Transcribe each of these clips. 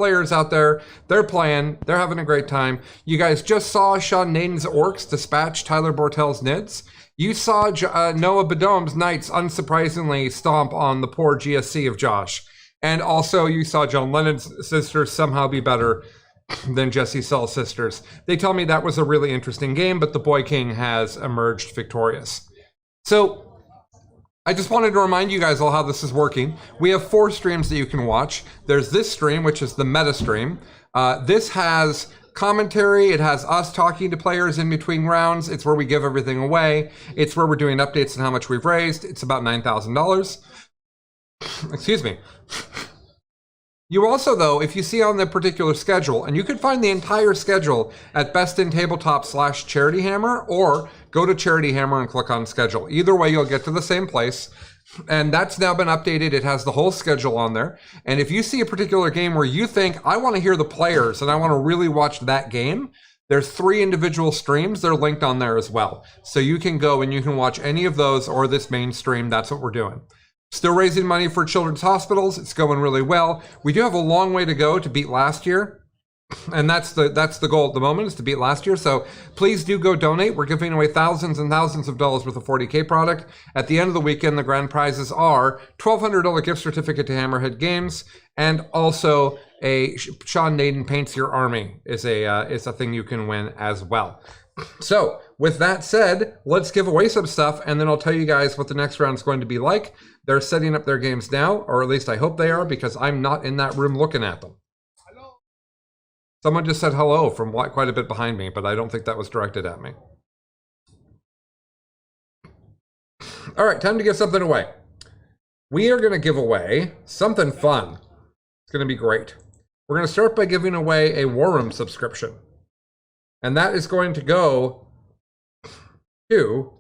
players out there. They're playing. They're having a great time. You guys just saw Sean Naden's Orcs dispatch Tyler Bortell's Nids. You saw Noah Bedome's Knights unsurprisingly stomp on the poor GSC of Josh. And also you saw John Lennon's Sisters somehow be better than Jesse Sell's Sisters. They tell me that was a really interesting game, but the Boy King has emerged victorious. So I just wanted to remind you guys all how this is working. We have 4 streams that you can watch. There's this stream, which is the meta stream. This has commentary. It has us talking to players in between rounds. It's where we give everything away. It's where we're doing updates on how much we've raised. It's about $9,000. Excuse me. You also, though, if you see on the particular schedule, and you can find the entire schedule at bestintabletop/charityhammer, or go to Charity Hammer and click on schedule. Either way, you'll get to the same place. And that's now been updated. It has the whole schedule on there. And if you see a particular game where you think, I want to hear the players and I want to really watch that game, there's 3 individual streams. They're linked on there as well. So you can go and you can watch any of those or this main stream. That's what we're doing. Still raising money for children's hospitals. It's going really well. We do have a long way to go to beat last year. And that's the goal at the moment, is to beat last year. So please do go donate. We're giving away thousands and thousands of dollars worth of 40K product. At the end of the weekend, the grand prizes are $1,200 gift certificate to Hammerhead Games, and also a Sean Naden Paints Your Army is a thing you can win as well. So with that said, let's give away some stuff, and then I'll tell you guys what the next round is going to be like. They're setting up their games now, or at least I hope they are, because I'm not in that room looking at them. Someone just said hello from quite a bit behind me, but I don't think that was directed at me. All right, time to give something away. We are going to give away something fun. It's going to be great. We're going to start by giving away a War Room subscription. And that is going to go to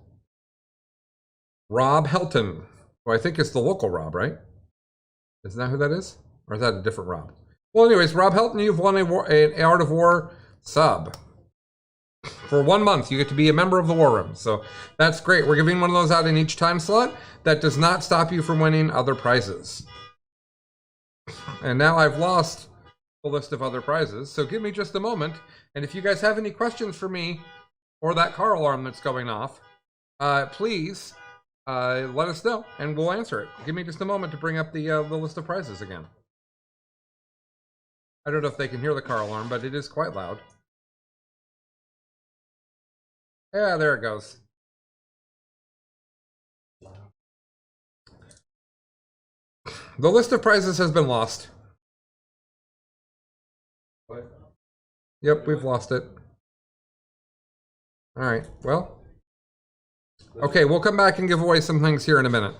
Rob Helton, who I think is the local Rob, right? Isn't that who that is? Or is that a different Rob? Well, anyways, Rob Helton, you've won an Art of War sub. For 1 month, you get to be a member of the War Room. So that's great. We're giving one of those out in each time slot. That does not stop you from winning other prizes. And now I've lost the list of other prizes. So give me just a moment. And if you guys have any questions for me or that car alarm that's going off, please let us know and we'll answer it. Give me just a moment to bring up the list of prizes again. I don't know if they can hear the car alarm, but it is quite loud. Yeah, there it goes. The list of prizes has been lost. What? Yep, we've lost it. All right, well. Okay, we'll come back and give away some things here in a minute.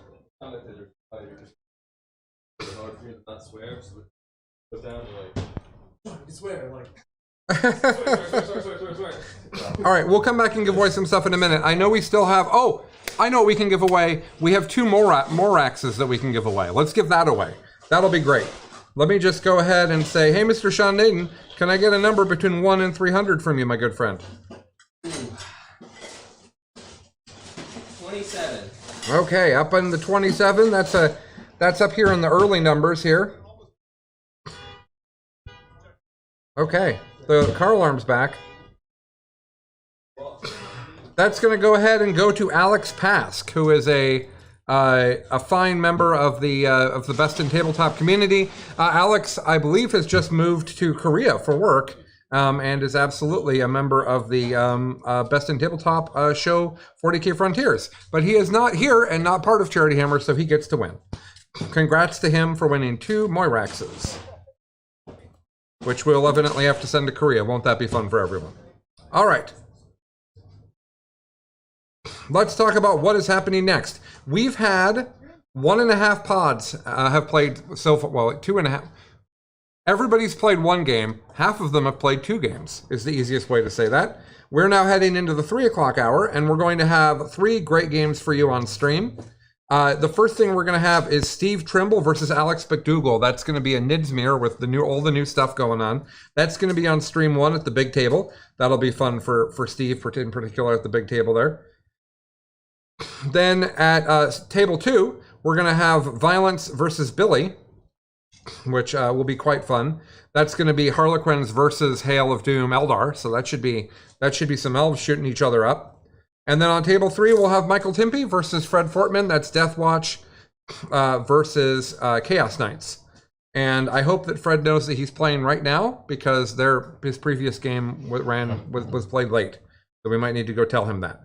All right, we'll come back and give away some stuff in a minute. I know we still have, oh, I know what we can give away. We have 2 Moraxes that we can give away. Let's give that away. That'll be great. Let me just go ahead and say, hey, Mr. Sean Naden, can I get a number between 1 and 300 from you, my good friend? 27. Okay, up in the 27. That's up here in the early numbers here. Okay, the car alarm's back. That's going to go ahead and go to Alex Pask, who is a fine member of the Best in Tabletop community. Alex, I believe, has just moved to Korea for work, and is absolutely a member of the Best in Tabletop show 40K Frontiers. But he is not here and not part of Charity Hammer, so he gets to win. Congrats to him for winning 2 Moiraxes, which we'll evidently have to send to Korea. Won't that be fun for everyone? All right. Let's talk about what is happening next. We've had 1.5 pods have played so far, well, 2.5. Everybody's played 1 game. Half of them have played 2 games, is the easiest way to say that. We're now heading into the 3 o'clock hour, and we're going to have 3 great games for you on stream. The first thing we're going to have is Steve Trimble versus Alex Mcdougall. That's going to be a Nidsmere with all the new stuff going on. That's going to be on stream 1 at the big table. That'll be fun for Steve in particular at the big table there. Then at table 2, we're going to have Violence versus Billy. which will be quite fun. That's going to be Harlequins versus Hail of Doom Eldar, so that should be some elves shooting each other up. And then on table 3, we'll have Michael Timpey versus Fred Fortman. That's Death Watch versus Chaos Knights. And I hope that Fred knows that he's playing right now, because his previous game was played late. So we might need to go tell him that.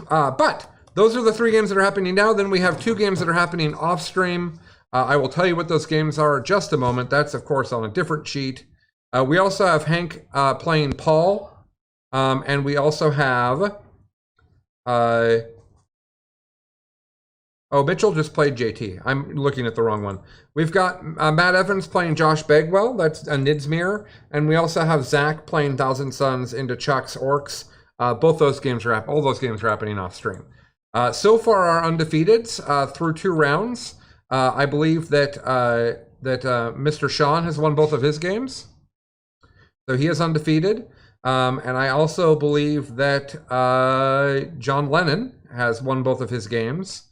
But those are the 3 games that are happening now. Then we have 2 games that are happening off stream. I will tell you what those games are in just a moment. That's, of course, on a different sheet. We also have Hank playing Paul. And we also have... Mitchell just played JT. I'm looking at the wrong one. We've got Matt Evans playing Josh Bagwell. That's a Nids mirror. And we also have Zach playing Thousand Suns into Chuck's Orcs. All those games are happening off stream. So far, our undefeateds through 2 rounds. I believe that Mr. Sean has won both of his games. So he is undefeated. And I also believe that John Lennon has won both of his games.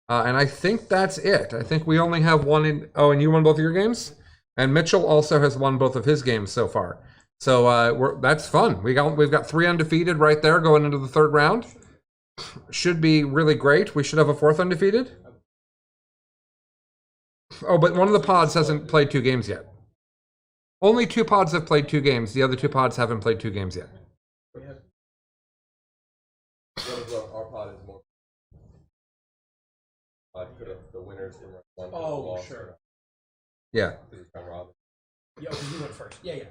And I think that's it. I think we only have one in... Oh, and you won both of your games? And Mitchell also has won both of his games so far. So that's fun. We've got 3 undefeated right there going into the 3rd round. Should be really great. We should have a 4th undefeated. Oh, but one of the pods hasn't played 2 games yet. Only 2 pods have played 2 games. The other 2 pods haven't played 2 games yet. Our pod is more. The winners in one. Oh, sure. Yeah. Yeah, you went first. Yeah.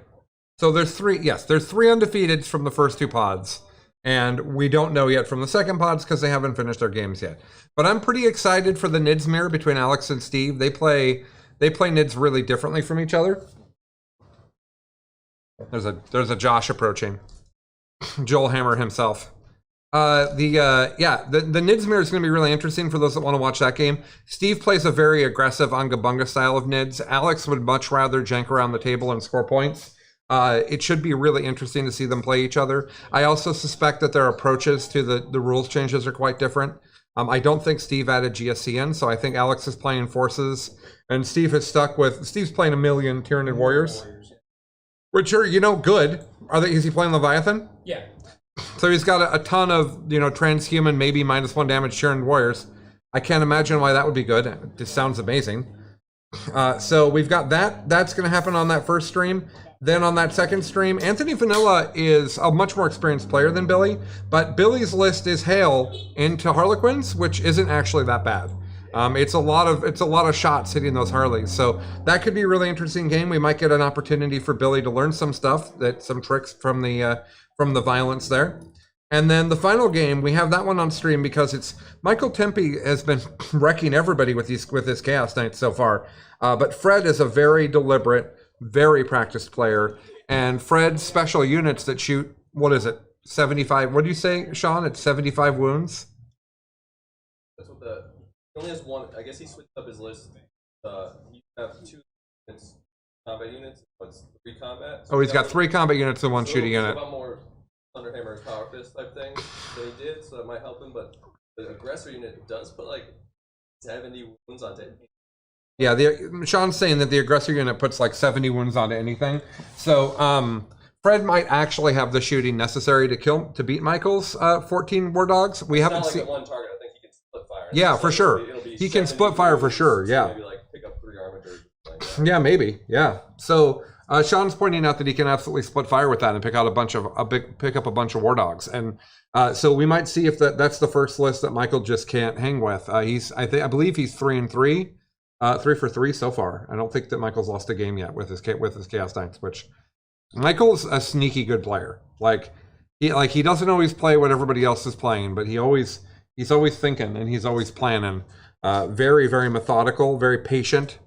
So there's 3. Yes, there's 3 undefeateds from the first 2 pods, and we don't know yet from the second pods because they haven't finished their games yet. But I'm pretty excited for the Nids mirror between Alex and Steve. They play Nids really differently from each other. There's a Josh approaching. Joel Hammer himself. The Nids mirror is going to be really interesting for those that want to watch that game. Steve plays a very aggressive Unga Bunga style of Nids. Alex would much rather jank around the table and score points. It should be really interesting to see them play each other. I also suspect that their approaches to the rules changes are quite different. I don't think Steve added GSC in, so I think Alex is playing Forces, and Steve's playing a million Tyranid Warriors. Which are, good. Is he playing Leviathan? Yeah. So he's got a ton of, transhuman, maybe -1 damage Tyranid Warriors. I can't imagine why that would be good. It just sounds amazing. So we've got that. That's going to happen on that first stream. Then on that second stream, Anthony Vanilla is a much more experienced player than Billy, but Billy's list is Hail into Harlequins, which isn't actually that bad. It's a lot of shots hitting those Harleys, so that could be a really interesting game. We might get an opportunity for Billy to learn some stuff, some tricks from the violence there. And then the final game, we have that one on stream because it's Michael Timpey has been wrecking everybody with his Chaos Knights so far. But Fred is a very deliberate, very practiced player, and Fred's special units that shoot, 75? What do you say, Sean? It's 75 wounds. That's what he only has 1. I guess he switched up his list. He have 2 units, combat units. What's 3 combat? So he's got 3 combat units and 1 shooting unit. About more Thunderhammer Power Fist type thing than he did, so that might help him. But the aggressor unit does put 70 wounds onto it. Yeah, Sean's saying that the aggressor unit puts 70 wounds onto anything. So Fred might actually have the shooting necessary to beat Michael's 14 War Dogs. We haven't seen one target. I think he can split fire. Yeah, for sure. He can split fire for sure. Yeah. Maybe pick up 3 armatures. Yeah, maybe. Yeah. So Sean's pointing out that he can absolutely split fire with that and pick up a bunch of War Dogs. And so we might see if that's the first list that Michael just can't hang with. I believe he's 3-3. 3 for 3 so far. I don't think that Michael's lost a game yet with his Chaos Knights, which Michael's a sneaky good player. He doesn't always play what everybody else is playing, but he's always thinking and he's always planning. Very, very methodical, very patient.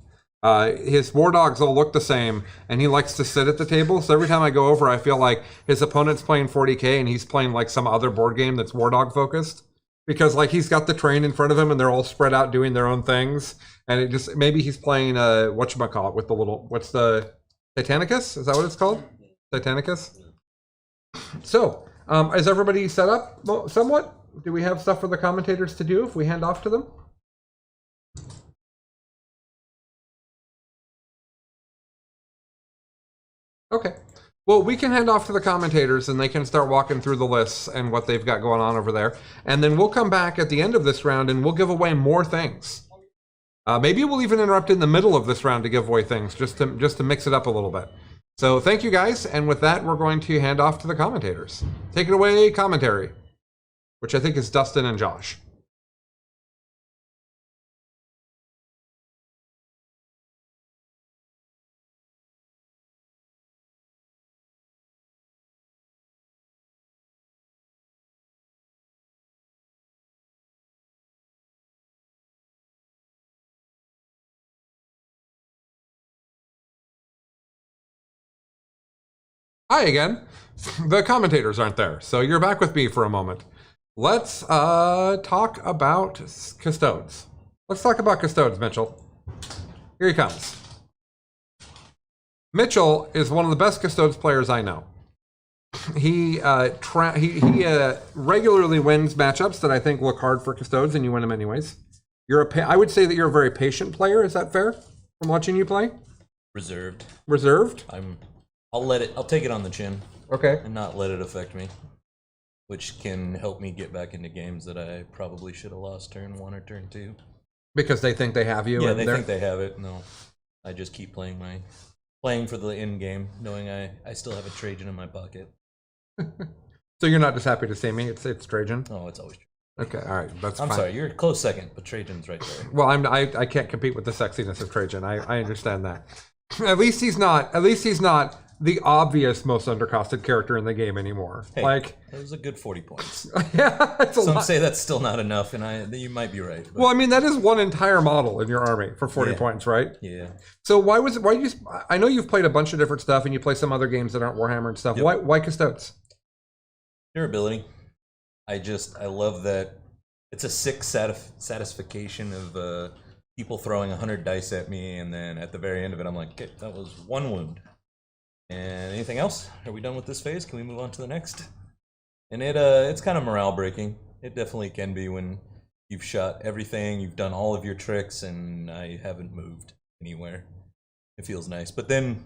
His War Dogs all look the same, and he likes to sit at the table. So every time I go over, I feel like his opponent's playing 40K and he's playing some other board game that's War Dog focused. Because he's got the train in front of him and they're all spread out doing their own things. And maybe he's playing whatchamacallit with the what's the Titanicus? Is that what it's called? Titanicus? So, is everybody set up somewhat? Do we have stuff for the commentators to do if we hand off to them? Okay. Well, we can hand off to the commentators and they can start walking through the lists and what they've got going on over there. And then we'll come back at the end of this round and we'll give away more things. Maybe we'll even interrupt in the middle of this round to give away things just to mix it up a little bit. So thank you guys. And with that, we're going to hand off to the commentators. Take it away, commentary, which I think is Dustin and Josh. Hi again. The commentators aren't there, so you're back with me for a moment. Let's talk about Custodes. Let's talk about Custodes, Mitchell. Here he comes. Mitchell is one of the best Custodes players I know. He regularly wins matchups that I think look hard for Custodes, and you win them anyways. I would say that you're a very patient player. Is that fair from watching you play? Reserved. Reserved? I'll take it on the chin. Okay. And not let it affect me, which can help me get back into games that I probably should have lost turn 1 or turn 2. Because they think they have you. Yeah, they think they have it. No, I just keep playing for the end game, knowing I still have a Trajan in my pocket. So you're not just happy to see me? It's Trajan. Oh, it's always. Okay, all right, that's I'm fine. sorry, you're a close second, but Trajan's right there. Well, I can't compete with the sexiness of Trajan. I understand that. At least he's not the obvious most undercosted character in the game anymore. Hey, like that was a good 40 points. yeah, it's a Some lot. say that's still not enough, and you might be right. But Well, I mean that is one entire model in your army for 40 points, right? yeah. So why you? I know you've played a bunch of different stuff, and you play some other games that aren't Warhammer and stuff. Yep. Why Custodes? Durability. I love that it's a sick satisfaction of people throwing 100 dice at me, and then at the very end of it, I'm like, okay, that was 1 wound. And anything else? Are we done with this phase? Can we move on to the next? And it's kind of morale breaking. It definitely can be when you've shot everything, you've done all of your tricks, and I haven't moved anywhere. It feels nice. But then,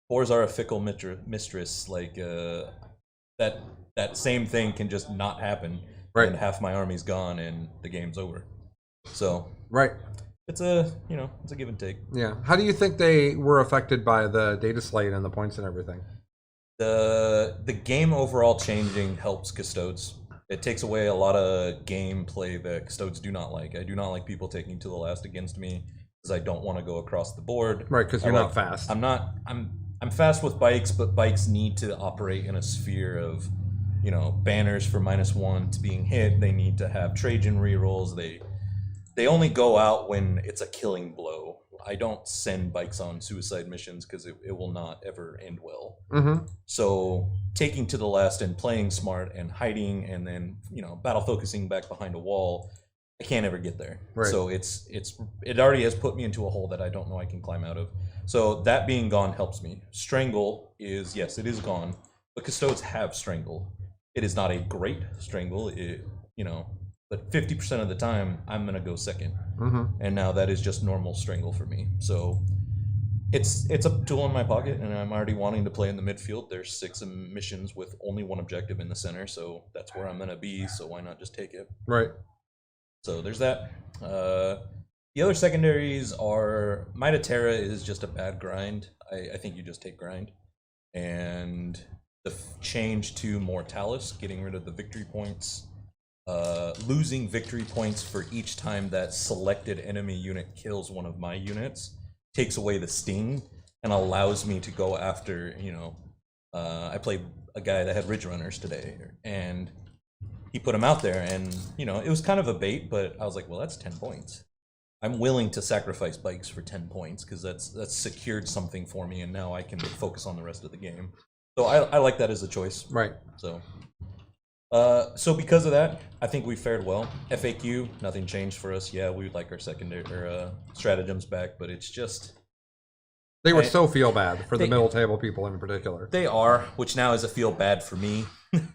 fours are a fickle mistress. Like that same thing can just not happen, right? And half my army's gone, and the game's over. So right. It's a give and take. Yeah. How do you think they were affected by the data slate and the points and everything? The game overall changing helps Custodes. It takes away a lot of gameplay that Custodes do not like. I do not like people taking to the last against me because I don't want to go across the board. Right, because you're not fast. I'm fast with bikes, but bikes need to operate in a sphere of, banners for -1 to being hit. They need to have Trajan rerolls. They only go out when it's a killing blow. I don't send bikes on suicide missions because it will not ever end well. Mm-hmm. So taking to the last and playing smart and hiding and then battle focusing back behind a wall, I can't ever get there. Right. So it already has put me into a hole that I don't know I can climb out of. So that being gone helps me. Strangle is, yes, it is gone, but Custodes have Strangle. It is not a great Strangle. But 50% of the time, I'm going to go second. Mm-hmm. And now that is just normal Strangle for me. So it's a tool in my pocket, and I'm already wanting to play in the midfield. There's 6 missions with only 1 objective in the center, so that's where I'm going to be, so why not just take it? Right. So there's that. The other secondaries are... Might of Terra is just a bad grind. I think you just take grind. And the change to Mortalis, getting rid of the victory points... losing victory points for each time that selected enemy unit kills one of my units takes away the sting and allows me to go after, I played a guy that had Ridge Runners today, and he put him out there, and, it was kind of a bait, but I was like, well, that's 10 points. I'm willing to sacrifice bikes for 10 points, because that's secured something for me, and now I can focus on the rest of the game. So I like that as a choice. Right. So because of that, I think we fared well. FAQ, nothing changed for us. Yeah, we would like our secondary stratagems back, but it's just they would so feel bad for the middle table people in particular. They are, which now is a feel bad for me.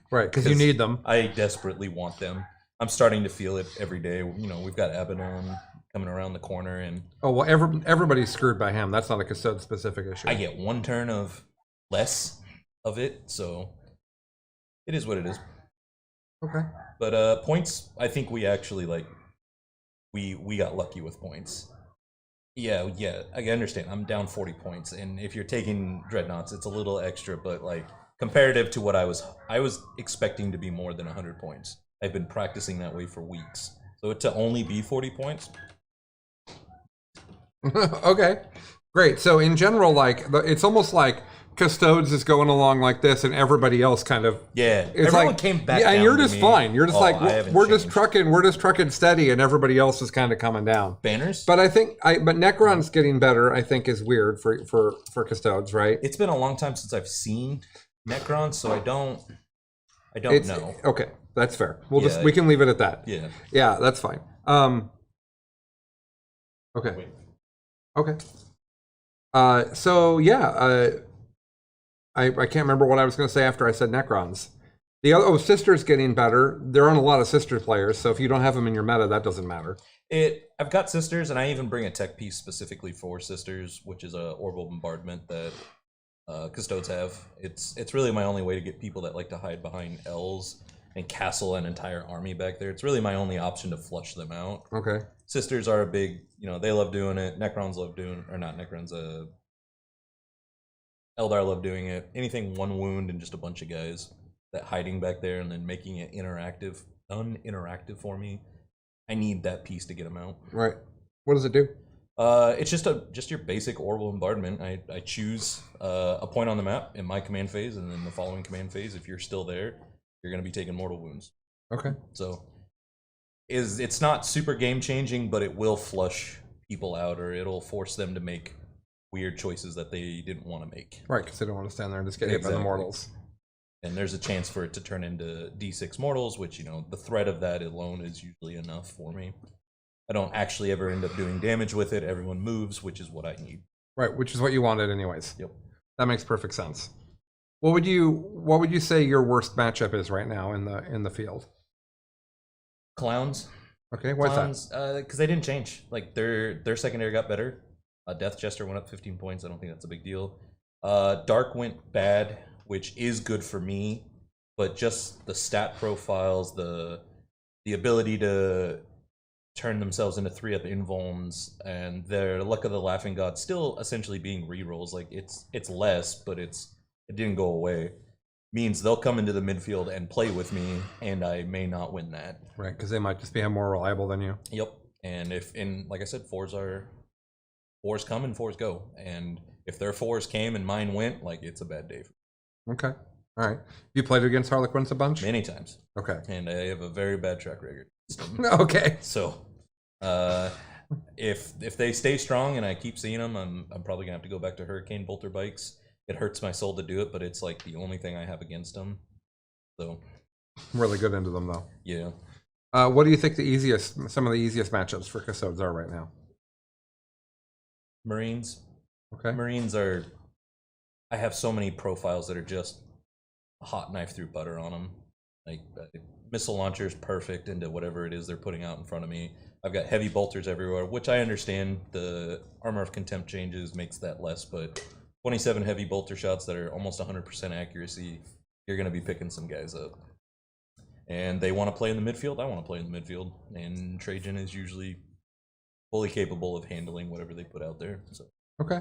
Right, because you need them. I desperately want them. I'm starting to feel it every day. We've got Abaddon coming around the corner, and Oh well, everybody's screwed by him. That's not a Custode specific issue. I get 1 turn of less of it, so it is what it is. Okay. But points, I think we actually we got lucky with points. Yeah, I understand. I'm down 40 points, and if you're taking Dreadnoughts, it's a little extra, but like comparative to what I was expecting to be more than 100 points. I've been practicing that way for weeks, so to only be 40 points. Okay, great. So in general, like it's almost like Custodes is going along like this, and everybody else kind of It's everyone like, came back. Yeah, and down you're to just me. fine. You're just Oh, like I haven't we're just changed. trucking steady, and everybody else is kind of coming down. Banners. But I think but Necron's getting better. I think is weird for Custodes, right? It's been a long time since I've seen Necron, so I don't know. Okay, that's fair. We'll Yeah. we can leave it at that. Yeah. Yeah, that's fine. Okay. Okay. So yeah, I can't remember what I was going to say after I said Necrons. The other Sisters getting better. There aren't a lot of Sister players, so if you don't have them in your meta, that doesn't matter. I've got Sisters, and I even bring a tech piece specifically for Sisters, which is a orbital bombardment that Custodes have. It's really my only way to get people that like to hide behind L's and castle an entire army back there. It's really my only option to flush them out. Okay. Sisters are a big, they love doing it. Necrons love doing, or not Necrons, Eldar love doing it. Anything 1 wound and just a bunch of guys that hiding back there and then making it uninteractive for me. I need that piece to get them out. Right. What does it do? It's just your basic orbital bombardment. I choose a point on the map in my command phase, and then the following command phase, if you're still there, you're going to be taking mortal wounds. Okay. So it's not super game changing, but it will flush people out, or it'll force them to make weird choices that they didn't want to make. Right, because they don't want to stand there and just get hit by the Exactly. mortals. And there's a chance for it to turn into D6 mortals, which, the threat of that alone is usually enough for me. I don't actually ever end up doing damage with it. Everyone moves, which is what I need. Right, which is what you wanted anyways. Yep. That makes perfect sense. What would you say your worst matchup is right now in the field? Clowns. Okay, what's Clowns, because they didn't change. Like their secondary got better. Death Jester went up 15 points. I don't think that's a big deal. Dark went bad, which is good for me, but just the stat profiles, the ability to turn themselves into 3-up invulns, and their Luck of the Laughing God still essentially being rerolls. Like it's less, but it didn't go away. Means they'll come into the midfield and play with me, and I may not win that. Right, because they might just be more reliable than you. Yep. And like I said, fours come and fours go. And if their fours came and mine went, like it's a bad day. Okay. All right. You played against Harlequins a bunch? Many times. Okay. And I have a very bad track record. Okay. So, if they stay strong and I keep seeing them, I'm probably gonna have to go back to Hurricane Bolter bikes. It hurts my soul to do it, but it's like the only thing I have against them. So, Really good into them though. yeah. What do you think some of the easiest matchups for Custodes are right now? Marines. Okay. Marines are. I have so many profiles that are just a hot knife through butter on them. Like missile launchers, perfect into whatever it is they're putting out in front of me. I've got heavy bolters everywhere, which I understand the Armor of Contempt changes makes that less, but 27 heavy bolter shots that are almost 100% accuracy, you're going to be picking some guys up. And they want to play in the midfield. I want to play in the midfield, and Trajan is usually fully capable of handling whatever they put out there. So. Okay.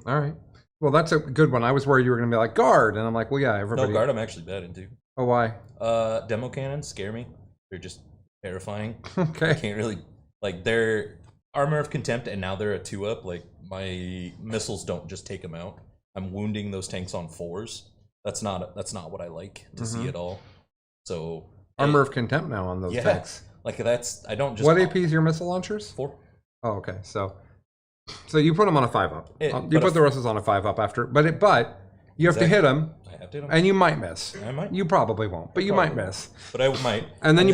All right. Well, that's a good one. I was worried you were going to be like guard, and I'm like, well, yeah, everybody. No, guard I'm actually bad into. Oh, why? Demo cannons scare me. They're just terrifying. Okay. I can't really like they're Armor of Contempt, and now they're a 2-up. Like my missiles don't just take them out. I'm wounding those tanks on 4s. That's not what I like to see at all. So Armor of Contempt now on those tanks. Like I don't just. What AP is your missile launchers? 4. Oh, okay. So you put them on a 5-up. You but put the Russes on a 5-up after, but you have to hit them, I have to. and you might miss. I might. You probably won't, but you might miss. But I might. And then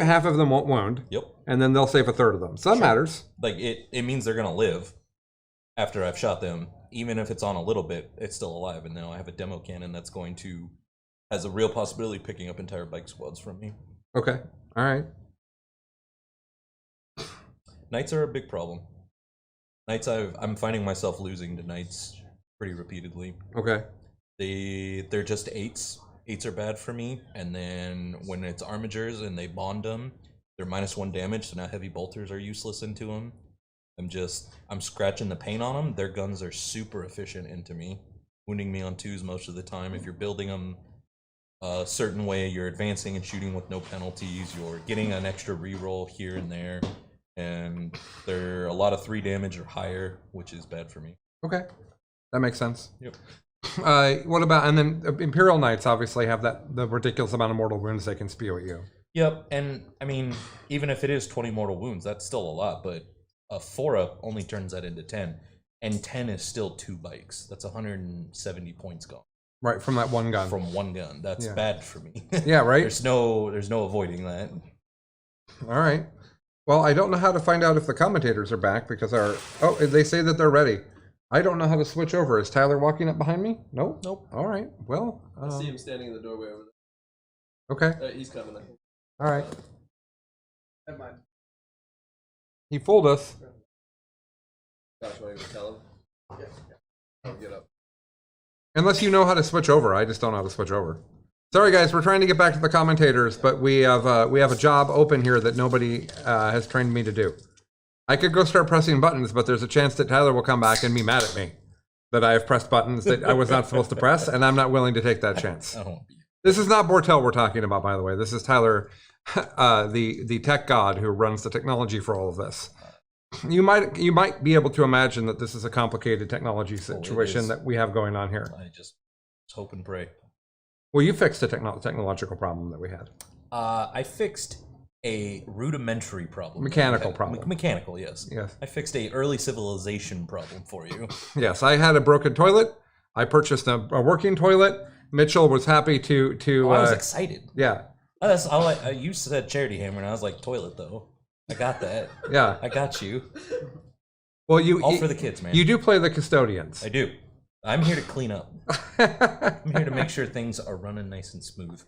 half of them won't wound. Yep. And then they'll save a third of them. So that matters. Like it means they're gonna live after I've shot them. Even if it's on a little bit, it's still alive. And now I have a demo cannon that's has a real possibility of picking up entire bike squads from me. Okay. All right. Knights are a big problem. Knights, I'm finding myself losing to knights pretty repeatedly. Okay. They're just 8s. 8s are bad for me, and then when it's armigers and they bond them, they're -1 damage, so now heavy bolters are useless into them. I'm scratching the paint on them. Their guns are super efficient into me, wounding me on 2s most of the time. If you're building them a certain way, you're advancing and shooting with no penalties, you're getting an extra reroll here and there, and they're a lot of 3 damage or higher, which is bad for me. Okay. That makes sense. Yep. What about, and then Imperial Knights obviously have the ridiculous amount of mortal wounds they can spew at you. Yep, and I mean, even if it is 20 mortal wounds, that's still a lot, but a 4-up only turns that into 10, and 10 is still 2 bikes. That's 170 points gone. Right, from that one gun. From one gun. That's bad for me. Yeah, right? There's no avoiding that. All right. Well, I don't know how to find out if the commentators are back because they say that they're ready. I don't know how to switch over. Is Tyler walking up behind me? Nope. Nope. All right. Well, I see him standing in the doorway over okay. there. He's coming. All right. Never mind. He fooled us. Gosh, want to tell him? Yeah. I'll get up. Unless you know how to switch over. I just don't know how to switch over. Sorry, guys. We're trying to get back to the commentators, but we have a job open here that nobody has trained me to do. I could go start pressing buttons, but there's a chance that Tyler will come back and be mad at me that I have pressed buttons that I was not supposed to press, and I'm not willing to take that chance. This is not Bortel we're talking about, by the way. This is Tyler, the tech god who runs the technology for all of this. You might be able to imagine that this is a complicated technology situation that we have going on here. I just hope and pray. Well, you fixed a technological problem that we had. I fixed a rudimentary problem. Mechanical problem. Mechanical, yes. Yes. I fixed a early civilization problem for you. Yes, I had a broken toilet. I purchased a working toilet. Mitchell was happy to. I was excited. Yeah. That's all. You said charity hammer, and I was like toilet though. I got that. Yeah. I got you. Well, all for the kids, man. You do play the custodians. I do. I'm here to clean up. I'm here to make sure things are running nice and smooth.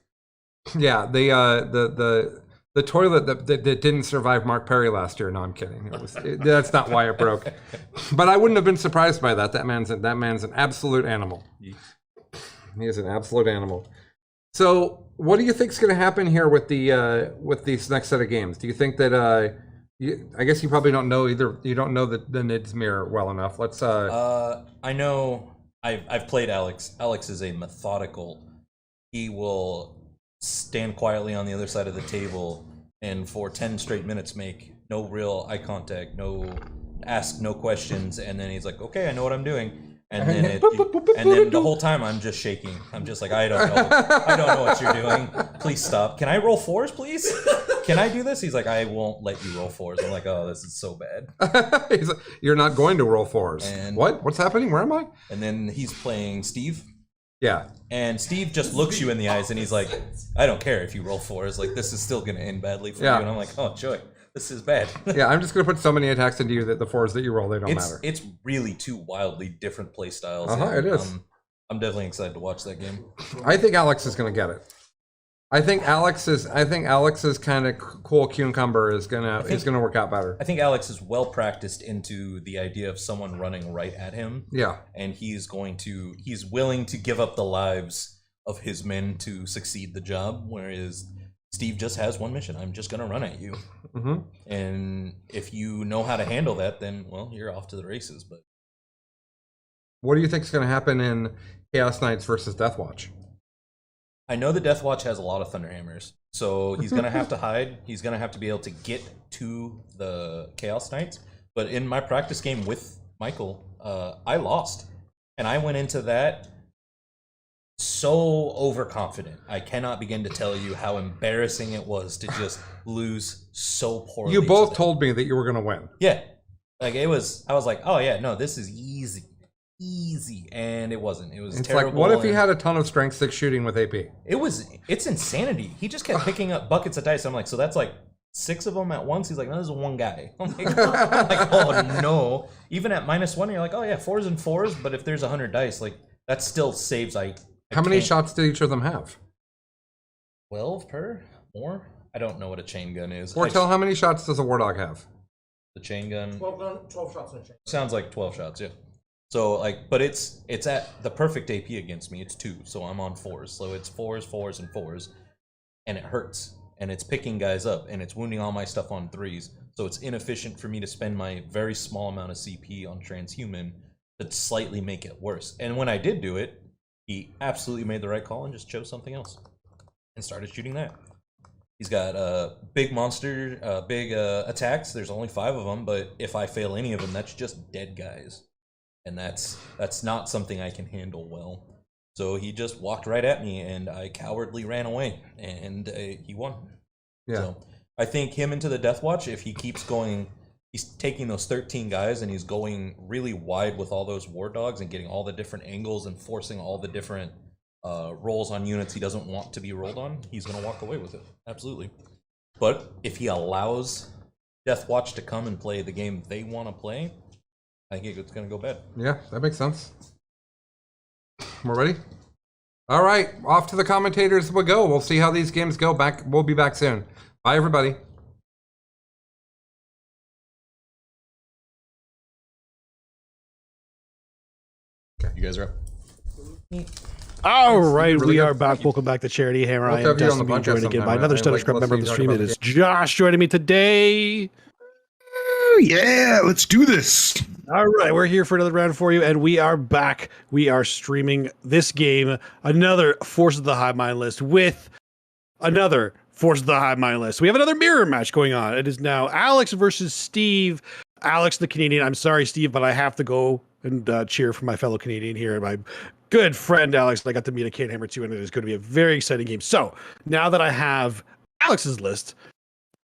Yeah, the toilet that didn't survive Mark Perry last year. No, I'm kidding. That's not why it broke. But I wouldn't have been surprised by that. That man's an absolute animal. He is an absolute animal. So, what do you think's going to happen here with these next set of games? Do you think that I guess you probably don't know either. You don't know the Nids mirror well enough. Let's. I know. I've played Alex. Alex is a methodical. He will stand quietly on the other side of the table and for 10 straight minutes make no real eye contact, ask no questions, and then he's like, okay, I know what I'm doing, and then then the whole time I'm just shaking. I'm just like, I don't know what you're doing. Please stop. Can I roll 4s, please? Can I do this? He's like, I won't let you roll 4s. I'm like, oh, this is so bad. He's like, you're not going to roll 4s. And what's happening? Where am I? And then he's playing Steve. Yeah. And Steve just looks you in the eyes and he's like, I don't care if you roll 4s. Like, this is still going to end badly for you. And I'm like, oh, joy. This is bad. Yeah, I'm just going to put so many attacks into you that the 4s that you roll, they don't matter. It's really 2 wildly different play styles. It is. I'm definitely excited to watch that game. I think Alex is going to get it. I think Alex's kind of cool cucumber is gonna work out better. I think Alex is well practiced into the idea of someone running right at him. Yeah. And he's willing to give up the lives of his men to succeed the job, whereas Steve just has one mission. I'm just gonna run at you. Mm-hmm. And if you know how to handle that, then well, you're off to the races. But what do you think is gonna happen in Chaos Knights versus Deathwatch? I know the Deathwatch has a lot of Thunderhammers, so he's going to have to hide. He's going to have to be able to get to the Chaos Knights. But in my practice game with Michael, I lost. And I went into that so overconfident. I cannot begin to tell you how embarrassing it was to just lose so poorly. You both told me that you were going to win. Yeah. Like, I was like, oh yeah, no, this is easy, and it wasn't. It was terrible. Like, what if he had a ton of strength 6 shooting with AP? It's insanity. He just kept picking up buckets of dice. I'm like, so that's like 6 of them at once? He's like, no, this is one guy. I'm like, oh no. Even at -1, you're like, oh yeah, 4s and 4s, but if there's 100 dice, like, that still saves. How many shots did each of them have? 12 per? More? I don't know what a chain gun is. Or how many shots does a War Dog have? The chain gun. 12 shots in a chain. Sounds like 12 shots, yeah. So like, but it's at the perfect AP against me. It's 2, so I'm on 4s. So it's 4s, 4s, and 4s, and it hurts. And it's picking guys up, and it's wounding all my stuff on 3s. So it's inefficient for me to spend my very small amount of CP on transhuman to slightly make it worse. And when I did do it, he absolutely made the right call and just chose something else and started shooting that. He's got big monster, big attacks. There's only 5 of them, but if I fail any of them, that's just dead guys, and that's not something I can handle well. So he just walked right at me, and I cowardly ran away, and he won. Yeah. So I think him into the Death Watch, if he keeps going, he's taking those 13 guys and he's going really wide with all those war dogs and getting all the different angles and forcing all the different rolls on units he doesn't want to be rolled on, he's going to walk away with it. Absolutely. But if he allows Death Watch to come and play the game they want to play, I think it's going to go bad. Yeah, that makes sense. We're ready? All right, off to the commentators we'll go. We'll see how these games go. We'll be back soon. Bye, everybody. You guys are up. All right, really we good. are back. Welcome back to Charity Hammer. I We'll am have you on the Dustin, being podcast joined again by sometime, another right? Stutter Like, Scrub let's member of see the you stream. talk It about is the Josh joining me today. Yeah, let's do this. All right, we're here for another round for you, and we are back. We are streaming this game, another Force of the Hive Mind list with another Force of the Hive Mind list. We have another mirror match going on. It is now Alex versus Steve. Alex, the Canadian. I'm sorry, Steve, but I have to go and cheer for my fellow Canadian here, my good friend Alex. I got to meet a Canadian Hammer too, and it is going to be a very exciting game. So now that I have Alex's list,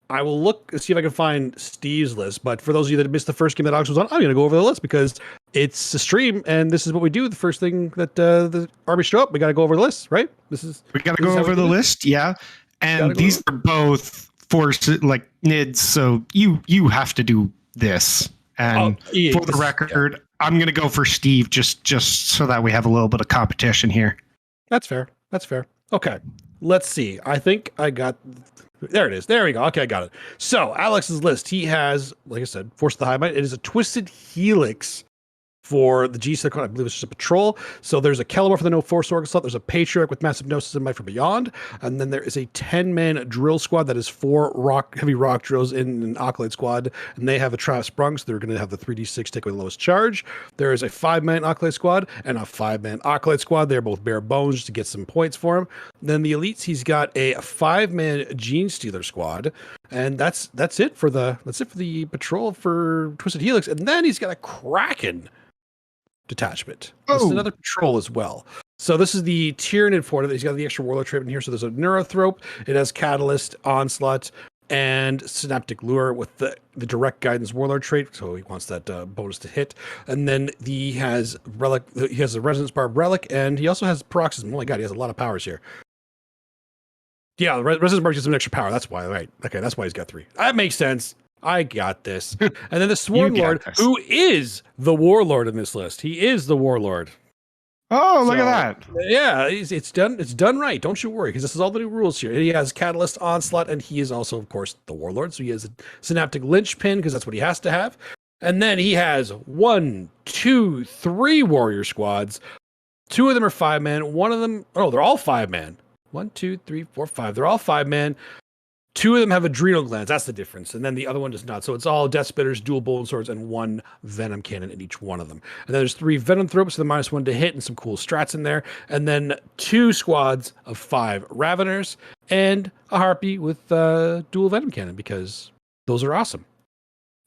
I will look and see if I can find Steve's list. But for those of you that missed the first game that Alex was on, I'm going to go over the list because it's a stream, and this is what we do. The first thing that the armies show up, we got to go over the list, right? We got to go over the list, yeah. And Gotta these are both force like NIDs, so you have to do this. And yeah, for the record, I'm going to go for Steve just so that we have a little bit of competition here. That's fair. That's fair. Okay, let's see. I think I got. There it is. There we go. Okay, I got it. So Alex's list. He has, like I said, Force of the Hive Mind. It is a Twisted Helix for the G6. I believe it's just a patrol. So there's a Kellamar for the No Force Organ slot. There's a Patriarch with Massive Gnosis and Might from Beyond. And then there is a 10-man drill squad that is 4 heavy rock drills in an Acolyte squad. And they have a Trap Sprung, so they're going to have the 3d6 take away the lowest charge. There is a 5-man Acolyte squad and a 5-man Acolyte squad. They're both bare bones just to get some points for him. Then the Elites, he's got a 5-man Gene Stealer squad. And that's it for the patrol for Twisted Helix. And then he's got a Kraken detachment. This is another patrol as well. So this is the Tyranid for it. He's got the extra Warlord trait in here. So there's a Neurothrope. It has Catalyst, Onslaught, and Synaptic Lure with the direct guidance Warlord trait. So he wants that bonus to hit. And then he has Relic. He has a Resonance Barb Relic, and he also has Paroxysm. Oh my god, he has a lot of powers here. Yeah, Resonance Barb gives him extra power. That's why, right? Okay, that's why he's got 3. That makes sense. I got this. And then the Sworn Lord, who is the Warlord in this list. He is the Warlord. Oh, look at that. Yeah, it's done. It's done right. Don't you worry, because this is all the new rules here. He has Catalyst, Onslaught, and he is also, of course, the Warlord. So he has a Synaptic Linchpin, because that's what he has to have. And then he has 1, 2, 3 warrior squads. 2 of them are 5-man. One of them, they're all 5-man. 1, 2, 3, 4, 5. They're all 5-man. 2 of them have adrenal glands. That's the difference. And then the other one does not. So it's all Death Spitters, dual Bone Swords, and 1 Venom Cannon in each one of them. And then there's 3 Venom Thropes with a -1 to hit and some cool strats in there. And then 2 squads of 5 Raveners and a Harpy with dual Venom Cannon, because those are awesome.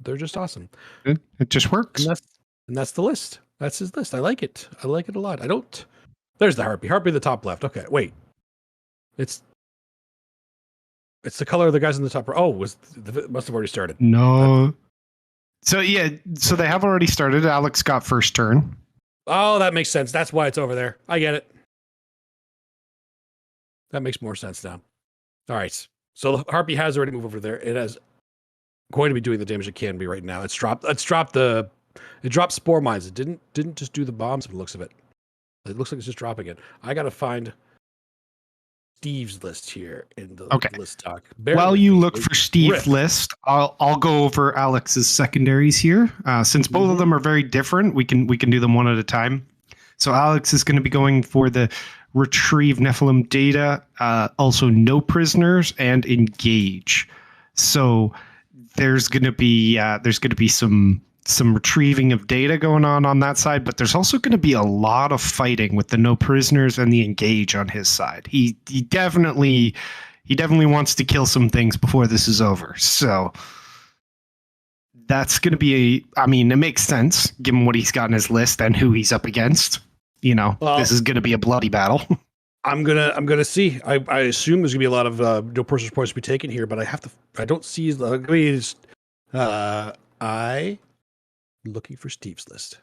They're just awesome. It just works. And that's the list. That's his list. I like it. I like it a lot. There's the Harpy. Harpy at the top left. Okay, wait. It's the color of the guys in the top row. Oh, must have already started. No. So they have already started. Alex got first turn. Oh, that makes sense. That's why it's over there. I get it. That makes more sense now. All right. So the Harpy has already moved over there. It has going to be doing the damage it can be right now. It dropped Spore Mines. It didn't just do the bombs from the looks of it. It looks like it's just dropping it. I gotta find Steve's list here in the Okay. list doc. Bear While with you me. look for Steve's Riff. list, I'll go over Alex's secondaries here. Since both of them are very different, we can do them one at a time. So Alex is going to be going for the retrieve Nephilim data, also no prisoners and engage. So there's going to be some retrieving of data going on that side, but there's also going to be a lot of fighting with the no prisoners and the engage on his side. He definitely wants to kill some things before this is over. So that's going to be it makes sense given what he's got in his list and who he's up against. Well, this is going to be a bloody battle. I'm gonna see. I assume there's gonna be a lot of no person's points to be taken here, but I don't see. I looking for Steve's list.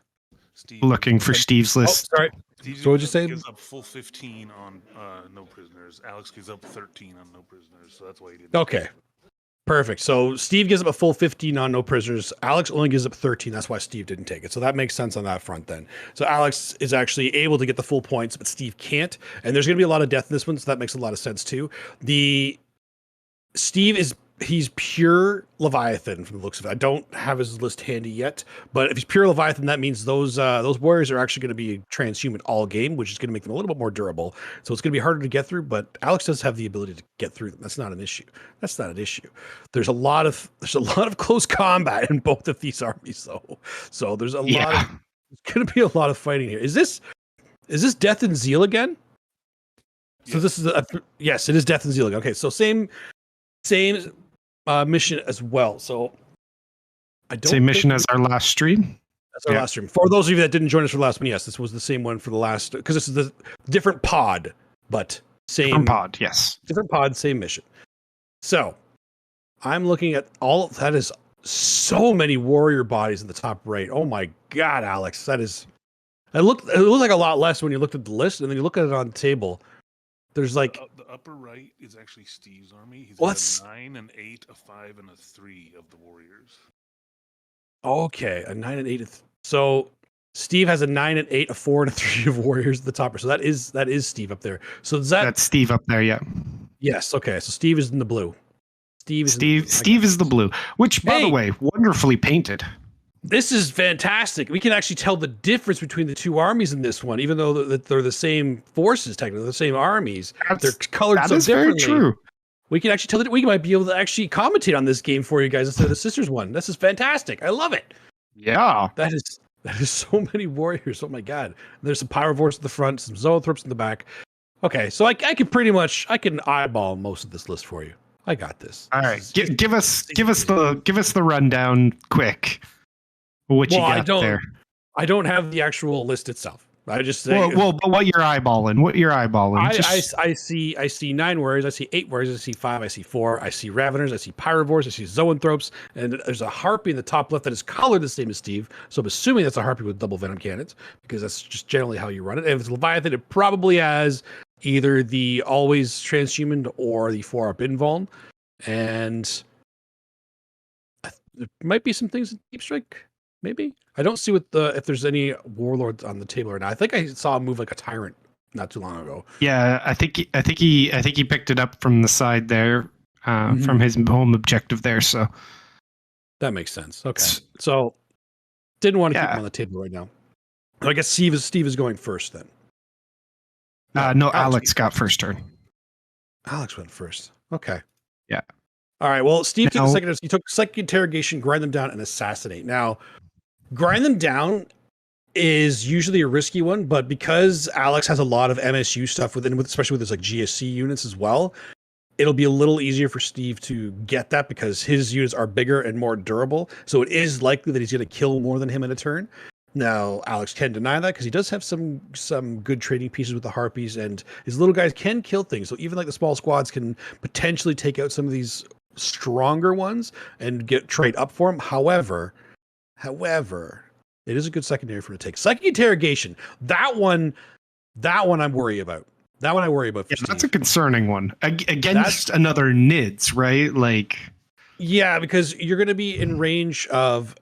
Steve, Looking for Steve's list. Oh, sorry. Steve So what'd you say? Gives up full 15 on no prisoners. Alex gives up 13 on no prisoners, so that's why he didn't. Okay. Perfect. So Steve gives up a full 15 on no prisoners. Alex only gives up 13. That's why Steve didn't take it. So that makes sense on that front then. So Alex is actually able to get the full points, but Steve can't. And there's going to be a lot of death in this one, so that makes a lot of sense too. He's pure Leviathan from the looks of it. I don't have his list handy yet, but if he's pure Leviathan, that means those warriors are actually going to be transhuman all game, which is going to make them a little bit more durable. So it's going to be harder to get through, but Alex does have the ability to get through them. That's not an issue. There's a lot of close combat in both of these armies, though. So there's going to be a lot of fighting here. Is this Death and Zeal again? So this is yes, it is Death and Zeal again. Okay, so same mission as well. So I don't Same mission as our last stream. That's our last stream. For those of you that didn't join us for the last one, yes, this was the same one for the last, because this is the different pod, but same From pod, yes. different pod, same mission. So I'm looking at all that is so many warrior bodies in the top right. Oh my God, Alex, it looked like a lot less when you looked at the list, and then you look at it on the table. There's like The upper right is actually Steve's army. He's What's- got a 9, an 8, a 5, and a 3 of the warriors. okay, a 9 and 8. So Steve has a 9 and 8, a 4 and a 3 of warriors at the top. So that is Steve up there. So That's Steve up there, yeah. yes, okay. So Steve is in the blue. Steve is the blue, which, by the Hey! way, wonderfully painted. This is fantastic. We can actually tell the difference between the two armies in this one, even though they're the same forces, technically, the same armies. They're colored That so is very differently. true. We can actually tell that we might be able to actually commentate on this game for you guys instead of the sisters one. This is fantastic. I love it. Yeah. That is so many warriors. Oh my God. There's some Pyrovores at the front, some Zoanthropes in the back. Okay, so I can eyeball most of this list for you. I got this. All right. Give us the rundown quick. What you got there? I don't have the actual list itself. I just say, Well, but what you're eyeballing? I see 9 warriors, I see 8 warriors, I see 5, I see 4, I see Raveners, I see Pyrovores, I see Zoanthropes, and there's a Harpy in the top left that is colored the same as Steve. So I'm assuming that's a Harpy with double venom cannons, because that's just generally how you run it. And if it's Leviathan, it probably has either the always transhuman or the 4-up invuln. And there might be some things in Deep Strike. Maybe I don't see if there's any warlords on the table right now. I think I saw him move like a tyrant not too long ago. Yeah, I think he picked it up from the side there, from his home objective there. So that makes sense. Okay, so didn't want to keep him on the table right now. I guess Steve is going first then. No, Alex got first turn. Alex went first. Okay. Yeah. All right. Well, Steve took Now- the second. He took psychic interrogation, grind them down, and assassinate. Now, grind them down is usually a risky one, but because Alex has a lot of MSU stuff especially with his like GSC units as well, it'll be a little easier for Steve to get that because his units are bigger and more durable. So it is likely that he's going to kill more than him in a turn. Now, Alex can deny that because he does have some good trading pieces with the Harpies, and his little guys can kill things. So even like the small squads can potentially take out some of these stronger ones and get trade up for him. However, it is a good secondary for him to take. Psychic interrogation. That one I'm worried about. That one I worry about. For Steve. That's a concerning one against another NIDS, right? Like, yeah, because you're going to be in range of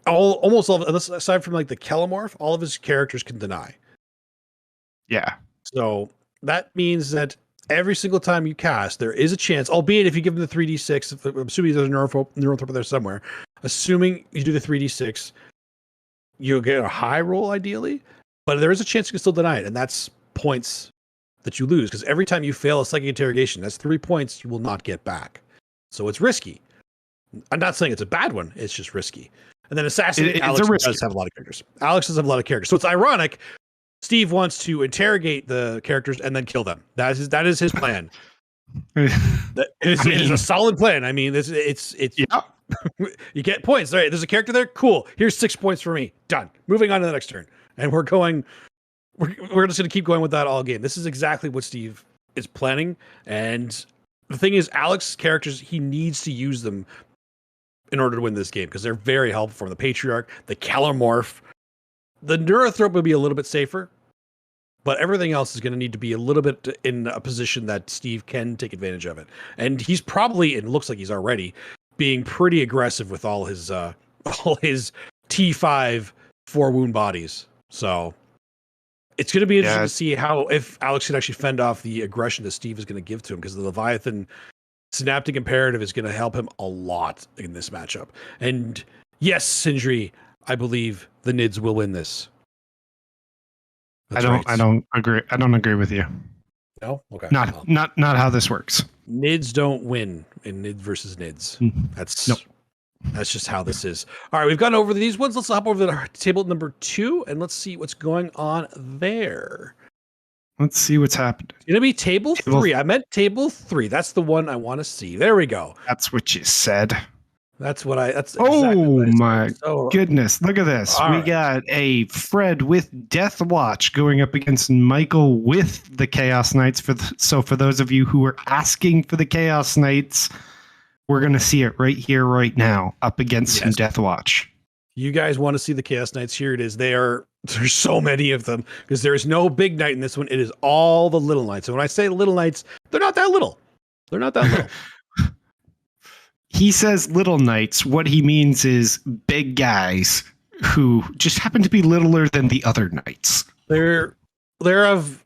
almost all of, aside from like the Kelomorph, all of his characters can deny. yeah. So that means that every single time you cast, there is a chance, albeit if you give them the 3d6, I'm assuming there's a neurothroper there somewhere, assuming you do the 3d6, you'll get a high roll ideally, but there is a chance you can still deny it, and that's points that you lose, because every time you fail a psychic interrogation, that's 3 points you will not get back. So it's risky. I'm not saying it's a bad one, it's just risky. And then Assassinate, Alex does have a lot of characters. Alex does have a lot of characters. So it's ironic, Steve wants to interrogate the characters and then kill them. That is his plan. It is a solid plan. I mean, it's Yeah. you get points. All right, there's a character there. Cool. Here's 6 points for me. Done. Moving on to the next turn. And we're just going to keep going with that all game. This is exactly what Steve is planning. And the thing is, Alex's characters, he needs to use them in order to win this game because they're very helpful from the Patriarch, the Calormorph. The Neurothrope will be a little bit safer, but everything else is going to need to be a little bit in a position that Steve can take advantage of it. And he's probably, it looks like he's already, being pretty aggressive with all his T5 4 wound bodies. So it's going to be interesting to see if Alex can actually fend off the aggression that Steve is going to give to him, because the Leviathan Synaptic Imperative is going to help him a lot in this matchup. And yes, Sindri, I believe the Nids will win this. I don't agree with you. No? Okay. Not how this works. Nids don't win in Nid versus Nids. That's just how this is. All right, we've gone over these ones. Let's hop over to table number 2 and let's see what's going on there. Let's see what's happened. It's gonna be table 3. I meant table 3. That's the one I want to see. There we go. That's what you said. That's exactly my goodness. Look at this. We got a Fred with Death Watch going up against Michael with the Chaos Knights. So for those of you who are asking for the Chaos Knights, we're going to see it right here, right now, up against some Death Watch. You guys want to see the Chaos Knights? Here it is. There's so many of them because there is no big knight in this one. It is all the little knights. And when I say little knights, they're not that little. They're not that little. He says little knights. What he means is big guys who just happen to be littler than the other knights. They're of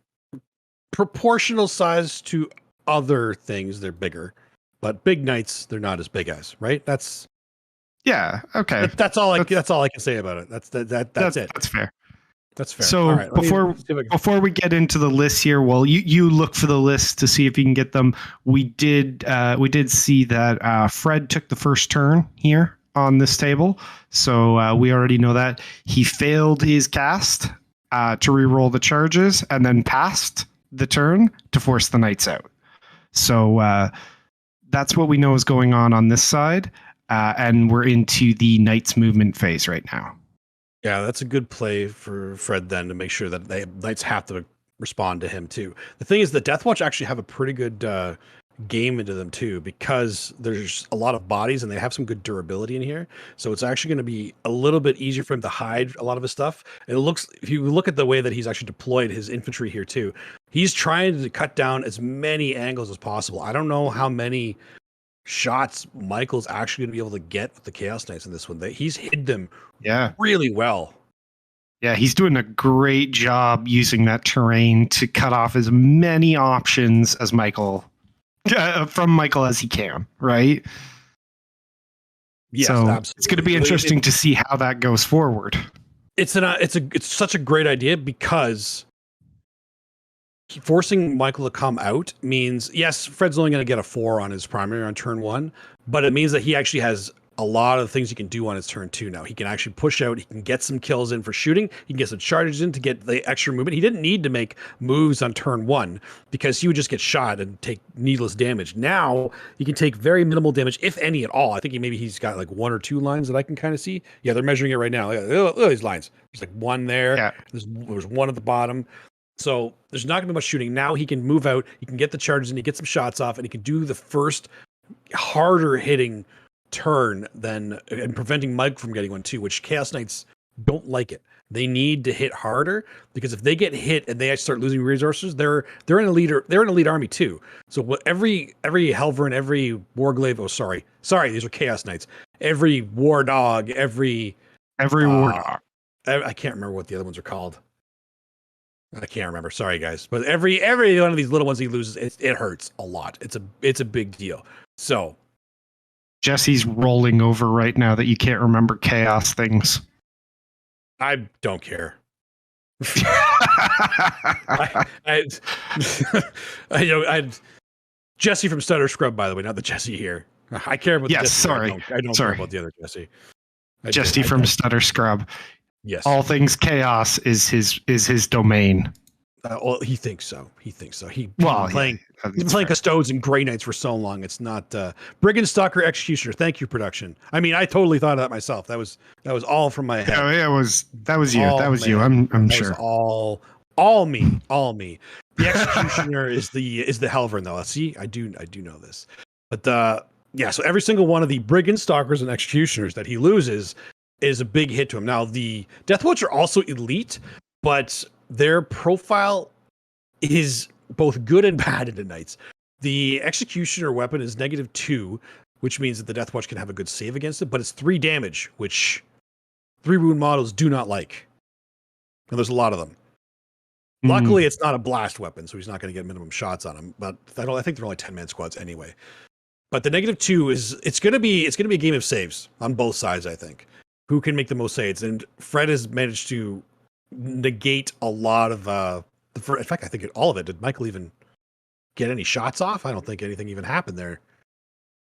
proportional size to other things. They're bigger, but big knights, they're not as big as, right? That's okay. That's all I can say about it. That's it. That's fair. That's fair. So all right, before we get into the list here, well, you look for the list to see if you can get them. We did see that Fred took the first turn here on this table, so we already know that he failed his cast to re-roll the charges and then passed the turn to force the knights out. So that's what we know is going on this side, and we're into the knights movement phase right now. Yeah, that's a good play for Fred then to make sure that knights have to respond to him too. The thing is, the Deathwatch actually have a pretty good game into them too, because there's a lot of bodies and they have some good durability in here. So it's actually going to be a little bit easier for him to hide a lot of his stuff. And it looks, if you look at the way that he's actually deployed his infantry here too, he's trying to cut down as many angles as possible. I don't know how many shots Michael's actually going to be able to get with the Chaos Knights in this one. He's hid them really well. Yeah, he's doing a great job using that terrain to cut off as many options as from Michael as he can, right? Yes, so absolutely. It's going to be interesting to see how that goes forward. It's such a great idea because forcing Michael to come out means, yes, Fred's only going to get a 4 on his primary on turn 1, but it means that he actually has a lot of things he can do on his turn 2 now. He can actually push out, he can get some kills in for shooting, he can get some charges in to get the extra movement. He didn't need to make moves on turn 1 because he would just get shot and take needless damage. Now he can take very minimal damage, if any at all. I think he's got like 1 or 2 lines that I can kind of see. Yeah, they're measuring it right now. Look at these lines. There's like 1 there. Yeah. There's 1 at the bottom. So there's not going to be much shooting. Now he can move out, he can get the charges in, he get some shots off, and he can do the first harder hitting turn and preventing Mike from getting one too, which Chaos Knights don't like it. They need to hit harder because if they get hit and they start losing resources, they're an elite army too. So what every Helverin, every Warglaive, sorry, these are Chaos Knights. Every War Dog, every War Dog. I can't remember what the other ones are called. I can't remember. Sorry, guys. But every one of these little ones he loses, it hurts a lot. It's a big deal. So Jesse's rolling over right now that you can't remember chaos things. I don't care. Jesse from Stutter Scrub, by the way, not the Jesse here. I care about the Yes, Jesse. sorry. I don't Sorry. care about the other Jesse. Jesse from Stutter Scrub. Yes. All things chaos is his domain. Well, he thinks so. He's been Well, playing. yeah, He's been playing Custodes and Grey Knights for so long. It's not Brigand Stalker Executioner. Thank you, production. I mean, I totally thought of that myself. That was all from my head. Yeah, that was you. All That was man. you. I'm That sure. was all me. The Executioner is the Helvern though. See, I do know this. But so every single one of the Brigand Stalkers and Executioners that he loses is a big hit to him. Now the Deathwatch are also elite, but their profile is both good and bad into Knights. The Executioner weapon is -2, which means that the Deathwatch can have a good save against it, but it's 3 damage, which 3 wound models do not like. And there's a lot of them. Luckily, it's not a blast weapon, so he's not going to get minimum shots on him. But I think they're only 10-man squads anyway. But the -2 is it's going to be a game of saves on both sides. I think who can make the most saves, and Fred has managed to negate a lot of. In fact, I think all of it. Did Michael even get any shots off? I don't think anything even happened there.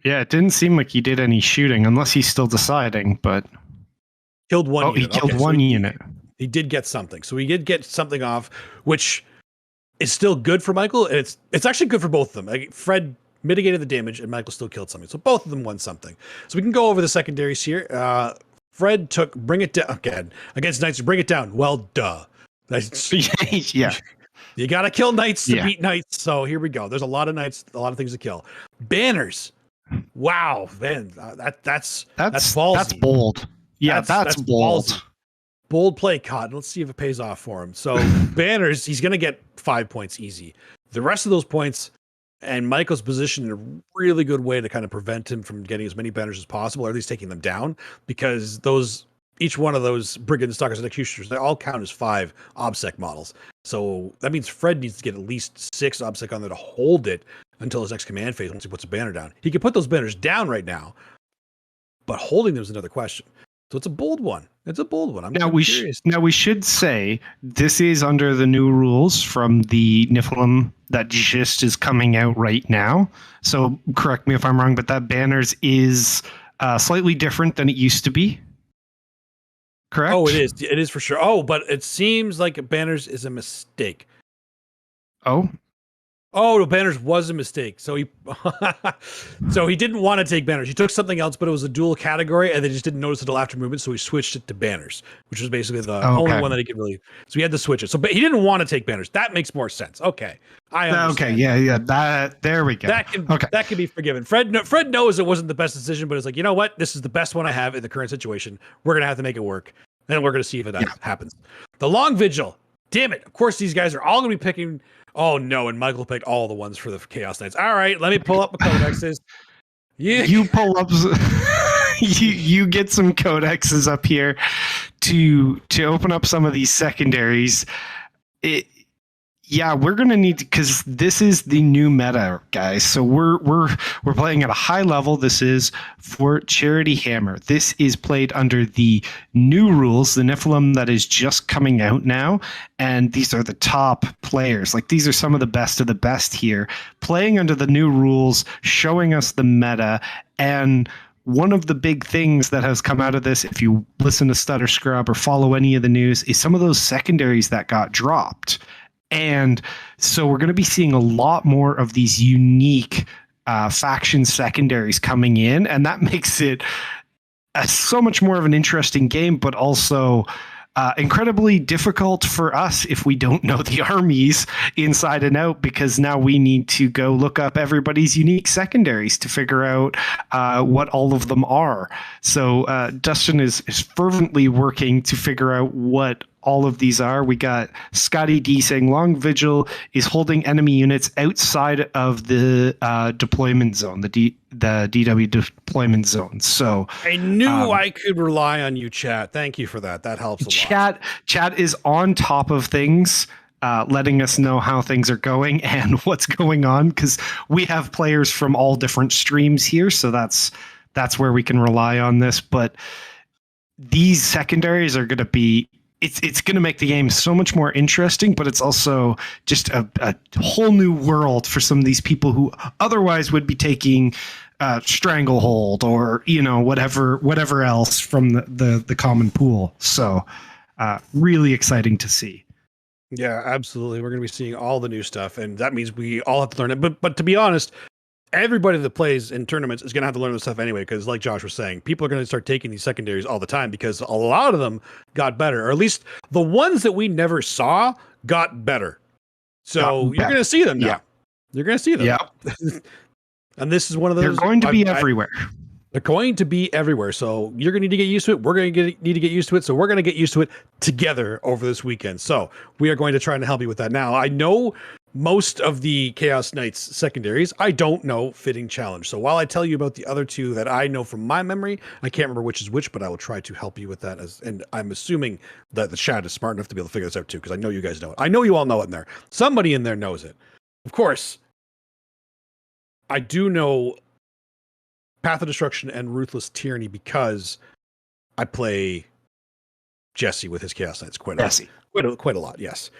Yeah, it didn't seem like he did any shooting, unless he's still deciding. But Killed one. he unit. killed Okay, so one unit. He did get something. So he did get something off, which is still good for Michael. And it's actually good for both of them. Like Fred mitigated the damage and Michael still killed something. So both of them won something. So we can go over the secondaries here. Fred took Bring It Down again against Knights. Bring It Down. Well, duh. Yeah. You got to kill Knights to Yeah. beat Knights. So here we go. There's a lot of Knights, a lot of things to kill. Banners. Wow, man. That's ballsy. That's bold. Yeah, that's bold. ballsy. Bold play, Cotton. Let's see if it pays off for him. So banners, he's going to get 5 points easy. The rest of those points, and Michael's positioned in a really good way to kind of prevent him from getting as many banners as possible, or at least taking them down, because each one of those Brigand Stalkers and Executioners, they all count as 5 OBSEC models. So that means Fred needs to get at least 6 OBSEC on there to hold it until his next command phase once he puts a banner down. He can put those banners down right now, but holding them is another question. So it's a bold one. Now we should say this is under the new rules from the Niflheim that just is coming out right now. So correct me if I'm wrong, but that banners is slightly different than it used to be. Correct? Oh, it is. It is for sure. Oh, but it seems like banners is a mistake. Oh, the banners was a mistake. So he didn't want to take banners. He took something else, but it was a dual category, and they just didn't notice it until after movement, so he switched it to banners, which was basically the only one that he could really. So he had to switch it. So, but he didn't want to take banners. That makes more sense. Okay, I understand. Okay, yeah. There we go. That can be forgiven. Fred knows it wasn't the best decision, but it's like, you know what? This is the best one I have in the current situation. We're gonna have to make it work, and we're gonna see if it happens. The Long Vigil. Damn it! Of course, these guys are all gonna be picking. Oh no! And Michael picked all the ones for the Chaos Knights. All right, let me pull up the codexes. You pull up. you get some codexes up here to open up some of these secondaries. We're gonna need to, because this is the new meta, guys. So we're playing at a high level. This is for Charity Hammer. This is played under the new rules, the Niflheim that is just coming out now, and these are the top players. Like, these are some of the best here, playing under the new rules, showing us the meta. And one of the big things that has come out of this, if you listen to Stutter Scrub or follow any of the news, is some of those secondaries that got dropped. And so we're going to be seeing a lot more of these unique faction secondaries coming in, and that makes it so much more of an interesting game, but also incredibly difficult for us if we don't know the armies inside and out, because now we need to go look up everybody's unique secondaries to figure out what all of them are. So Dustin is fervently working to figure out what all of these are. We got Scotty D saying Long Vigil is holding enemy units outside of the deployment zone, the DW deployment zone. So I knew I could rely on you, chat. Thank you for that. That helps a lot. Chat is on top of things. letting us know how things are going and what's going on, because we have players from all different streams here, so that's where we can rely on this. But these secondaries are going to be it's going to make the game so much more interesting, but it's also just a whole new world for some of these people who otherwise would be taking Stranglehold or whatever else from the common pool. So really exciting to see. Yeah, absolutely. We're going to be seeing all the new stuff, and that means we all have to learn it. But to be honest, everybody that plays in tournaments is going to have to learn this stuff anyway, because like Josh was saying, people are going to start taking these secondaries all the time because a lot of them got better, or at least the ones that we never saw got better. So you're going to see them now. Yeah. You're going to see them. Yeah. And this is one of those. They're going to be everywhere. They're going to be everywhere. So you're going to need to get used to it. We're going to need to get used to it. So we're going to get used to it together over this weekend. So we are going to try and help you with that. Now, I know most of the Chaos Knights secondaries. I don't know Fitting Challenge. So while I tell you about the other two that I know from my memory, I can't remember which is which, but I will try to help you with that. And I'm assuming that the chat is smart enough to be able to figure this out too, because I know you guys know it. I know you all know it in there. Somebody in there knows it. Of course, I do know Path of Destruction and Ruthless Tyranny because I play Jesse with his Chaos Knights quite a lot, yes.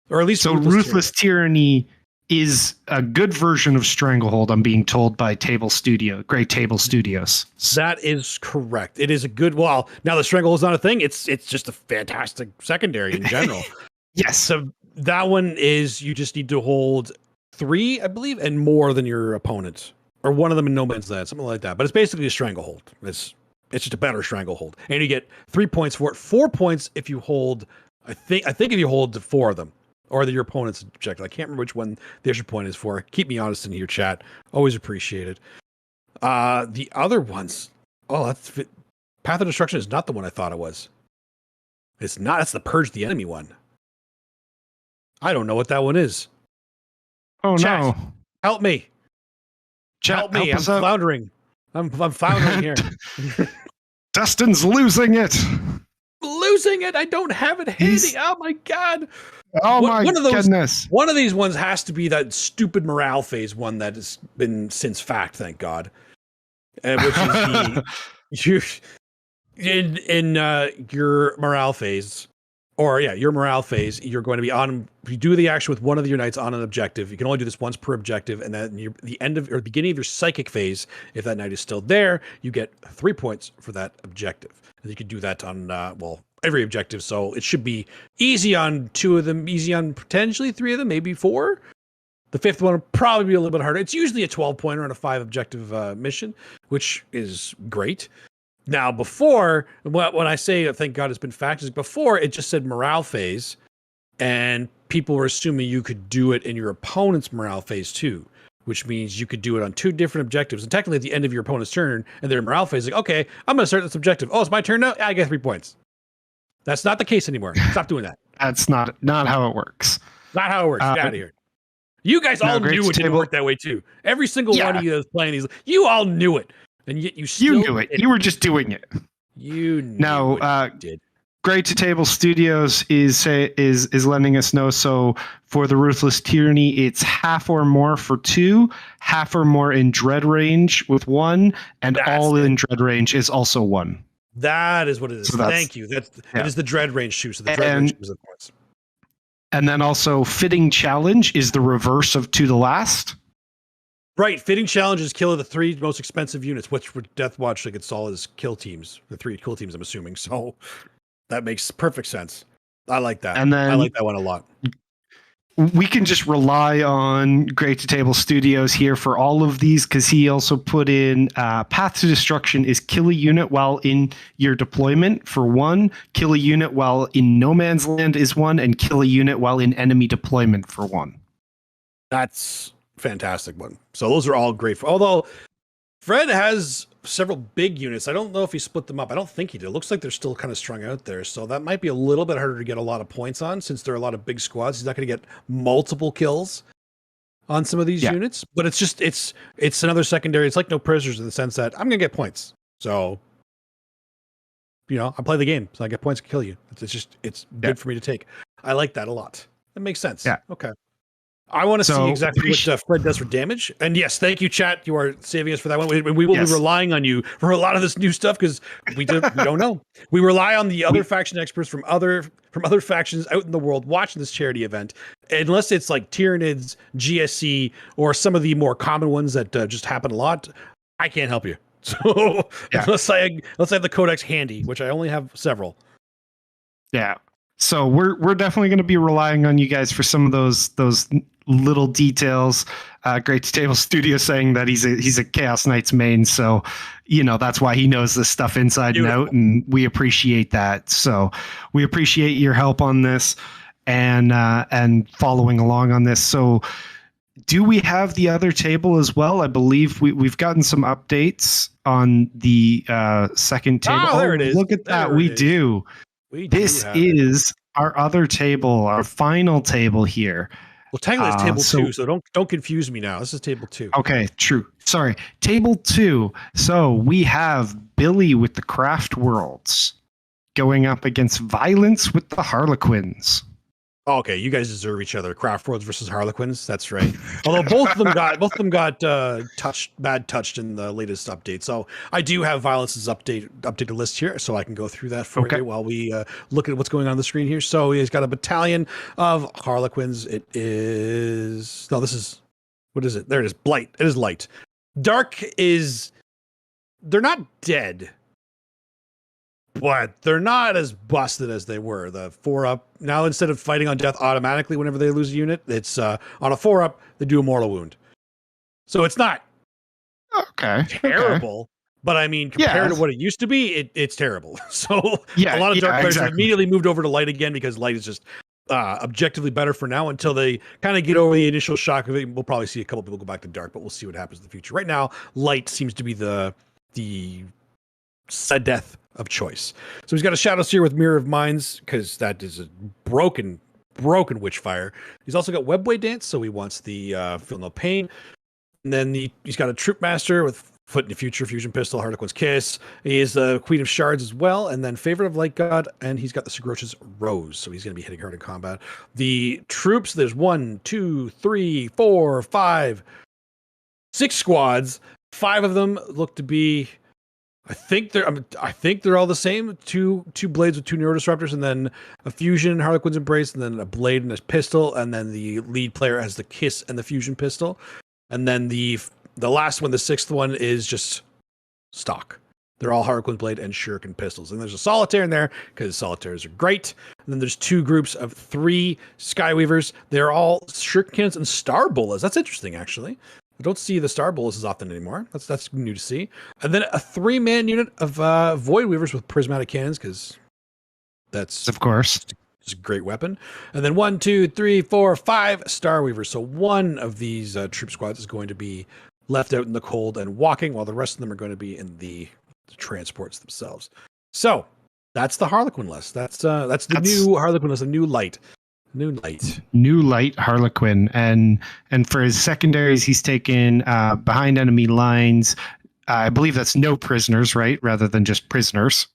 Or at least so Ruthless Tyranny is a good version of Stranglehold, I'm being told by Great Table Studios. That is correct. It is a good, well, now the Stranglehold is not a thing. It's just a fantastic secondary in general. Yes. So that one is, you just need to hold 3, I believe, and more than your opponent. Or one of them in No Man's Land, something like that. But it's basically a Stranglehold. It's just a better Stranglehold. And you get 3 points for it. 4 points if you hold, I think if you hold 4 of them. Or your opponent's objective. I can't remember which one the extra point is for. Keep me honest in your chat. Always appreciate it. The other ones, that's Path of Destruction is not the one I thought it was. It's not. That's the Purge the Enemy one. I don't know what that one is. Oh, Chat, no. help me. Chat, help me. I'm us out. floundering. I'm floundering here. Dustin's losing it. Losing it. I don't have it handy. Oh my god. Oh my goodness. One of these ones has to be that stupid morale phase one that has been since fact, thank God. Which is in your morale phase. Or your morale phase, you're going to be on. You do the action with one of your knights on an objective. You can only do this once per objective, and then the end of or beginning of your psychic phase, if that knight is still there, you get 3 points for that objective. And you can do that on every objective. So it should be easy on 2 of them, easy on potentially 3 of them, maybe 4. The 5th one will probably be a little bit harder. It's usually a 12-pointer on a 5 objective mission, which is great. Now, before, when I say thank God it's been factors, before it just said morale phase, and people were assuming you could do it in your opponent's morale phase too, which means you could do it on 2 different objectives. And technically, at the end of your opponent's turn, and their morale phase, like, okay, I'm going to start this objective. Oh, it's my turn now? I get 3 points. That's not the case anymore. Stop doing that. That's not how it works. Not how it works. Get out of here. You guys all knew it didn't work that way too. Every single one of you that's playing these, you all knew it. And yet you still knew it. You were just doing it. You knew now, you did. Great Table Studios is letting us know. So for the Ruthless Tyranny, it's half or more for 2, half or more in dread range with 1, and all in dread range is also 1. That is what it is. So thank you. It is the dread range shoe. So the dread range is the points. And then also Fitting Challenge is the reverse of To the Last. Right, Fitting Challenge is kill of the 3 most expensive units, which with Death Watch like it's all as kill teams, the 3 kill teams, I'm assuming. So that makes perfect sense. I like that. And then I like that one a lot. We can just rely on Great Table Studios here for all of these, because he also put in Path to Destruction is kill a unit while in your deployment for 1, kill a unit while in No Man's Land is 1, and kill a unit while in enemy deployment for 1. That's fantastic one. So those are all great. Although Fred has several big units. I don't know if he split them up. I don't think he did. It looks like they're still kind of strung out there. So that might be a little bit harder to get a lot of points on, since there are a lot of big squads. He's not going to get multiple kills on some of these units, but it's another secondary. It's like No Prisoners in the sense that I'm going to get points. So, I play the game, so I get points to kill you. It's good for me to take. I like that a lot. That makes sense. Yeah. Okay. I want to see So, exactly what Fred does for damage. And yes, thank you, chat. You are saving us for that one. We will Yes. be relying on you for a lot of this new stuff because we don't know. We rely on the other faction experts from other factions out in the world watching this charity event. Unless it's like Tyranids, GSC, or some of the more common ones that just happen a lot, I can't help you. So unless I have the codex handy, which I only have several. Yeah. So we're definitely going to be relying on you guys for some of those little details. Great to Table Studio saying that he's a Chaos Knights main, so that's why he knows this stuff inside and out, and we appreciate that. So we appreciate your help on this and following along on this. So do we have the other table as well? I believe we've gotten some updates on the second table. Oh, there it is. Look at that. We do. This is our other table, our final table here. Well, technically it's table 2, so don't confuse me now. This is table 2. Okay, true. Sorry. Table 2. So we have Billy with the Craft Worlds going up against Violence with the Harlequins. Oh, okay, you guys deserve each other. Craft Worlds versus Harlequins. That's right. Although both of them got touched in the latest update. So I do have Violence's updated list here, so I can go through that for you while we look at what's going on the screen here. So he's got a battalion of Harlequins. What is it? There it is. Blight. It is light. Dark is. They're not dead, but they're not as busted as they were. The 4-up, now instead of fighting on death automatically whenever they lose a unit, it's on a 4-up, they do a mortal wound. So it's not terrible, but I mean, compared to what it used to be, it's terrible. So a lot of Dark players have immediately moved over to Light again because Light is just objectively better for now until they kind of get over the initial shock of it. We'll probably see a couple people go back to Dark, but we'll see what happens in the future. Right now, Light seems to be the death of choice. So he's got a Shadow Seer with Mirror of Minds because that is a broken Witchfire. He's also got Webway Dance, so he wants the Feel No Pain. And then he's got a Troop Master with Foot in the Future, Fusion Pistol, Harlequin's Kiss. He is the Queen of Shards as well, and then Favorite of Light God, and he's got the Segroch's Rose, so he's going to be hitting hard in combat. The troops, there's 1, 2, 3, 4, 5, 6 squads. 5 of them look to be, I think they're all the same. Two blades with 2 neurodisruptors, and then a fusion, Harlequin's Embrace, and then a blade and a pistol, and then the lead player has the Kiss and the fusion pistol, and then the last one, the 6th one, is just stock. They're all Harlequin blade and shuriken pistols, and there's a solitaire in there because solitaires are great. And then there's 2 groups of 3 Skyweavers. They're all shurikens and star bolas. That's interesting, actually. I don't see the Star Bolas as often anymore. That's new to see. And then a 3-man unit of Void Weavers with prismatic cannons, because that's of course just a great weapon. And then 1, 2, 3, 4, 5 Star Weavers. So one of these troop squads is going to be left out in the cold and walking, while the rest of them are going to be in the transports themselves. So that's the Harlequin list. That's the new Harlequin list, a new light. New light Harlequin, and for his secondaries, he's taken behind enemy lines. I believe that's no prisoners, right, rather than just prisoners.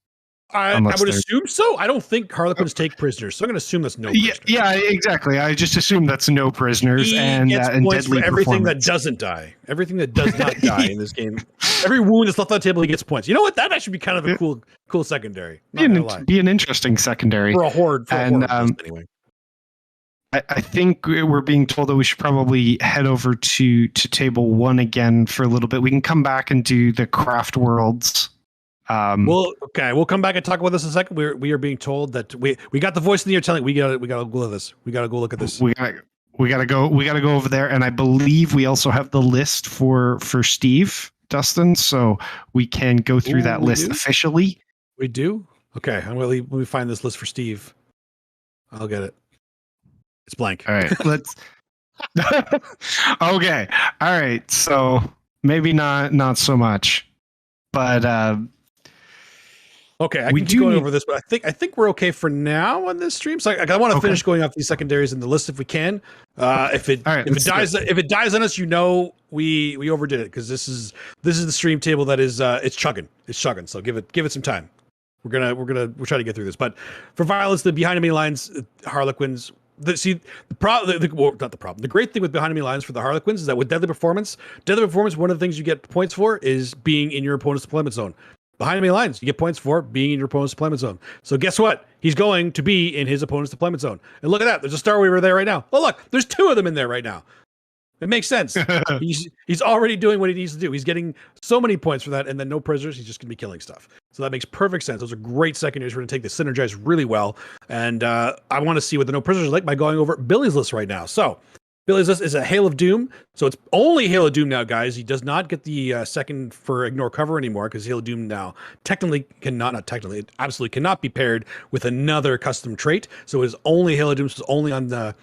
I would assume so. I don't think Harlequins take prisoners, so I'm going to assume that's no prisoners. Yeah, exactly. I just assume that's no prisoners and deadly everything that doesn't die. Everything that does not die in this game. Every wound that's left on the table, he gets points. You know what? That actually be kind of a cool secondary. Be an interesting secondary for a horde. Anyway. I think we're being told that we should probably head over to table 1 again for a little bit. We can come back and do the Craft Worlds. We'll come back and talk about this in a second. We are being told that we got the voice in the ear telling we gotta go at this. We gotta go look at this. We gotta go over there, and I believe we also have the list for Steve Dustin, so we can go through that list officially. We do. Okay, let me find this list for Steve. I'll get it. It's blank. All right, let's. Okay, all right. So maybe not so much, but okay. I can keep going over this, but I think we're okay for now on this stream. So I want to finish going off these secondaries in the list if we can. If it dies on us, we overdid it, because this is the stream table that is it's chugging. So give it some time. We're trying to get through this. But for Violence, the behind enemy lines, Harlequins, The great thing with behind enemy lines for the Harlequins is that with deadly performance, one of the things you get points for is being in your opponent's deployment zone. Behind enemy lines, you get points for being in your opponent's deployment zone. So guess what? He's going to be in his opponent's deployment zone. And look at that. There's a Star Weaver there right now. Oh, look, there's 2 of them in there right now. It makes sense. He's already doing what he needs to do. He's getting so many points for that, and then no prisoners. He's just going to be killing stuff. So that makes perfect sense. Those are great secondaries. We're going to take the synergize really well. And I want to see what the no prisoners are like by going over Billy's list right now. So Billy's list is a Hail of Doom. So it's only Hail of Doom now, guys. He does not get the second for Ignore Cover anymore because Hail of Doom now it absolutely cannot be paired with another custom trait. So it's only Hail of Doom. So it's only on the...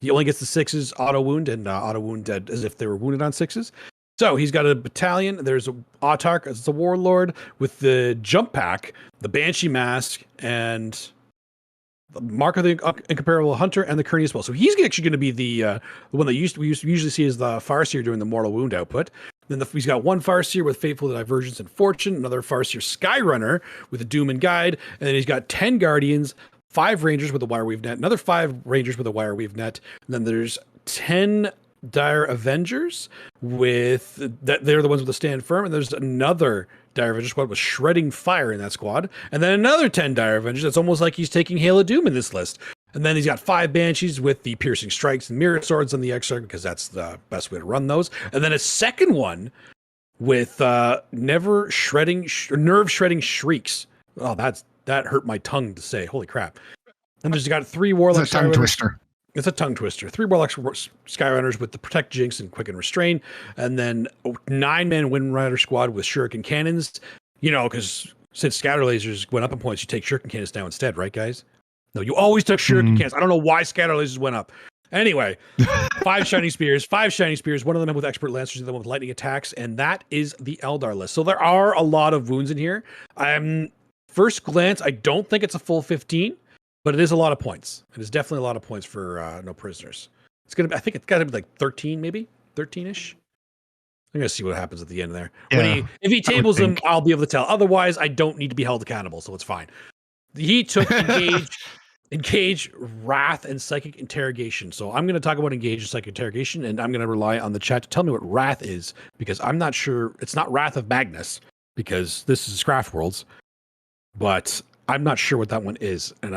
He only gets the 6s auto wound and auto wound dead as if they were wounded on 6s. So he's got a battalion. There's a Autarch as the warlord with the jump pack, the Banshee mask, and the Mark of the Incomparable Hunter and the Kearney as well. So he's actually going to be the one that we usually see as the Farseer doing the mortal wound output. Then he's got one Farseer with Fateful Divergence and Fortune, another Farseer Skyrunner with a Doom and Guide, and then he's got 10 Guardians, 5 Rangers with a Wire Weave Net, another 5 Rangers with a Wire Weave Net, and then there's 10 Dire Avengers with that. They're the ones with the Stand Firm, and there's another Dire Avenger squad with Shredding Fire in that squad, and then another 10 Dire Avengers. It's almost like he's taking Hail of Doom in this list. And then he's got 5 Banshees with the Piercing Strikes and Mirror Swords on the Exarch because that's the best way to run those. And then a second one with Nerve Shredding Shrieks. Oh, that hurt my tongue to say. Holy crap. And there's got 3 Warlock It's a tongue twister. It's a tongue twister. 3 Warlock Skyrunners with the Protect, Jinx, and Quicken Restrain. And then 9-man Wind Rider squad with Shuriken Cannons. You know, because since Scatter Lasers went up in points, you take Shuriken Cannons now instead, right, guys? No, you always took Shuriken Cannons. I don't know why Scatter Lasers went up. Anyway, 5 Shining Spears. One of them with Expert Lancers, the other one with Lightning Attacks. And that is the Eldar list. So there are a lot of wounds in here. First glance, I don't think it's a full 15, but it is a lot of points. It is definitely a lot of points for no prisoners. It's gonna be, I think it's got to be like 13, maybe 13ish. I'm gonna see what happens at the end there. Yeah, If he tables them, I'll be able to tell. Otherwise, I don't need to be held accountable, so it's fine. He took engage, wrath, and psychic interrogation. So I'm going to talk about engage and psychic interrogation, and I'm going to rely on the chat to tell me what wrath is because I'm not sure. It's not Wrath of Magnus because this is Craft Worlds. But I'm not sure what that one is, and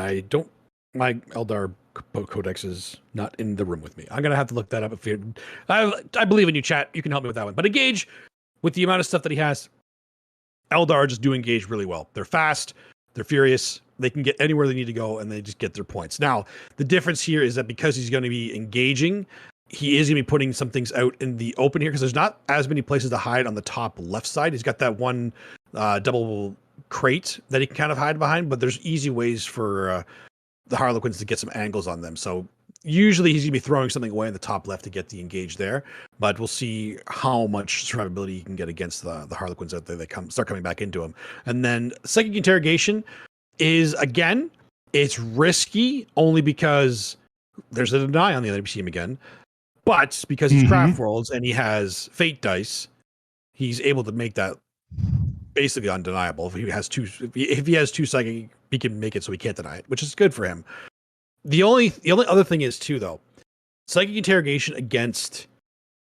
my Eldar Codex is not in the room with me. I'm gonna have to look that up. I believe in you, chat. You can help me with that one. But engage, with the amount of stuff that he has, Eldar just do engage really well. They're fast, they're furious, they can get anywhere they need to go, and they just get their points. Now, the difference here is that because he's going to be engaging, he is going to be putting some things out in the open here because there's not as many places to hide on the top left side. He's got that one double crate that he can kind of hide behind, but there's easy ways for the Harlequins to get some angles on them. So usually he's gonna be throwing something away in the top left to get the engage there, but we'll see how much survivability he can get against the Harlequins out there. They start coming back into him. And then psychic interrogation is, again, it's risky only because there's a deny on the other team again, but because he's Craft Worlds and he has Fate dice, he's able to make that basically undeniable. If he has two psychic, he can make it so he can't deny it, which is good for him. The only other thing is too, though, psychic interrogation against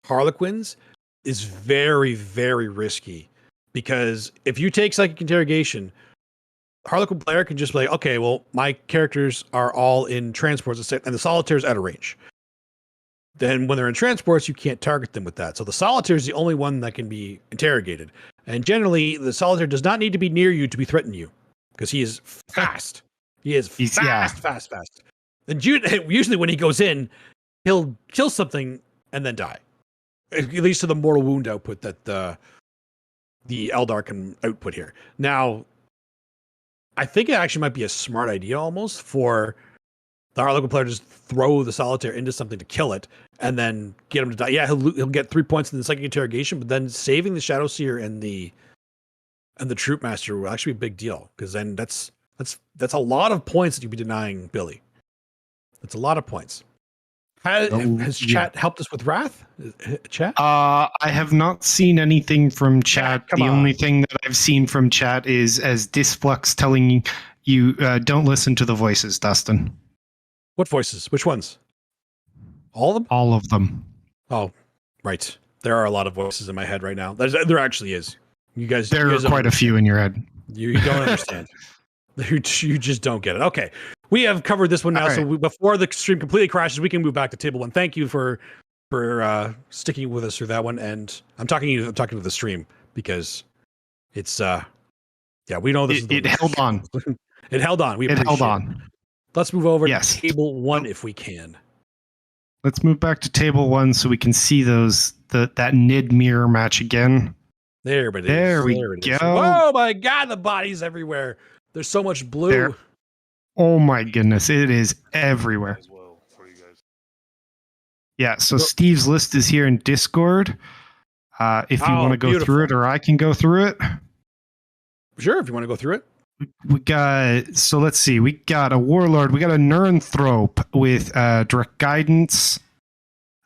Harlequins is very, very risky because if you take psychic interrogation, Harlequin player can just be like, okay, well, my characters are all in transports and the solitaire's out of range. Then when they're in transports, you can't target them with that. So the solitaire is the only one that can be interrogated. And generally, the solitaire does not need to be near you to be threatening you because he is fast. He is fast. And usually when he goes in, he'll kill something and then die. At least to the mortal wound output that the Eldar can output here. Now, I think it actually might be a smart idea almost for the Harlequin player to just throw the solitaire into something to kill it and then get him to die. Yeah, he'll get 3 points in the psychic interrogation, but then saving the Shadow Seer and the Troop Master will actually be a big deal because then that's a lot of points that you'd be denying Billy. That's a lot of points. Has chat helped us with Wrath? Chat? I have not seen anything from chat. The only thing that I've seen from chat is as Disflux telling you don't listen to the voices, Dustin. What voices? Which ones? All of them? All of them. Oh, right. There are a lot of voices in my head right now. There actually is. You guys. There you are guys don't quite a understand. few in your head. You don't understand. You just don't get it. Okay, we have covered this one now. All So right. before the stream completely crashes, we can move back to table one. Thank you for sticking with us through that one. And I'm talking to the stream because it's we know this is the It held on. It held on. We It appreciate held it. on. Let's move over Yes. to table one if we can. Let's move back to table one so we can see that Nid mirror match again. There it is. There we it is. go. Oh my god, the bodies everywhere. There's so much blue. There. Oh my goodness, it is everywhere. As well for you guys. Yeah, so Steve's list is here in Discord. If you Oh, want to go through it, or I can go through it. Sure, if you want to go through it. We got, so let's see, we got a Warlord, we got a Nernthrope with direct guidance.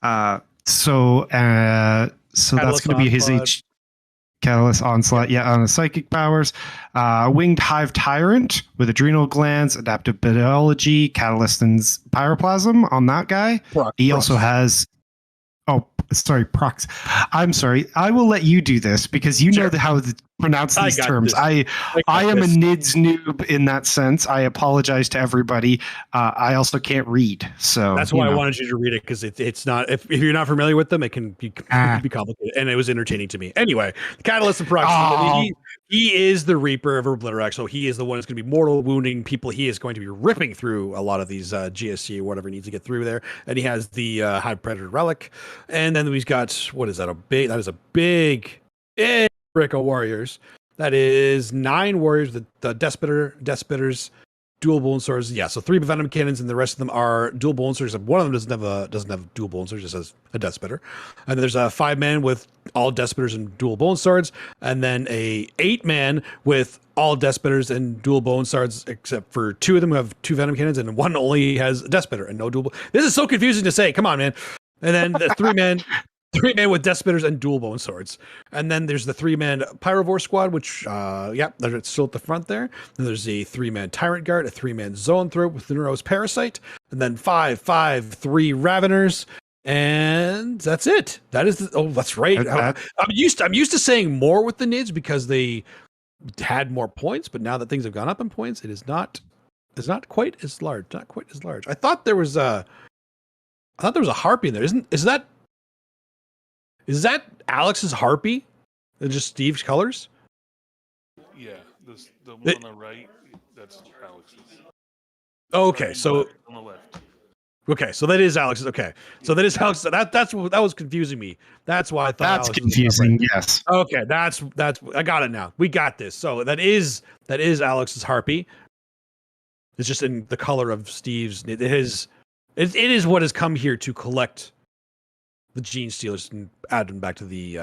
So that's going to be his Onslaught. Catalyst Onslaught, on the psychic powers. Winged Hive Tyrant with adrenal glands, adaptive biology, catalyst, and pyroplasm on that guy. He also has. Oh, sorry, Prox. I'm sorry. I will let you do this because you know how to pronounce I these got terms. this. I am this. a NIDS noob in that sense. I apologize to everybody. I also can't read, so That's why I wanted you to read it because it's not. If you're not familiar with them, it can be complicated, and it was entertaining to me. Anyway, the Catalyst and Prox. He is the Reaper of Obliterax, so he is the one that's going to be mortal wounding people. He is going to be ripping through a lot of these GSC or whatever he needs to get through there. And he has the High Predator Relic, and then we've got what is that? That is a big brick of warriors. That is 9 warriors. The Deathspitters, dual bone swords. Yeah, so 3 venom cannons, and the rest of them are dual bone swords. One of them doesn't have dual bone swords, just has a death spitter. And there's a 5-man with all death spitters and dual bone swords, and then a 8-man with all death spitters and dual bone swords, except for 2 of them who have 2 venom cannons, and 1 only has a death spitter and no dual. This is so confusing to say. Come on, man. And then the 3-man. 3-man with death spitters and dual bone swords. And then there's the 3-man Pyrovore squad, which, they're still at the front there. Then there's a 3-man Tyrant Guard, a 3-man Zoanthrope with the Neuros Parasite, and then 3 Raveners. And that's it. That is, that's right. I'm used to saying more with the Nids because they had more points, but now that things have gone up in points, it's not quite as large. Not quite as large. I thought there was a harpy in there. Is that Alex's harpy? Just Steve's colors? Yeah, the one on the right, that's Alex's. Okay, so On the left. okay, so that is Alex's. Okay, so that is Alex. That was confusing me. That's why I thought That's Alex was confusing. separate. Yes. Okay, that's I got it now. We got this. So that is Alex's harpy. It's just in the color of Steve's. It is what has come here to collect the gene stealers and add them back to the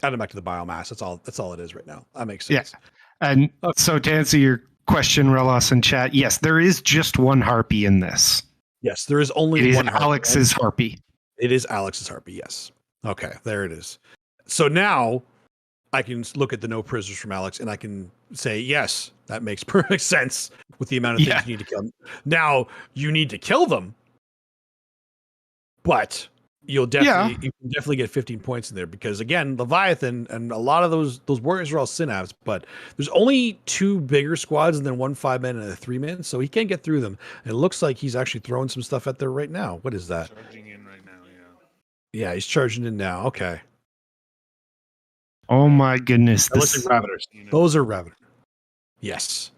biomass. That's all it is right now. That makes sense. Yeah. And so to answer your question, Relos in chat, yes, there is just one harpy in this. Yes, there is only It is one harpy. Alex's harpy. It is Alex's harpy, yes. Okay, there it is. So now I can look at the no prisoners from Alex and I can say, yes, that makes perfect sense with the amount of things you need to kill. Now, you need to kill them, but you can definitely get 15 points in there because again, Leviathan and a lot of those warriors are all synapse, but there's only 2 bigger squads and then 1 5-man and a 3-man, so he can't get through them. And it looks like he's actually throwing some stuff at there right now. What is that? Charging in right now, Yeah, he's charging in now. Okay. Oh my goodness. That looks like Raveners. Those are Raveners. Yes.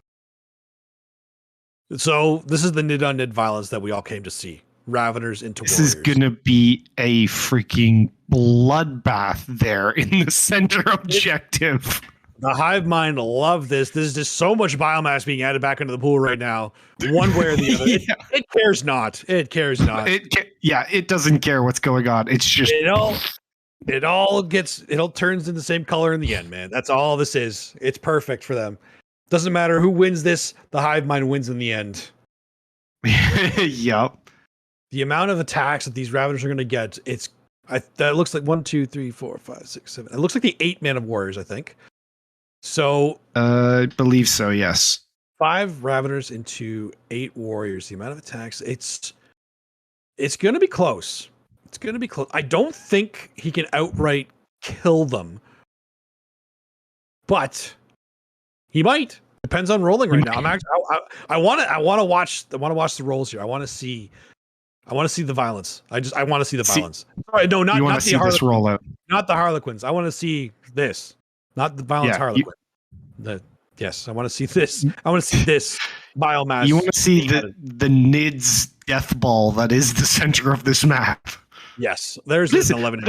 So this is the Nid on Nid violence that we all came to see. Raveners into This warriors. is gonna be a freaking bloodbath there in the center objective. The hive mind love this. There's just so much biomass being added back into the pool right now, one way or the other. It cares not. It cares not. It doesn't care what's going on. It's just it all turns in the same color in the end, man. That's all this is. It's perfect for them. Doesn't matter who wins this. The hive mind wins in the end. Yep. The amount of attacks that these Raveners are going to get, that looks like 1, 2, 3, 4, 5, 6, 7. It looks like the 8-man of warriors, I think. So, I believe so. Yes. 5 Raveners into 8 warriors. The amount of attacks, it's It's going to be close. It's going to be close. I don't think he can outright kill them, but he might. Depends on rolling right now. I'm actually. I want to watch the rolls here. I want to see the violence. I want to see the violence. Sorry, no, not you not want the to see this rollout. not the Harlequins. I want to see this, not the violence Harlequin. Yes, I want to see this. I want to see this biomass. You want to see the NIDS death ball that is the center of this map. Yes, there's an 11.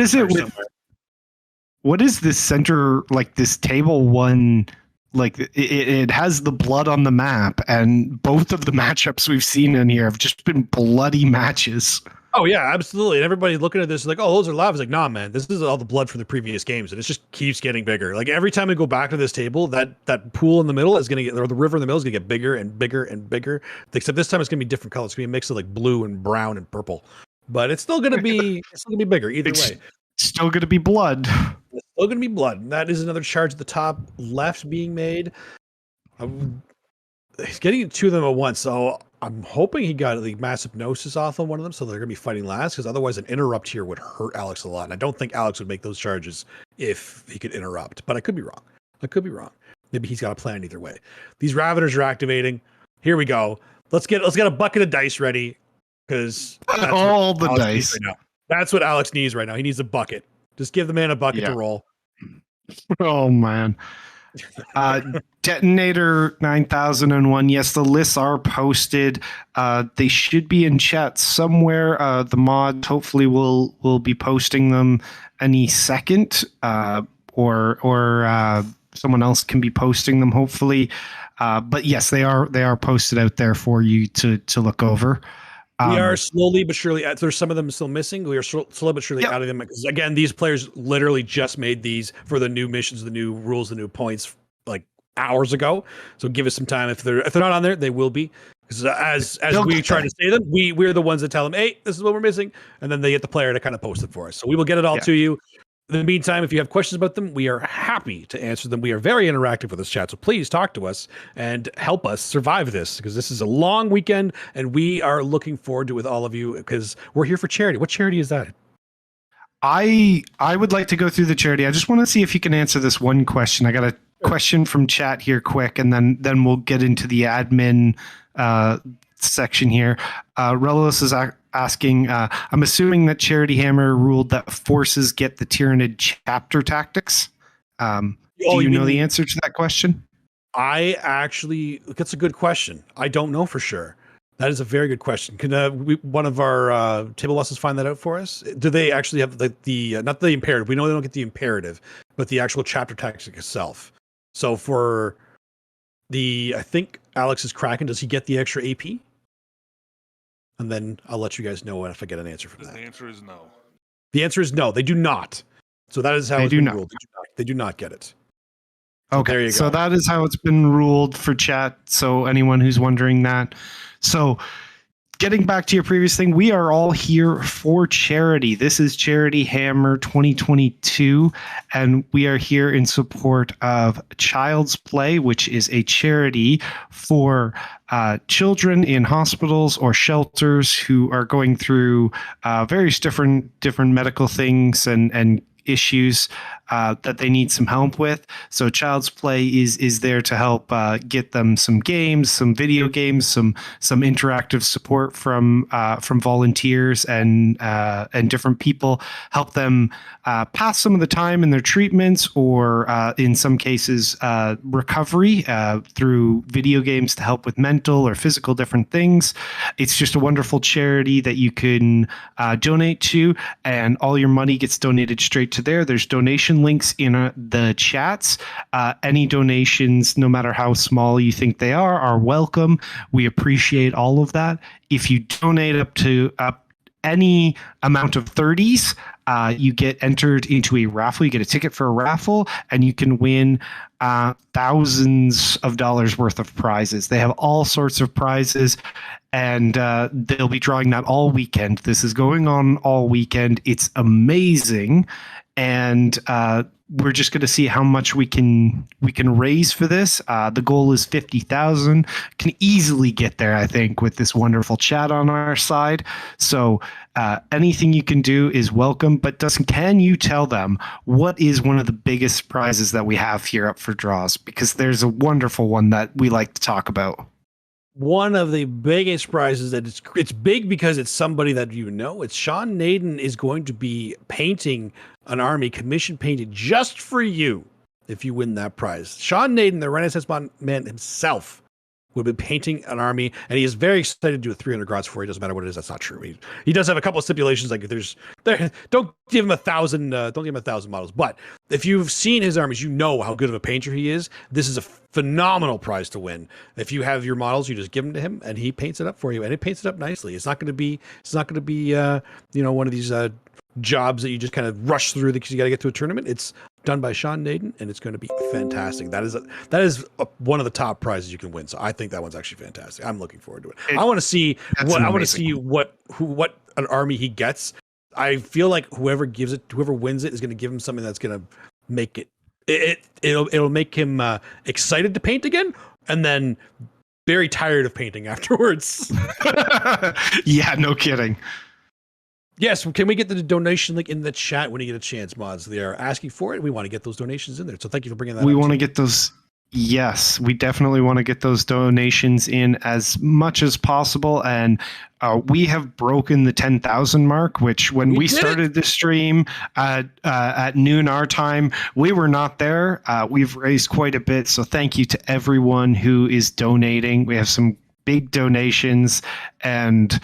What is this center, like this table one? Like it has the blood on the map, and both of the matchups we've seen in here have just been bloody matches. Oh yeah, absolutely. And everybody looking at this is like, oh, those are lava. It's like, nah, man, this is all the blood from the previous games, and it just keeps getting bigger. Like every time we go back to this table, that pool in the middle is gonna get, or the river in the middle is gonna get bigger and bigger and bigger. Except this time it's gonna be different colors. It's gonna be a mix of like blue and brown and purple. But it's still gonna be bigger either way. Still gonna be blood. It's still gonna be blood. And that is another charge at the top left being made. He's getting two of them at once, so I'm hoping he got the mass hypnosis off on one of them, so they're gonna be fighting last. Because otherwise, an interrupt here would hurt Alex a lot. And I don't think Alex would make those charges if he could interrupt. But I could be wrong. Maybe he's got a plan either way. These Raveners are activating. Here we go. Let's get a bucket of dice ready because all the dice. Right now. That's what Alex needs right now. He needs a bucket. Just give the man a bucket to roll. Oh man. Detonator 9001. Yes, the lists are posted. They should be in chat somewhere. The mod hopefully will be posting them any second, or someone else can be posting them hopefully. But yes, they are posted out there for you to look over. We are slowly but surely. There's some of them still missing. We are slowly but surely adding them because again, these players literally just made these for the new missions, the new rules, the new points like hours ago. So give us some time. If they're not on there, they will be. Because as we try to say them, we're the ones that tell them, hey, this is what we're missing, and then they get the player to kind of post it for us. So we will get it all to you. In the meantime, if you have questions about them, we are happy to answer them. We are very interactive with this chat, so please talk to us and help us survive this because this is a long weekend and we are looking forward to it with all of you because we're here for charity. What charity is that? I would like to go through the charity. I just want to see if you can answer this one question. I got a question from chat here quick, and then we'll get into the admin section here. Relos is asking, I'm assuming that Charity Hammer ruled that forces get the Tyrannid chapter tactics. Do you know the answer to that question? That's a good question. I don't know for sure. That is a very good question. Can one of our table bosses find that out for us? Do they actually have the not the imperative? We know they don't get the imperative, but the actual chapter tactic itself. So for I think Alex's Kraken, does he get the extra AP? And then I'll let you guys know if I get an answer from that. The answer is no. The answer is no. They do not. So that is how it's been ruled. They do not get it. Okay, there you go. So that is how it's been ruled for chat. So anyone who's wondering that. So getting back to your previous thing, we are all here for charity. This is Charity Hammer 2022, and we are here in support of Child's Play, which is a charity for children in hospitals or shelters who are going through various different medical things and issues that they need some help with. So Child's Play is there to help get them some games, some video games, some interactive support from volunteers and different people, help them pass some of the time in their treatments or in some cases recovery through video games to help with mental or physical different things. It's just a wonderful charity that you can donate to, and all your money gets donated straight to there. There's donation links in the chats. Any donations, no matter how small you think they are welcome. We appreciate all of that. If you donate up any amount of 30s, you get entered into a raffle. You get a ticket for a raffle, and you can win thousands of dollars worth of prizes. They have all sorts of prizes, and they'll be drawing that all weekend. This is going on all weekend. It's amazing. and we're just going to see how much we can raise for this. The goal is 50,000. Can easily get there, I think, with this wonderful chat on our side. So anything you can do is welcome. But Dustin, can you tell them what is one of the biggest prizes that we have here up for draws? Because there's a wonderful one that we like to talk about. One of the biggest prizes that it's big because it's somebody that you know. It's Sean Naden is going to be painting an army, commission painted just for you if you win that prize. Sean Naden, the Renaissance man himself, will be painting an army, and he is very excited to do a 300 grots for you. It doesn't matter what it is. That's not true. He does have a couple of stipulations, like don't give him 1,000 models. But if you've seen his armies, you know how good of a painter he is. This is a phenomenal prize to win. If you have your models, you just give them to him, and he paints it up for you, and it paints it up nicely. It's not going to be one of these jobs that you just kind of rush through because you got to get to a tournament. It's done by Sean Naden, and it's going to be fantastic. That is one of the top prizes you can win. So I think that one's actually fantastic. I'm looking forward to it. I want to see what an army he gets. I feel like whoever wins it is going to give him something that's going to make it'll make him excited to paint again, and then very tired of painting afterwards. Yeah, no kidding. Yes, can we get the donation link in the chat when you get a chance, mods? They are asking for it. We want to get those donations in there. So thank you for bringing that up. We want to get those. Yes, we definitely want to get those donations in as much as possible. And we have broken the 10,000 mark, which when we started the stream at noon our time, we were not there. We've raised quite a bit. So thank you to everyone who is donating. We have some big donations and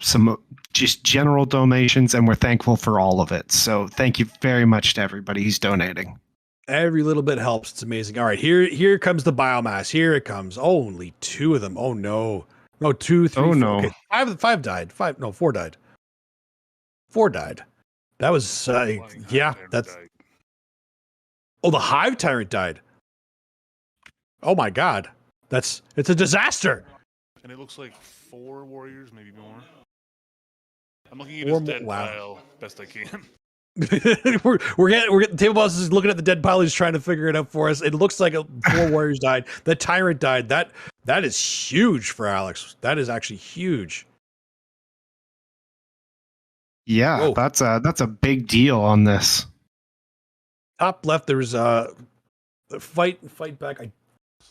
some just general donations, and we're thankful for all of it. So thank you very much to everybody who's donating. Every little bit helps. It's amazing. All right, here comes the biomass. Here it comes. Only 2 of them. Oh no. No, 2, 3. Oh 4. no. Okay. Five died. 4 died. 4 died. That was yeah. That's. Oh, the Hive Tyrant died. Oh my God. It's a disaster. And it looks like 4 warriors, maybe more. I'm looking at his dead pile best I can. we're getting Table Boss is looking at the dead pile. He's trying to figure it out for us. It looks like 4 warriors died. The Tyrant died. That is huge for Alex. That is actually huge. Yeah, whoa. That's a big deal on this. Top left, there's fight back.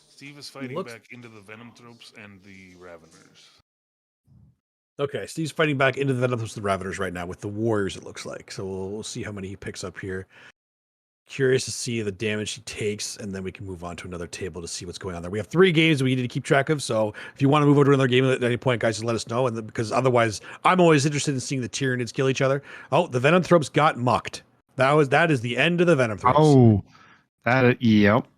Steve is fighting back into the Venom Tropes and the Raveners. Okay, Steve's fighting back into the Venom Tropes and the Raveners right now with the Warriors, it looks like. So we'll see how many he picks up here. Curious to see the damage he takes, and then we can move on to another table to see what's going on there. We have 3 games we need to keep track of, so if you want to move over to another game at any point, guys, just let us know. And because otherwise, I'm always interested in seeing the Tyranids kill each other. Oh, the Venom Tropes got mucked. That is the end of the Venom Tropes. Oh, yep.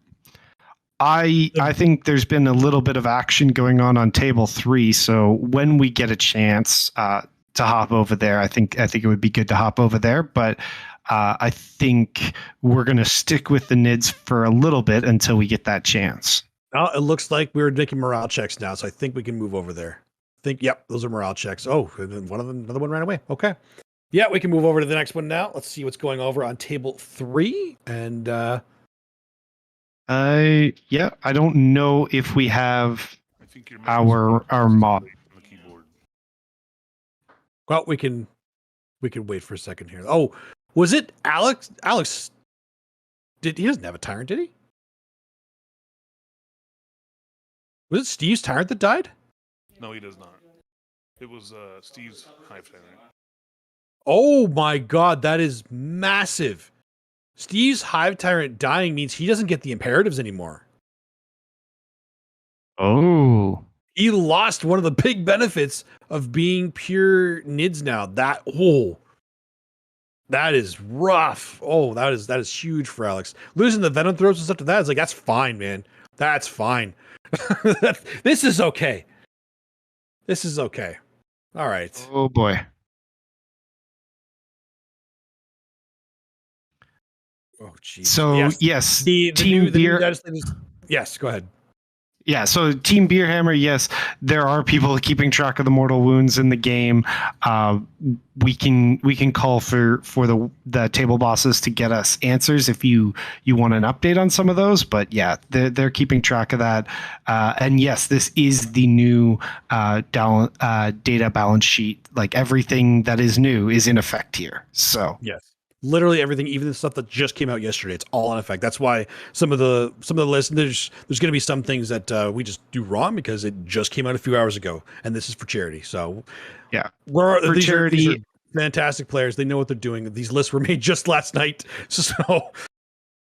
I think there's been a little bit of action going on table 3. So when we get a chance to hop over there, I think it would be good to hop over there. But I think we're going to stick with the NIDS for a little bit until we get that chance. Oh, it looks like we're making morale checks now, so I think we can move over there. Yep, those are morale checks. Oh, another one ran away. Okay. Yeah, we can move over to the next one now. Let's see what's going over on table 3. And I don't know if we have our mod. Well, we can wait for a second here. Oh, was it Alex? Alex, he doesn't have a Tyrant, did he? Was it Steve's Tyrant that died? No, he does not. It was Steve's Hive Tyrant. Oh my God, that is massive. Steve's Hive Tyrant dying means he doesn't get the imperatives anymore. Oh. He lost one of the big benefits of being pure NIDS now. That is rough. Oh, that is huge for Alex. Losing the Venom Throats and stuff to that is like, that's fine, man. That's fine. This is okay. This is okay. All right. Oh boy. Oh geez. So yes, the Team new Beer. yes, go ahead. Yeah, so Team Beerhammer, yes, there are people keeping track of the mortal wounds in the game. We can call for the table bosses to get us answers if you want an update on some of those. But yeah, they're keeping track of that. And yes, this is the new data balance sheet. Like everything that is new is in effect here. So Yes. Literally everything, even the stuff that just came out yesterday, it's all in effect. That's why some of the lists, there's going to be some things that we just do wrong because it just came out a few hours ago, and this is for charity. So yeah, these charity. are fantastic players. They know what they're doing. These lists were made just last night, so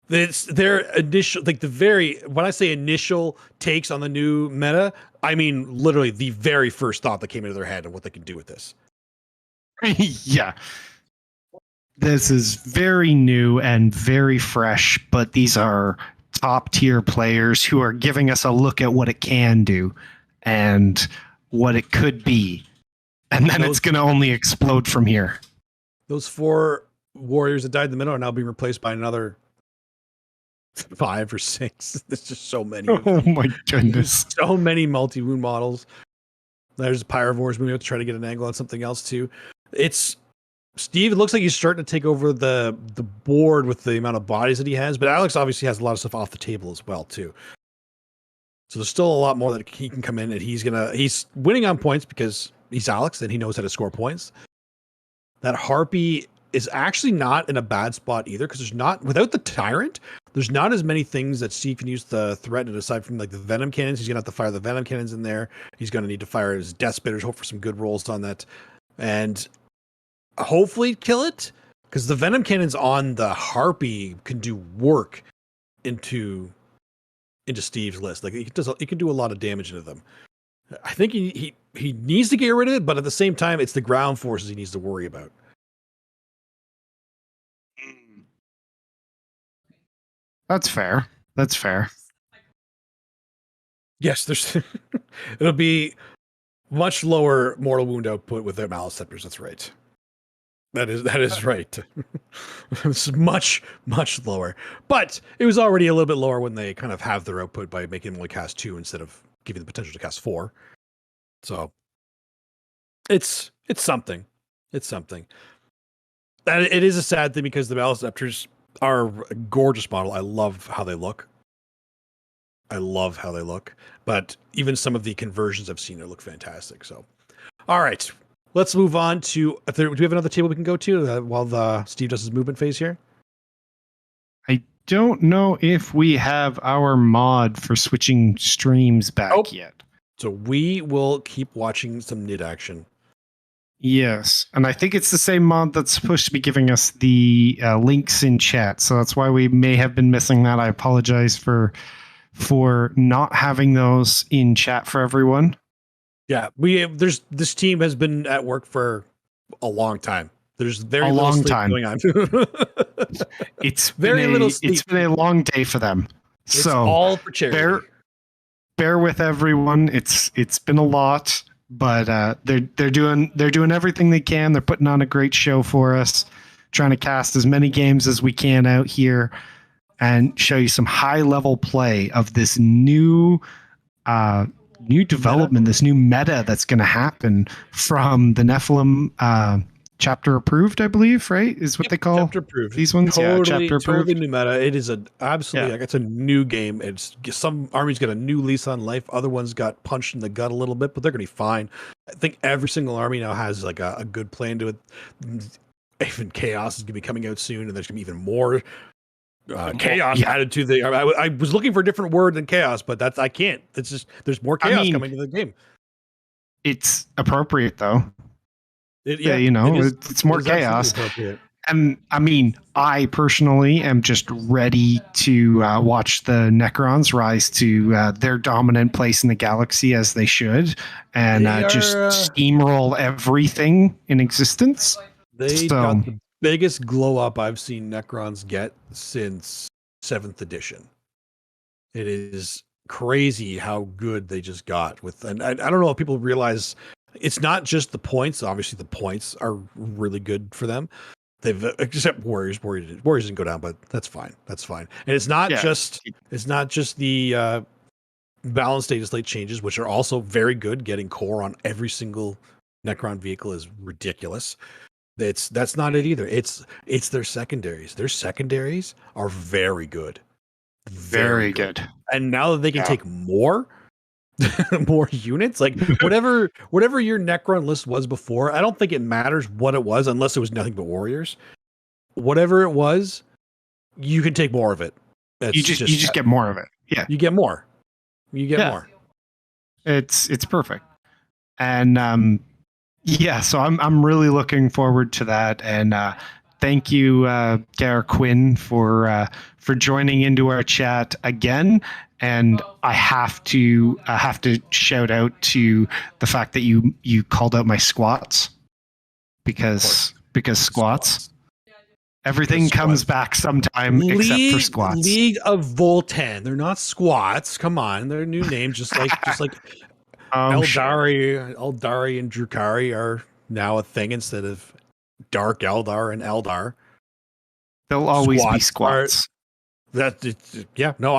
it's their initial, like when I say initial takes on the new meta, I mean literally the very first thought that came into their head of what they can do with this. Yeah. This is very new and very fresh, but these are top tier players who are giving us a look at what it can do and what it could be. And then it's going to only explode from here. Those 4 warriors that died in the middle are now being replaced by another 5 or 6. There's just so many. Oh my goodness. So many multi-wound models. There's Pyrovores moving out to try to get an angle on something else too. Steve, it looks like he's starting to take over the board with the amount of bodies that he has, but Alex obviously has a lot of stuff off the table as well too. So there's still a lot more that he can come in, and he's winning on points because he's Alex and he knows how to score points. That Harpy is actually not in a bad spot either, because without the Tyrant, there's not as many things that Steve can use to threaten it aside from like the Venom Cannons. He's gonna have to fire the Venom Cannons in there. He's gonna need to fire his Death Spitters, hope for some good rolls on that. And hopefully kill it, because the Venom Cannons on the Harpy can do work into Steve's list. Like it can do a lot of damage into them. I think he needs to get rid of it, but at the same time, it's the ground forces he needs to worry about. That's fair. That's fair. Yes, it'll be much lower mortal wound output with their Malice Scepters. That's right. That is right. It's much lower, but it was already a little bit lower when they kind of have their output by making them only cast 2 instead of giving the potential to cast 4. So it's something. It's something. And it is a sad thing because the Malice Scepters are a gorgeous model. I love how they look. But even some of the conversions I've seen, they look fantastic. So, all right. Let's move on to. Do we have another table we can go to while Steve does his movement phase here? I don't know if we have our mod for switching streams back yet. So we will keep watching some NID action. Yes, and I think it's the same mod that's supposed to be giving us the links in chat. So that's why we may have been missing that. I apologize for not having those in chat for everyone. Yeah, this team has been at work for a long time. There's very little sleep time going on. It's very little sleep. It's been a long day for them. It's so all for charity. Bear with everyone. It's been a lot, but they're doing everything they can. They're putting on a great show for us, trying to cast as many games as we can out here and show you some high level play of this new development, this new meta that's going to happen from the Nephilim chapter approved, I believe, right? Is what they call chapter approved. These ones. Totally, Chapter approved. Totally new meta. It is it's a new game. It's some armies got a new lease on life. Other ones got punched in the gut a little bit, but they're going to be fine. I think every single army now has like a good plan to it. Even Chaos is going to be coming out soon, and there's going to be even more chaos added to the. I was looking for a different word than chaos, but I can't. It's just there's more chaos coming to the game. It's appropriate though. It's more chaos. And I mean, I personally am just ready to watch the Necrons rise to their dominant place in the galaxy as they should, and just steamroll everything in existence. They got the biggest glow up I've seen Necrons get since 7th edition. It is crazy how good they just got with, and I don't know if people realize it's not just the points. Obviously, the points are really good for them. They've except Warriors didn't go down, but that's fine. And it's not just the balanced data slate changes, which are also very good. Getting core on every single Necron vehicle is ridiculous. That's not it either. It's their secondaries. Their secondaries are very good. Very good. And now that they can take more more units, like whatever your Necron list was before, I don't think it matters what it was unless it was nothing but warriors. Whatever it was, you can take more of it. You just get more of it. Yeah. You get more. You get more. It's perfect. And so I'm really looking forward to that. And thank you, Garrett Quinn, for joining into our chat again. And I have to shout out to the fact that you called out my squats because squats. Everything comes back sometime except for squats. League of Voltan. They're not squats. Come on, they're a new name, just like Eldari and Drukari are now a thing instead of Dark Eldar and Eldar. They'll always be squats. I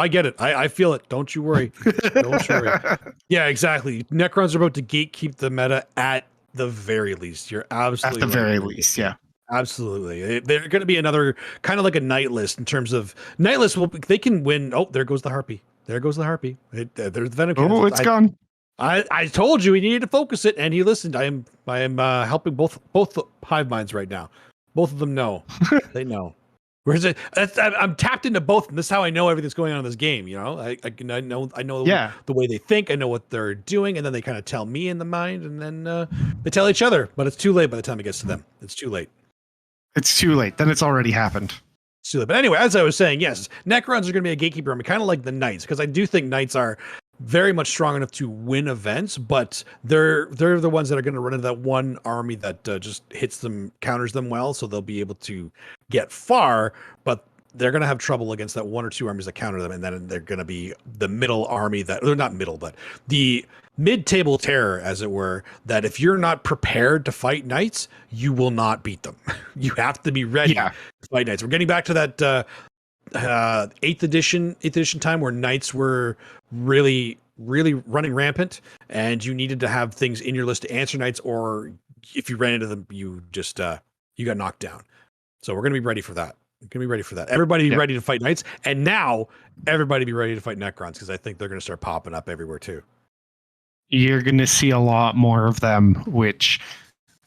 get it. I feel it. Don't you worry. Don't you worry. Yeah, exactly. Necrons are about to gatekeep the meta at the very least. You're absolutely at the very least. Yeah. Absolutely. They're going to be another kind of like a night list in terms of night list. They can win. Oh, there goes the Harpy. There's the Venom. Oh, it's gone. I told you he needed to focus it, and he listened. I am helping both hive minds right now. Both of them know. They know. Whereas I'm tapped into both, and this is how I know everything's going on in this game. You know, I know the way they think. I know what they're doing, and then they kind of tell me in the mind, and then they tell each other. But it's too late by the time it gets to them. It's too late. It's too late. Then it's already happened. It's too late. But anyway, as I was saying, yes, Necrons are going to be a gatekeeper army, kind of like the Knights, because I do think Knights are very much strong enough to win events, but they're the ones that are going to run into that one army that just hits them, counters them well, so they'll be able to get far, but they're going to have trouble against that one or two armies that counter them, and then they're going to be the middle army that, they're not middle, but the mid-table terror, as it were, that if you're not prepared to fight Knights, you will not beat them. You have to be ready to fight Knights. We're getting back to that 8th edition time where Knights were really running rampant, and you needed to have things in your list to answer Knights, or if you ran into them, you just you got knocked down. So we're going to be ready for that. Everybody be ready to fight Knights, and now everybody be ready to fight Necrons, because I think they're going to start popping up everywhere too. You're going to see a lot more of them, which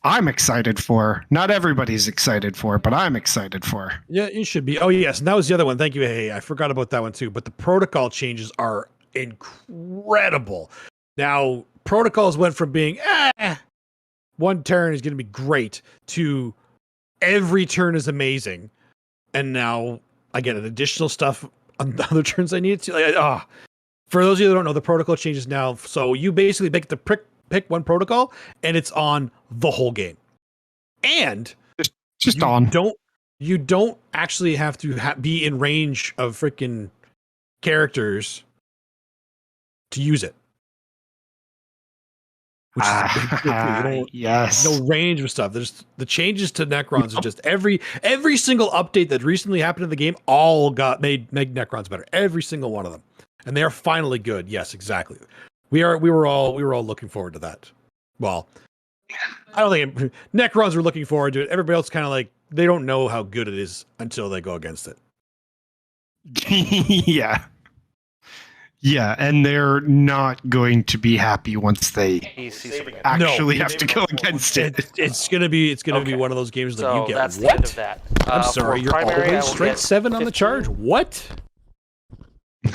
I'm excited for. Not everybody's excited for, but I'm excited for. Yeah, you should be. Oh, yes. And that was the other one. Thank you. Hey, I forgot about that one too. But the protocol changes are incredible. Now, protocols went from being, one turn is going to be great, to every turn is amazing. And now I get an additional stuff on the other turns I need to. For those of you that don't know, the protocol changes now. So you basically make the pick one protocol, and it's on the whole game. And just on. You don't actually have to be in range of freaking characters to use it. Which is a big yes. No range of stuff. There's the changes to Necrons are just every single update that recently happened in the game all got made Necrons better. Every single one of them. And they are finally good. Yes, exactly. We were all looking forward to that. Well, I don't think Necrons were looking forward to it. Everybody else kind of like, they don't know how good it is until they go against it. Yeah, and they're not going to be happy once they actually have to go against it. It's gonna be one of those games that So you get. that's the What? end of that. I'm sorry, for you're primary, I always will straight get 7 on the charge. 15. What?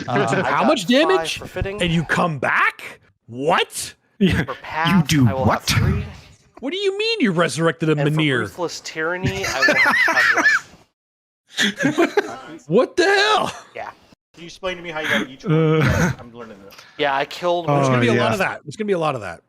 I How got much 5 damage? for fitting. And you come back? What? For path, do I will what? have 3. What do you mean you resurrected a And for Manir? ruthless tyranny, I will have 1. What the hell? Yeah. Can you explain to me how you got each one? I'm learning this. Yeah, I killed There's one. gonna be a yeah. lot of that. There's gonna be a lot of that.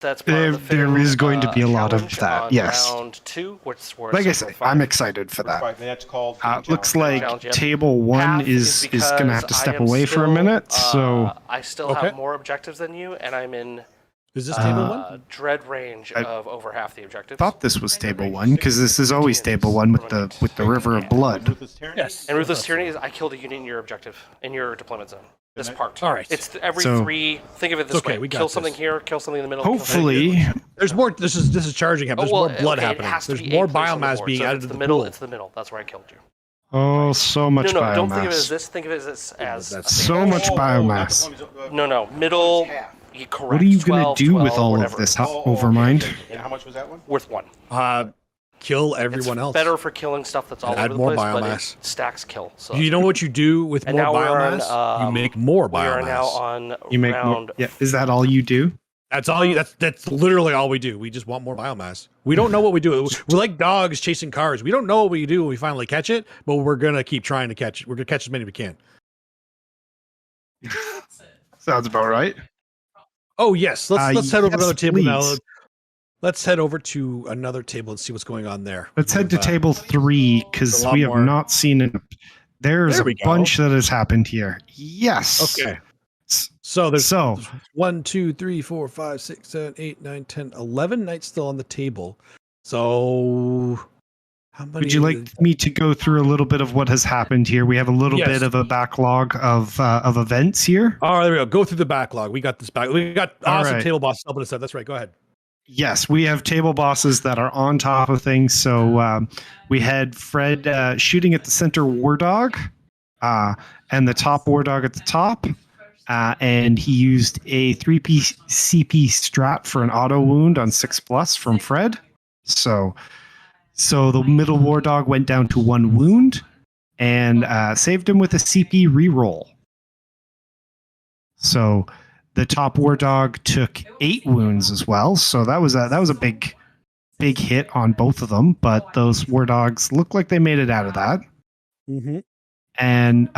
That's part of the there Finn, is going to be a lot of challenge that, on yes. Round 2, where Like I it's say, 5. I'm excited for that. Right, and that's called. Looks like Challenge, yep. table 1 Path is going to have to because step I am away for a still, minute, so I still Okay. have more objectives than you, and I'm in Is this table one? dread range of over half the objectives. thought this was table 1 because this is always table 1 with the River of Blood. Yes. And Ruthless Tyranny is I killed a unit in your objective, in your deployment zone. This part. All right. It's every So- 3. Think of it this Okay, way: we got kill this. something here, kill something in the middle. kill something Hopefully, There's more. This is charging happening. There's more blood okay, happening. It has to There's be more a place on the biomass board. being So if added it's to the the middle. pool. It's the middle. That's where I killed you. oh, so much No, biomass. don't think of it as this. Think of it as That's So much biomass. no, middle. You correct. What are you going 12, to do with 12, all whatever. of this, Overmind? And how much was that one? Worth 1. Kill It's everyone else. better for killing stuff that's all And add over the more place, but biomass. it stacks kill. So You know what you do with and more now we're on, biomass? You make more we are now biomass. on You make more. round. Yeah, is that all you do? That's all you. That's literally all we do. We just want more biomass. We don't know what we do. We're like dogs chasing cars. We don't know what we do when we finally catch it, but we're gonna keep trying to catch it. We're gonna catch as many as we can. Sounds about right. Oh yes, let's head over to yes, another table now. please. Let's head over to another table and see what's going on there. Let's head to table 3 because a lot we have more. not seen it. There's There a we go. bunch that has happened here. Yes. Okay. So there's So 1, 2, 3, 4, 5, 6, 7, 8, 9, 10, 11 knights still on the table. So how many? would you like me to go through a little bit of what has happened here? We have a little Yes. bit of a backlog of events here. Oh, there we go. Go through the backlog. We got this back. We got awesome right. table boss helping us out. That's right. Go ahead. Yes, we have table bosses that are on top of things. So we had Fred shooting at the center war dog, and the top war dog at the top. And he used a 3P CP strat for an auto wound on 6+ from Fred. So the middle war dog went down to 1 wound and saved him with a CP reroll. So the top war dog took 8 wounds as well. So that was a big hit on both of them. But those war dogs look like they made it out of that. Mm-hmm. And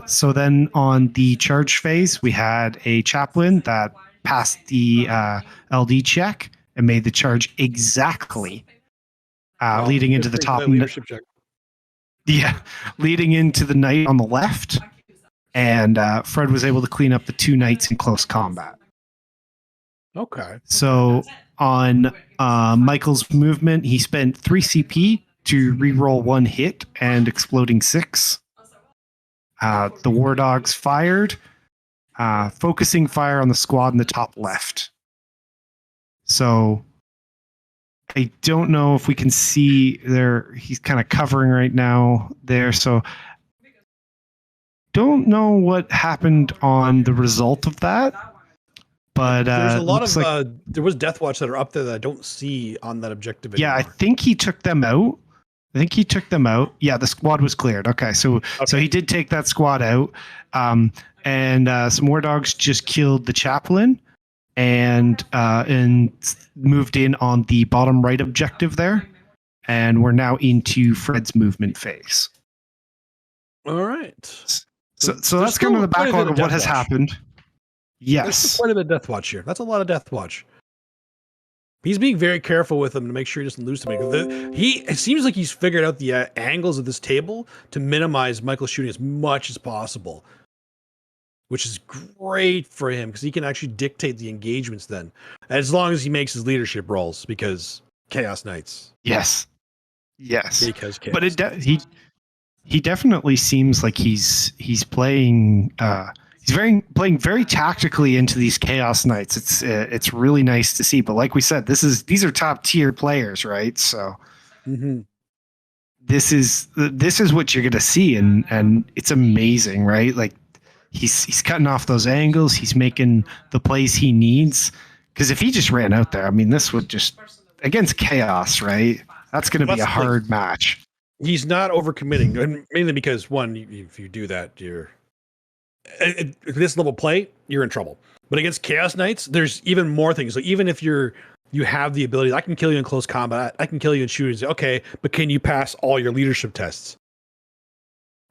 so then on the charge phase, we had a chaplain that passed the LD check and made the charge exactly, leading into the top. Leadership check. Yeah, leading into the knight on the left. And Fred was able to clean up the 2 knights in close combat. Okay. So on Michael's movement, he spent 3 CP to reroll 1 hit and exploding 6. The war dogs fired, focusing fire on the squad in the top left. So I don't know if we can see there. He's kind of covering right now there. So don't know what happened on the result of that. But there's a lot of like, there was Death Watch that are up there that I don't see on that objective anymore. yeah, I think he took them out. Yeah, the squad was cleared. Okay, so he did take that squad out. And some war dogs just killed the chaplain and moved in on the bottom right objective there. And we're now into Fred's movement phase. All right. So There's that's kind of the quite a bit backlog of of what Death has Watch. happened. There's Yes. quite a bit of Death Watch here. That's a lot of Death Watch. He's being very careful with them to make sure he doesn't lose to me. It seems like he's figured out the angles of this table to minimize Michael shooting as much as possible, which is great for him because he can actually dictate the engagements then, as long as he makes his leadership rolls because Chaos Knights. Yes. Because Chaos But Knights. he definitely seems like he's playing playing very tactically into these Chaos Knights. It's really nice to see. But like we said, these are top tier players, right? So this is what you're gonna see, and it's amazing, right? Like he's cutting off those angles, he's making the plays he needs. Because if he just ran out there, I mean, this would just against Chaos, right? That's gonna be a hard match. He's not overcommitting, and mainly because one, if you do that, you're at this level play, you're in trouble. But against Chaos Knights, there's even more things. Like even if you have the ability, I can kill you in close combat, I can kill you in shooting. Okay, but can you pass all your leadership tests?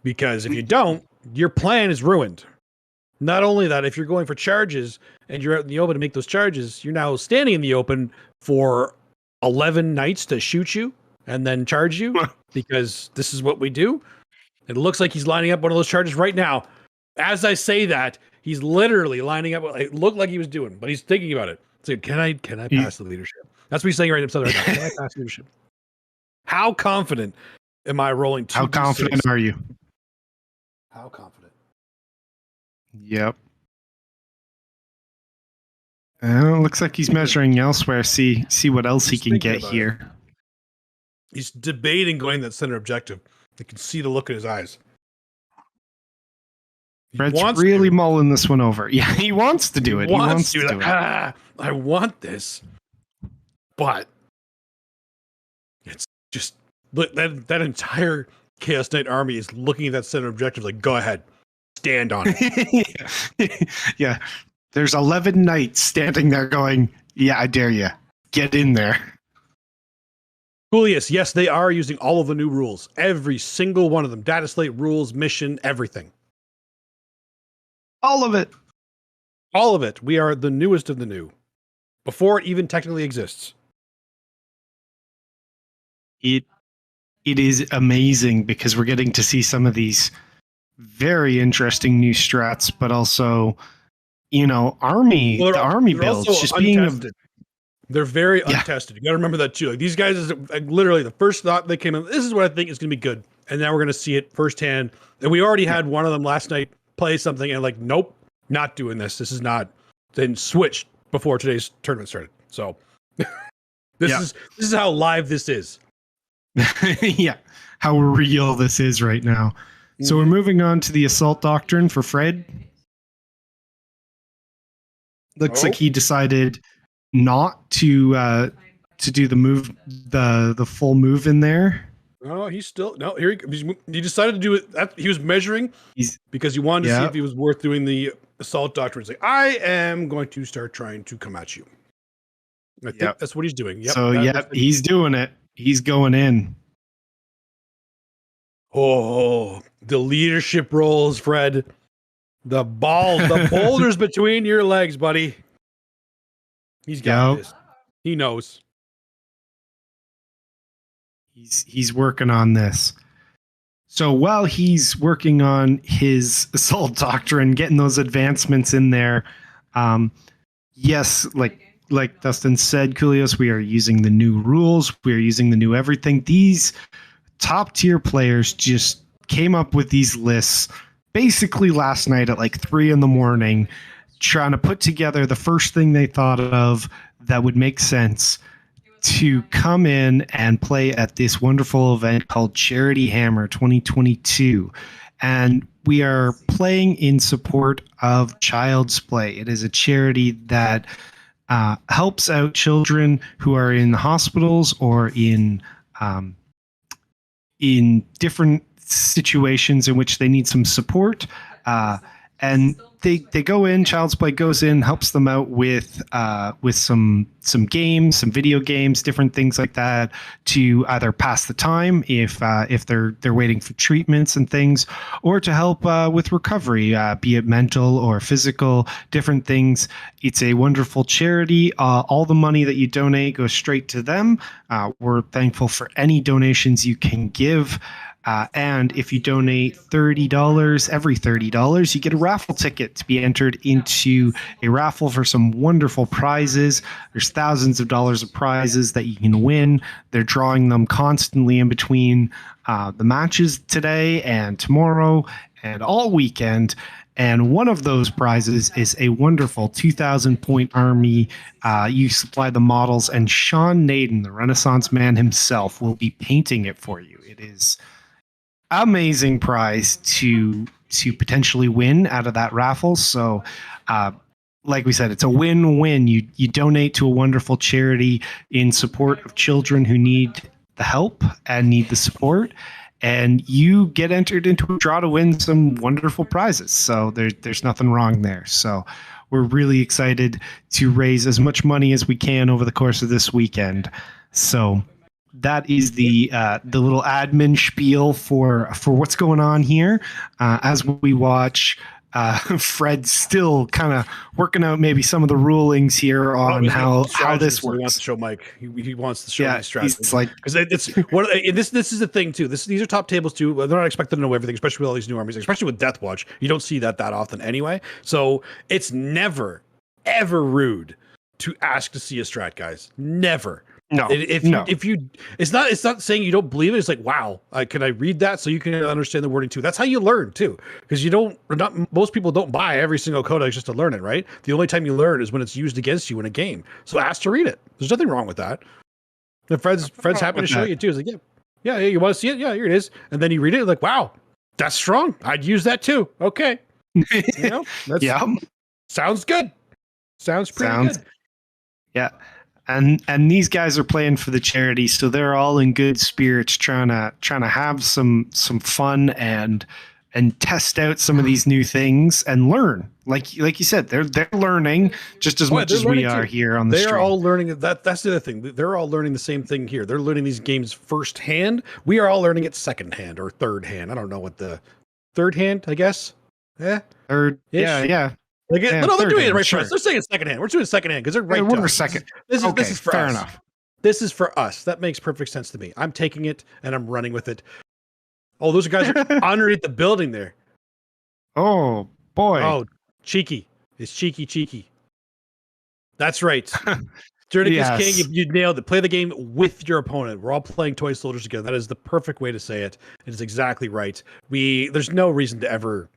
Because if you don't, your plan is ruined. Not only that, if you're going for charges and you're out in the open to make those charges, you're now standing in the open for 11 knights to shoot you and then charge you because this is what we do. It looks like he's lining up one of those charges right now. As I say that, he's literally lining up what it looked like he was doing, but he's thinking about it. So can I pass the leadership? That's what he's saying right now. Can I pass leadership? How confident am I rolling? How confident are you? How confident? Yep. Looks like he's measuring elsewhere. See what else he He's can thinking get about here. He's debating going that center objective. You can see the look in his eyes. He Fred's wants really to. mulling this one over. Yeah, he wants to do it. He wants to do it. I want this, but it's just look that entire Chaos Knight army is looking at that center objective like, go ahead, stand on it. Yeah. There's 11 knights standing there going, yeah, I dare you. Get in there. Julius, yes, they are using all of the new rules. Every single one of them. Data slate, rules, mission, everything. All of it. All of it. We are the newest of the new. Before it even technically exists. It is amazing because we're getting to see some of these very interesting new strats, but also, the army builds just untested. being They're very untested. You got to remember that too. Like these guys is like, literally the first thought they came in. This is what I think is going to be good, and now we're going to see it firsthand. And we already had one of them last night play something, and like, nope, not doing this. This is not. Then switched before today's tournament started. So this is how live this is. yeah, how real this is right now. So we're moving on to the assault doctrine for Fred. Looks like he decided not to do the move, the full move in there. Oh, he's still no. Here he decided to do it. He was measuring because he wanted to see if he was worth doing the assault doctrine. He's like, I am going to start trying to come at you. I think that's what he's doing. Yep. So he's doing it. He's going in. Oh, the leadership roles, Fred. The boulders between your legs, buddy. He's got this. He knows. He's working on this. So while he's working on his assault doctrine, getting those advancements in there, yes, like Dustin said, Kulios, we are using the new rules. We are using the new everything. These top tier players just came up with these lists basically last night at like 3 a.m, trying to put together the first thing they thought of that would make sense to come in and play at this wonderful event called Charity Hammer 2022. And we are playing in support of Child's Play. It is a charity that helps out children who are in hospitals or in different situations in which they need some support. And they go in, Child's Play goes in, helps them out with some games, some video games, different things like that to either pass the time if they're waiting for treatments and things, or to help with recovery, be it mental or physical, different things. It's a wonderful charity. All the money that you donate goes straight to them. We're thankful for any donations you can give. And if you donate $30, every $30, you get a raffle ticket to be entered into a raffle for some wonderful prizes. There's thousands of dollars of prizes that you can win. They're drawing them constantly in between the matches today and tomorrow and all weekend. And one of those prizes is a wonderful 2,000-point army. You supply the models, and Sean Naden, the Renaissance man himself, will be painting it for you. It is amazing prize to potentially win out of that raffle. So like we said, it's a win-win. You donate to a wonderful charity in support of children who need the help and need the support, and you get entered into a draw to win some wonderful prizes. So there's nothing wrong there. So we're really excited to raise as much money as we can over the course of this weekend. So that is the little admin spiel for what's going on here as we watch Fred still kind of working out maybe some of the rulings here on how this works. He wants to show Mike. He wants to show me strategy. It's like because it's what this is the thing too. These are top tables too. They're not expected to know everything, especially with all these new armies, especially with Death Watch. You don't see that often anyway. So it's never ever rude to ask to see a strat, guys. Never. No, If you, it's not saying you don't believe it. It's like, wow, can I read that so you can understand the wording too? That's how you learn too, because most people don't buy every single codex just to learn it, right? The only time you learn is when it's used against you in a game. So ask to read it. There's nothing wrong with that. And Fred's happy to show you too. He's like, yeah, you want to see it? Yeah, here it is. And then you read it, like, wow, that's strong. I'd use that too. Okay, sounds good. Sounds pretty good. Yeah. And these guys are playing for the charity, so they're all in good spirits, trying to have some fun and test out some of these new things and learn. Like you said, they're learning just as much as we are here on the stream. They're all learning that's the other thing. They're all learning the same thing here. They're learning these games firsthand. We are all learning it secondhand or third hand. I don't know what the third hand, I guess. Third. Yeah. They're doing it right for us. They're saying it's secondhand. We're doing secondhand because they're right. We're second. This is for fair us. enough. This is for us. That makes perfect sense to me. I'm taking it and I'm running with it. Oh, those guys are underneath the building there. Oh boy. Oh, cheeky. It's cheeky. That's right. Jerdicus King, you nailed it. Play the game with your opponent. We're all playing toy soldiers together. That is the perfect way to say it. It is exactly right. There's no reason to ever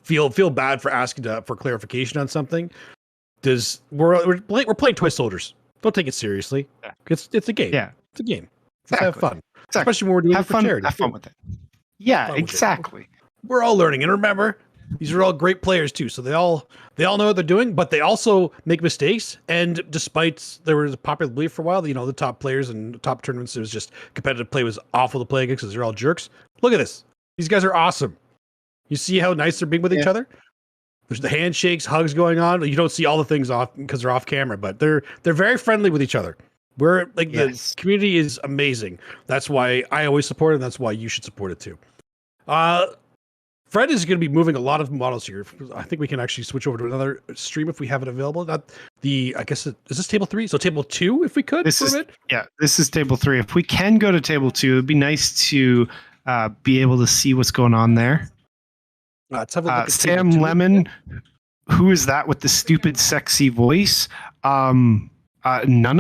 feel bad for asking for clarification on something. We're playing toy soldiers. Don't take it seriously. Yeah. It's a game. Yeah, it's a game. Let's have fun, especially when we're doing it for charity. Have fun with it. Yeah, exactly. We're all learning, and remember, these are all great players too. So they all know what they're doing, but they also make mistakes. And despite there was a popular belief for a while, the top players and top tournaments, it was just competitive play was awful to play against because they're all jerks. Look at this. These guys are awesome. You see how nice they're being with each other? There's the handshakes, hugs going on. You don't see all the things off because they're off camera, but they're very friendly with each other. The community is amazing. That's why I always support it, and that's why you should support it too. Fred is going to be moving a lot of models here. I think we can actually switch over to another stream if we have it available. I guess is this table 3? So table 2, if we could. This is table 3. If we can go to table 2, it'd be nice to be able to see what's going on there. Let's have a look at Sam Lemon, who is that with the stupid sexy voice? None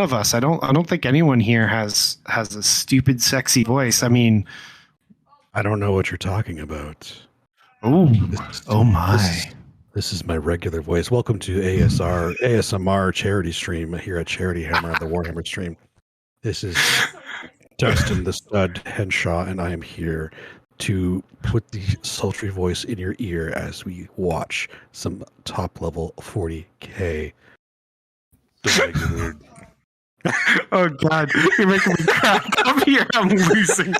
of us. I don't think anyone here has a stupid sexy voice. I mean, I don't know what you're talking about. Oh my. This is my regular voice. Welcome to ASMR charity stream here at Charity Hammer on the Warhammer stream. This is Dustin the Stud Henshaw, and I am here to put the sultry voice in your ear as we watch some top level 40k. Oh God, you're making me crack up here. I'm losing.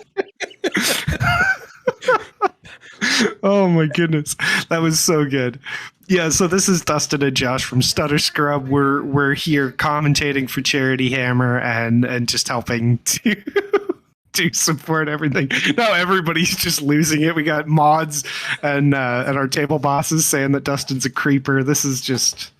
Oh my goodness, that was so good. Yeah, so this is Dustin and Josh from Stutter Scrub. We're here commentating for Charity Hammer and just helping to support everything. No, everybody's just losing it. We got mods and our table bosses saying that Dustin's a creeper. This is just,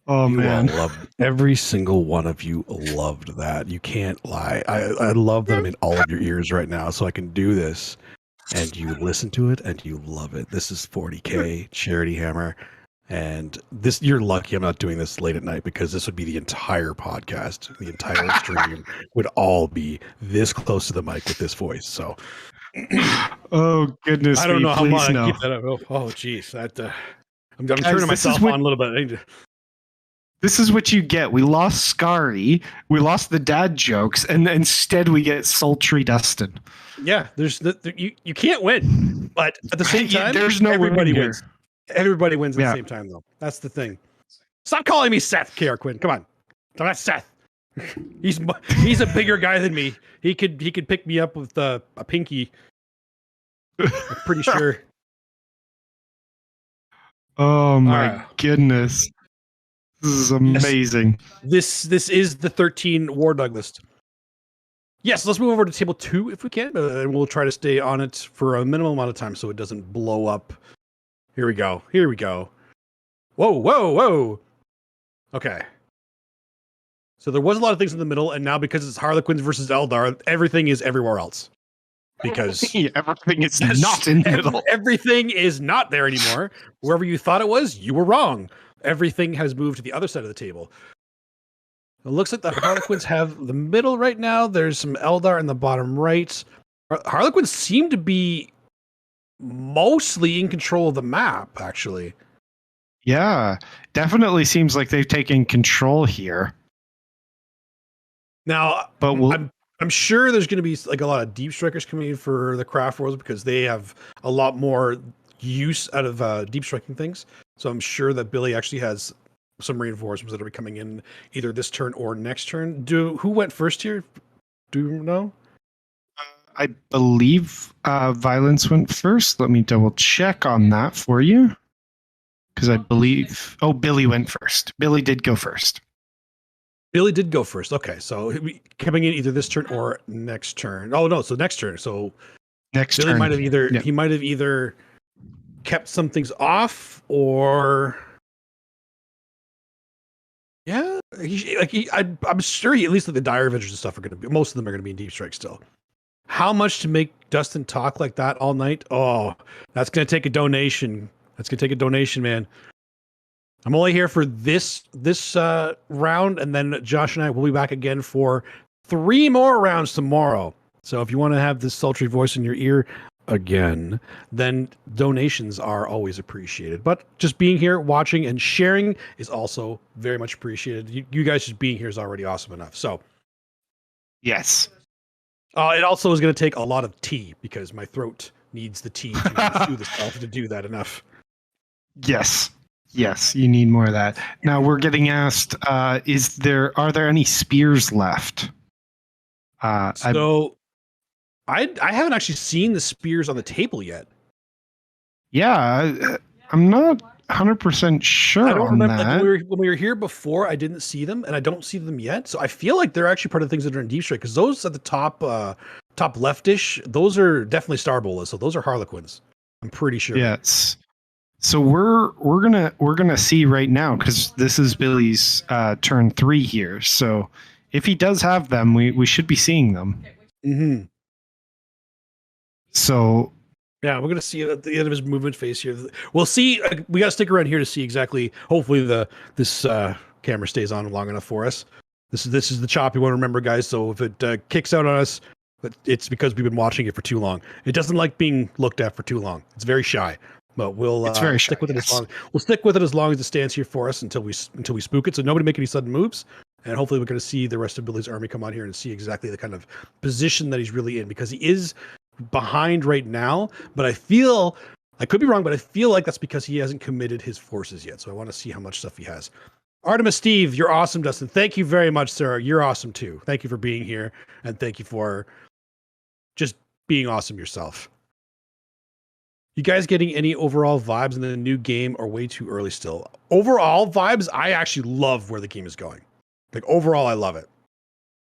man. Every single one of you loved that. You can't lie. I love that I'm in all of your ears right now, so I can do this. And you listen to it and you love it. This is 40k Charity Hammer. And you're lucky I'm not doing this late at night, because this would be the entire podcast. The entire stream would all be this close to the mic with this voice. So, oh goodness, I don't know how long I keep that up. Oh geez, I'm turning myself on a little bit. This is what you get. We lost Scary. We lost the dad jokes, and instead we get sultry Dustin. Yeah, you can't win, but at the same time, there's no everybody win wins. Everybody wins at the same time, though. That's the thing. Stop calling me Seth, KR Quinn. Come on, I'm not Seth. He's a bigger guy than me. He could pick me up with a pinky. I'm pretty sure. Oh my goodness. This is amazing. Yes. This is the 13 War Dog list. Yes, let's move over to table 2 if we can, and we'll try to stay on it for a minimum amount of time so it doesn't blow up. Here we go. Whoa. Okay. So there was a lot of things in the middle, and now because it's Harlequins versus Eldar, everything is everywhere else. Because everything is not in the middle. Everything is not there anymore. Wherever you thought it was, you were wrong. Everything has moved to the other side of the table. It looks like the Harlequins have the middle right now. There's some Eldar in the bottom right. Harlequins seem to be mostly in control of the map, actually. Yeah, definitely seems like they've taken control here. Now, But I'm sure there's going to be like a lot of deep strikers coming in for the craft worlds because they have a lot more use out of deep striking things. So I'm sure that Billy actually has some reinforcements that are coming in either this turn or next turn. Who went first here? Do you know? I believe Violence went first. Let me double check on that for you. Because I believe... Oh, Billy went first. Billy did go first. Billy did go first. Okay, so coming in either this turn or next turn. Oh, no, so next turn. So Next Billy turn. might have either... Yeah. He might have either kept some things off or... Yeah, I'm sure at least the Dire Avengers and stuff are going to be... Most of them are going to be in Deep Strike still. How much to make Dustin talk like that all night? Oh, that's going to take a donation. That's going to take a donation, man. I'm only here for this round, and then Josh and I will be back again for 3 more rounds tomorrow. So if you want to have this sultry voice in your ear again, then donations are always appreciated. But just being here, watching, and sharing is also very much appreciated. You guys just being here is already awesome enough. So Yes. it also is going to take a lot of tea because my throat needs the tea to soothe itself to do that enough. Yes. Yes, you need more of that. Now we're getting asked, are there any spears left? I haven't actually seen the spears on the table yet. I'm not 100% sure I don't on remember that. like, when we were here before. I didn't see them, and I don't see them yet. So I feel like they're actually part of the things that are in Deep Strike because those at the top leftish, those are definitely Star Bolas. So those are Harlequins. I'm pretty sure. Yes. So we're gonna see right now because this is Billy's turn 3 here. So if he does have them, we should be seeing them. Mm-hmm. So Yeah, we're gonna see it at the end of his movement phase here. We'll see. We gotta stick around here to see exactly. Hopefully, this camera stays on long enough for us. This is the chop you want to remember, guys. So if it kicks out on us, it's because we've been watching it for too long. It doesn't like being looked at for too long. It's very shy. But we'll stick with it as long. We'll stick with it as long as it stands here for us until we spook it. So nobody make any sudden moves. And hopefully we're going to see the rest of Billy's army come on here and see exactly the kind of position that he's really in because he is behind right now. But I could be wrong, but I feel like that's because he hasn't committed his forces yet. So I want to see how much stuff he has. Artemis Steve, you're awesome, Dustin. Thank you very much, sir. You're awesome too. Thank you for being here. And thank you for just being awesome yourself. You guys getting any overall vibes in the new game or way too early still? Overall vibes, I actually love where the game is going. Like overall, I love it.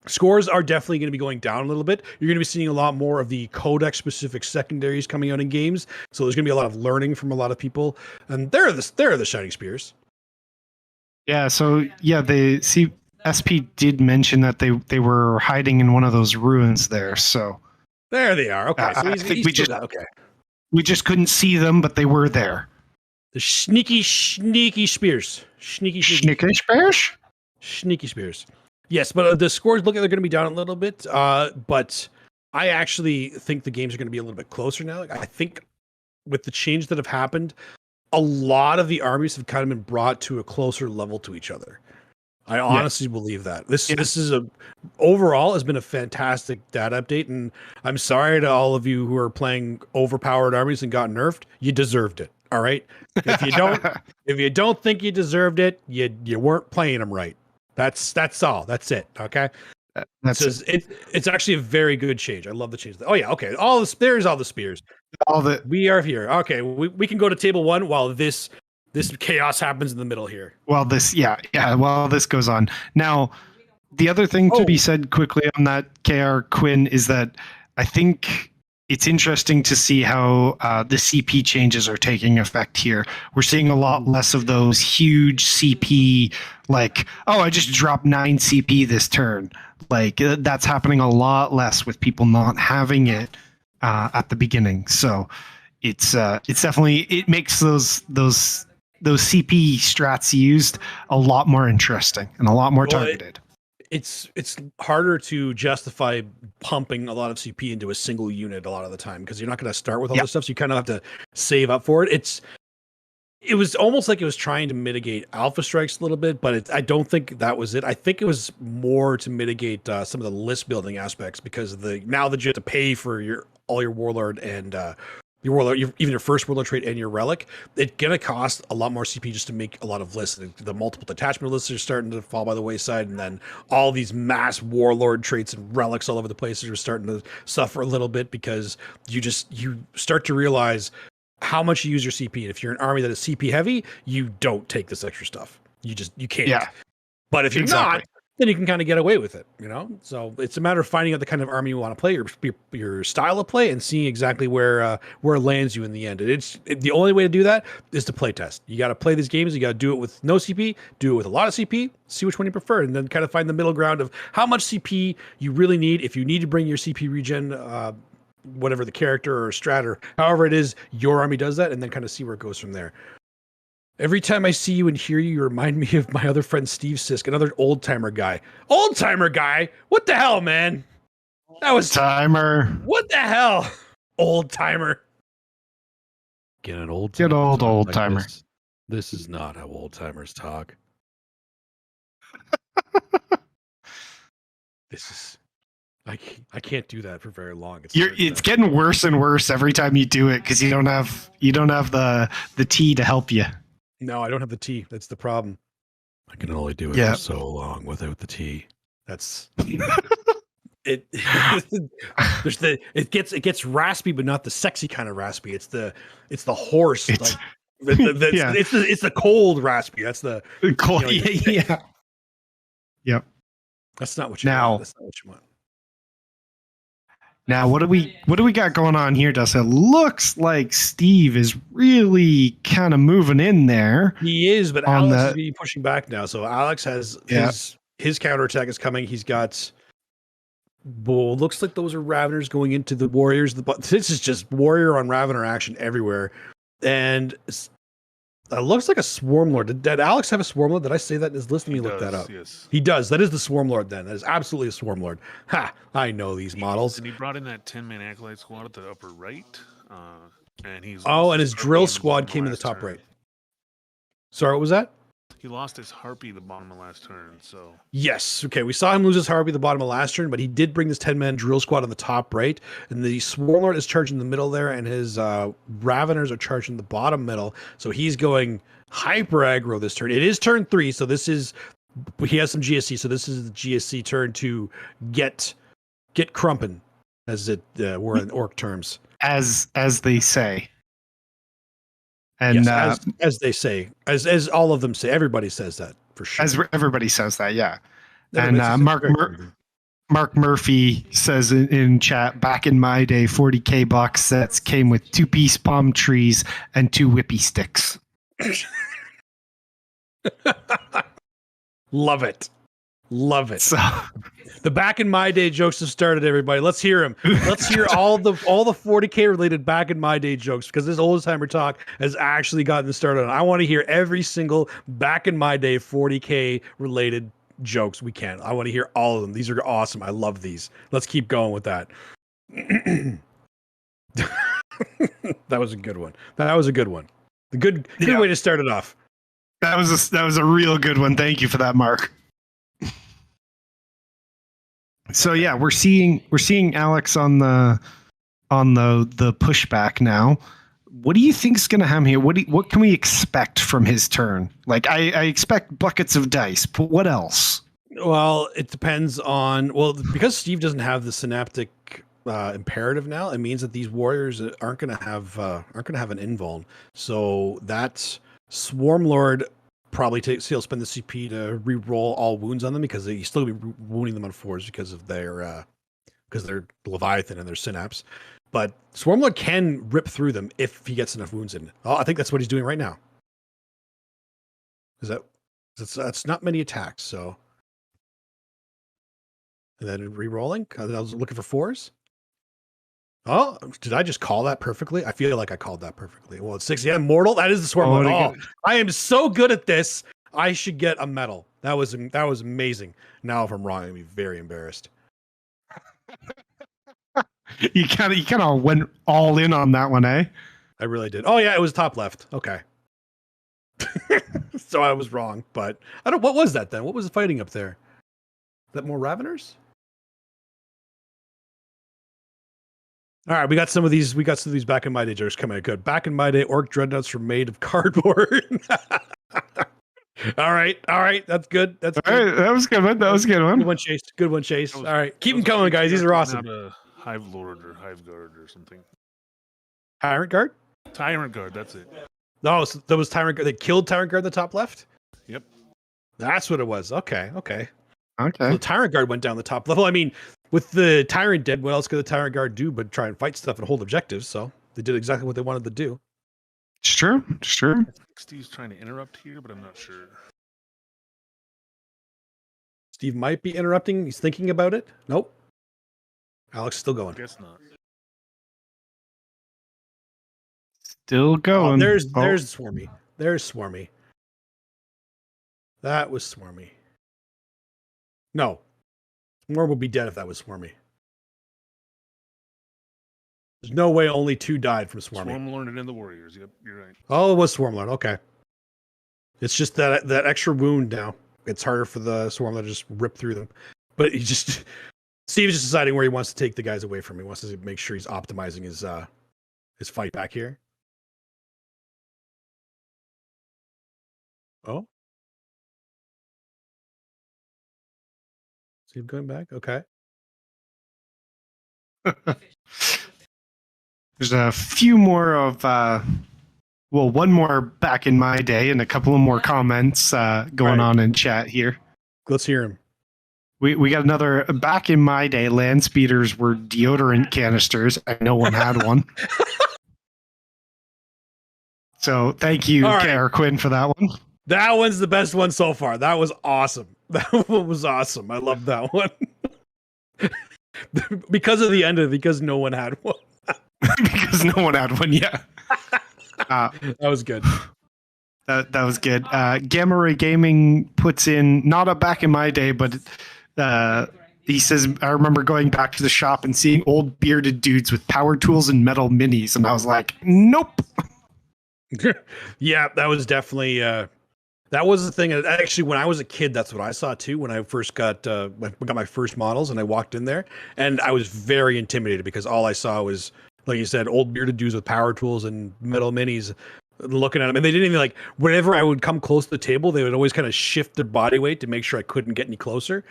Scores are definitely going to be going down a little bit. You're going to be seeing a lot more of the codex specific secondaries coming out in games. So there's going to be a lot of learning from a lot of people. And they're the Shining Spears. yeah, the SP did mention that they were hiding in one of those ruins there. So There they are. Okay. So I think we just okay. We just couldn't see them, but they were there. The sneaky spears. Sneaky spears? Sneaky spears. Yes, but the scores look like they're going to be down a little bit. But I actually think the games are going to be a little bit closer now. Like, I think with the change that have happened, a lot of the armies have kind of been brought to a closer level to each other. I honestly believe that this is overall has been a fantastic data update, and I'm sorry to all of you who are playing overpowered armies and got nerfed. You deserved it. All right. If you don't think you deserved it, you weren't playing them right. That's all. That's it. Okay. It's actually a very good change. I love the change. Oh yeah. Okay. There's all the spears. We are here. Okay. We can go to table 1 while this chaos happens in the middle here. Well, this goes on. Now, the other thing to be said quickly on that, KR Quinn, is that I think it's interesting to see how the CP changes are taking effect here. We're seeing a lot less of those huge CP, like, I just dropped 9 CP this turn. Like, that's happening a lot less with people not having it at the beginning. So it's definitely, it makes those CP strats used a lot more interesting and a lot more targeted. it's harder to justify pumping a lot of CP into a single unit a lot of the time because you're not going to start with all this stuff. So you kind of have to save up for it. It was almost like it was trying to mitigate alpha strikes a little bit, but I don't think that was it. I think it was more to mitigate some of the list building aspects because now that you have to pay for all your warlord and your warlord, even your first warlord trait and your relic, it's gonna cost a lot more CP just to make a lot of lists. The multiple detachment lists are starting to fall by the wayside, and then all these mass warlord traits and relics all over the place are starting to suffer a little bit because you start to realize how much you use your CP. And if you're an army that is CP heavy, you don't take this extra stuff. You can't. Yeah. But if you're not, then you can kind of get away with it, So it's a matter of finding out the kind of army you want to play, your style of play, and seeing exactly where it lands you in the end. The only way to do that is to play test. You got to play these games. You got to do it with no CP, do it with a lot of CP, see which one you prefer, and then kind of find the middle ground of how much CP you really need. If you need to bring your CP regen, whatever the character or strat or however it is, your army does that, and then kind of see where it goes from there. Every time I see you and hear you remind me of my other friend Steve Sisk, another old timer guy. Old timer guy? What the hell, man? That was timer. What the hell? Old timer. Get an old timer. Get old timer. This is not how old timers talk. This is I can't do that for very long. It's getting worse and worse every time you do it because you don't have the T to help you. No, I don't have the T. That's the problem. I can only do it for so long without the T. That's it. It gets raspy, but not the sexy kind of raspy. It's the hoarse. It's the cold raspy. That's the cold. Yeah. Yep. That's not what you want. That's not what you want. Now, what do we got going on here, Dustin? It looks like Steve is really kind of moving in there. He is, but Alex is really pushing back now. So Alex has his counterattack is coming. He's got looks like those are Raveners going into the Warriors. This is just Warrior on Ravener action everywhere. And it looks like a Swarm Lord. Did Alex have a Swarm Lord? Did I say that in his list? Let me look that up. Yes. He does. That is the Swarm Lord then. That is absolutely a Swarm Lord. Ha! I know these models. And he brought in that 10-man Acolyte squad at the upper right. And he's and his drill squad came in the top right. Sorry, what was that? He lost his Harpy the bottom of last turn, so... Yes, okay, we saw him lose his Harpy the bottom of last turn, but he did bring this 10-man drill squad on the top right, and the Swarm Lord is charging the middle there, and his Raveners are charging the bottom middle, so he's going hyper aggro this turn. It is turn 3, so he has some GSC, so this is the GSC turn to get crumpin', as it were in orc terms. As they say. And yes, as they say, as all of them say, everybody says that for sure. As everybody says that, yeah. And Mark Murphy says in chat, back in my day, 40K box sets came with 2-piece palm trees and 2 whippy sticks. Love it. So the back in my day jokes have started, everybody. Let's hear them. Let's hear all the 40K related back in my day jokes because this old timer talk has actually gotten started. I want to hear every single back in my day 40K related jokes we can. I want to hear all of them. These are awesome. I love these. Let's keep going with that. That was a good one. That was a good one. The good way to start it off. That was a real good one. Thank you for that, Mark. So yeah, we're seeing Alex on the pushback now. What do you think's going to happen here? What can we expect from his turn? Like I expect buckets of dice, but what else? Well, it depends on because Steve doesn't have the synaptic imperative now. It means that these warriors aren't going to have an invuln. So that Swarm Lord probably he'll spend the CP to re-roll all wounds on them because he's still be wounding them on 4s because of their Leviathan and their synapse. But Swarm Lord can rip through them if he gets enough wounds in. Oh, I think that's what he's doing right now. That's not many attacks, so. And then re-rolling. I was looking for 4s. Oh, did I just call that perfectly? I feel like I called that perfectly. Well, it's 6. Yeah, Mortal. That is the Swarm Lord. Oh, I am so good at this. I should get a medal. That was amazing. Now, if I'm wrong, I'm gonna be very embarrassed. You kind of went all in on that one, eh? I really did. Oh yeah, it was top left. Okay. So I was wrong, but I don't. What was that then? What was the fighting up there? That more Raveners? All right, we got some of these. We got some of these back in my day jokes coming out good. Back in my day, orc dreadnoughts were made of cardboard. All right, that's good. That's All good. right, that was good one. That was a good one. Good one, Chase. Good one, Chase. That was- All right, keep them that was coming, guys. These are awesome. Not a Hive Lord or Hive Guard or something. Tyrant Guard? Tyrant Guard, that's it. No, so there was Tyrant Guard. They killed Tyrant Guard at the top left? Yep. That's what it was. Okay. Okay. So the Tyrant Guard went down the top level. I mean, with the Tyrant dead, what else could the Tyrant Guard do but try and fight stuff and hold objectives? So they did exactly what they wanted to do. It's true. It's true. I think Steve's trying to interrupt here, but I'm not sure. Steve might be interrupting. He's thinking about it. Nope. Alex is still I going. guess not. Still Oh, going. there's Swarmy. There's Swarmy. That was Swarmy. No. Swarm would be dead if that was Swarmy. There's no way only 2 died from Swarmy. Swarm Lord and then the Warriors. Yep, you're right. Oh, it was Swarmlord. Okay. It's just that extra wound now. It's harder for the Swarmlord to just rip through them. But Steve's just deciding where he wants to take the guys away from. He wants to make sure he's optimizing his fight back here. Oh. Steve going back? Okay. There's a few more of, one more back in my day and a couple of more comments going on in chat here. Let's hear him. We got another, back in my day, land speeders were deodorant canisters and no one had one. So thank you, All right. Kara Quinn, for that one. That one's the best one so far. That was awesome. That one was awesome. I love that one. Because of the end of it, because no one had one. Because no one had one yet. That was good. That was good. Gamma Ray Gaming puts in, not a back in my day, but he says, I remember going back to the shop and seeing old bearded dudes with power tools and metal minis. And I was like, nope. Yeah, that was definitely that was the thing. Actually, when I was a kid, that's what I saw too. When I first got my first models, and I walked in there, and I was very intimidated because all I saw was, like you said, old bearded dudes with power tools and metal minis, looking at them, and they didn't even like. Whenever I would come close to the table, they would always kind of shift their body weight to make sure I couldn't get any closer,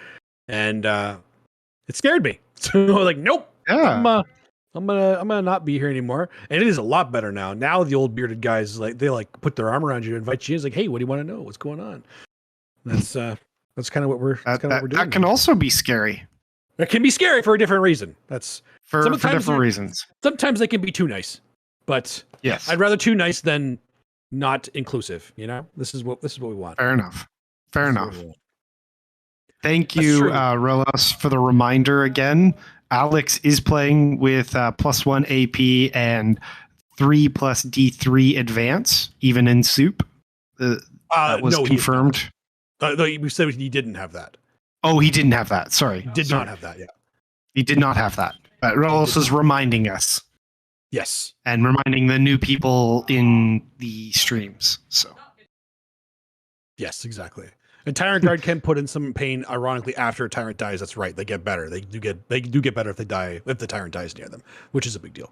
and it scared me. So I was like, nope. Yeah. I'm gonna not be here anymore. And it is a lot better now. Now the old bearded guys they put their arm around you, invite you in. It's like, hey, what do you want to know? What's going on? That's kind of what we're what we're doing. That can also be scary. It can be scary for a different reason. That's For sometimes different reasons. Sometimes they can be too nice, but Yes. I'd rather too nice than not inclusive. You know, this is what we want. Fair enough. Fair This is what enough. we want. Thank That's you, true. Rolas, for the reminder again. Alex is playing with +1 AP and 3 plus D3 advance, even in soup. That was no, confirmed. No, we said he didn't have that. Oh, he didn't have that. Sorry. He did not have that. Yeah. He did not have that. But Rolas is reminding us Yes. and reminding the new people in the streams. So Yes, exactly. And Tyrant Guard can put in some pain, ironically, after a Tyrant dies. That's right. They get better. They do get better if they die, if the Tyrant dies near them, which is a big deal.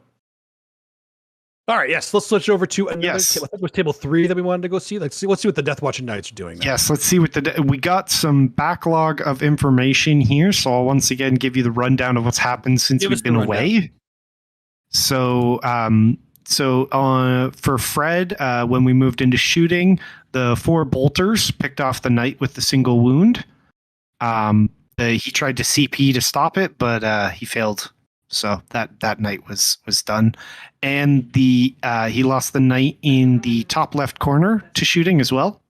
All right, yes, let's switch over to another Yes. table. I think it was table 3 that we wanted to go see. Let's see what the Death Watching Knights are doing now. yes, let's see what we got some backlog of information here. So I'll once again give you the rundown of what's happened since Give us we've been the rundown. away. So for Fred, when we moved into shooting, the 4 bolters picked off the knight with the single wound. He tried to CP to stop it, but he failed. So that knight was done, and he lost the knight in the top left corner to shooting as well.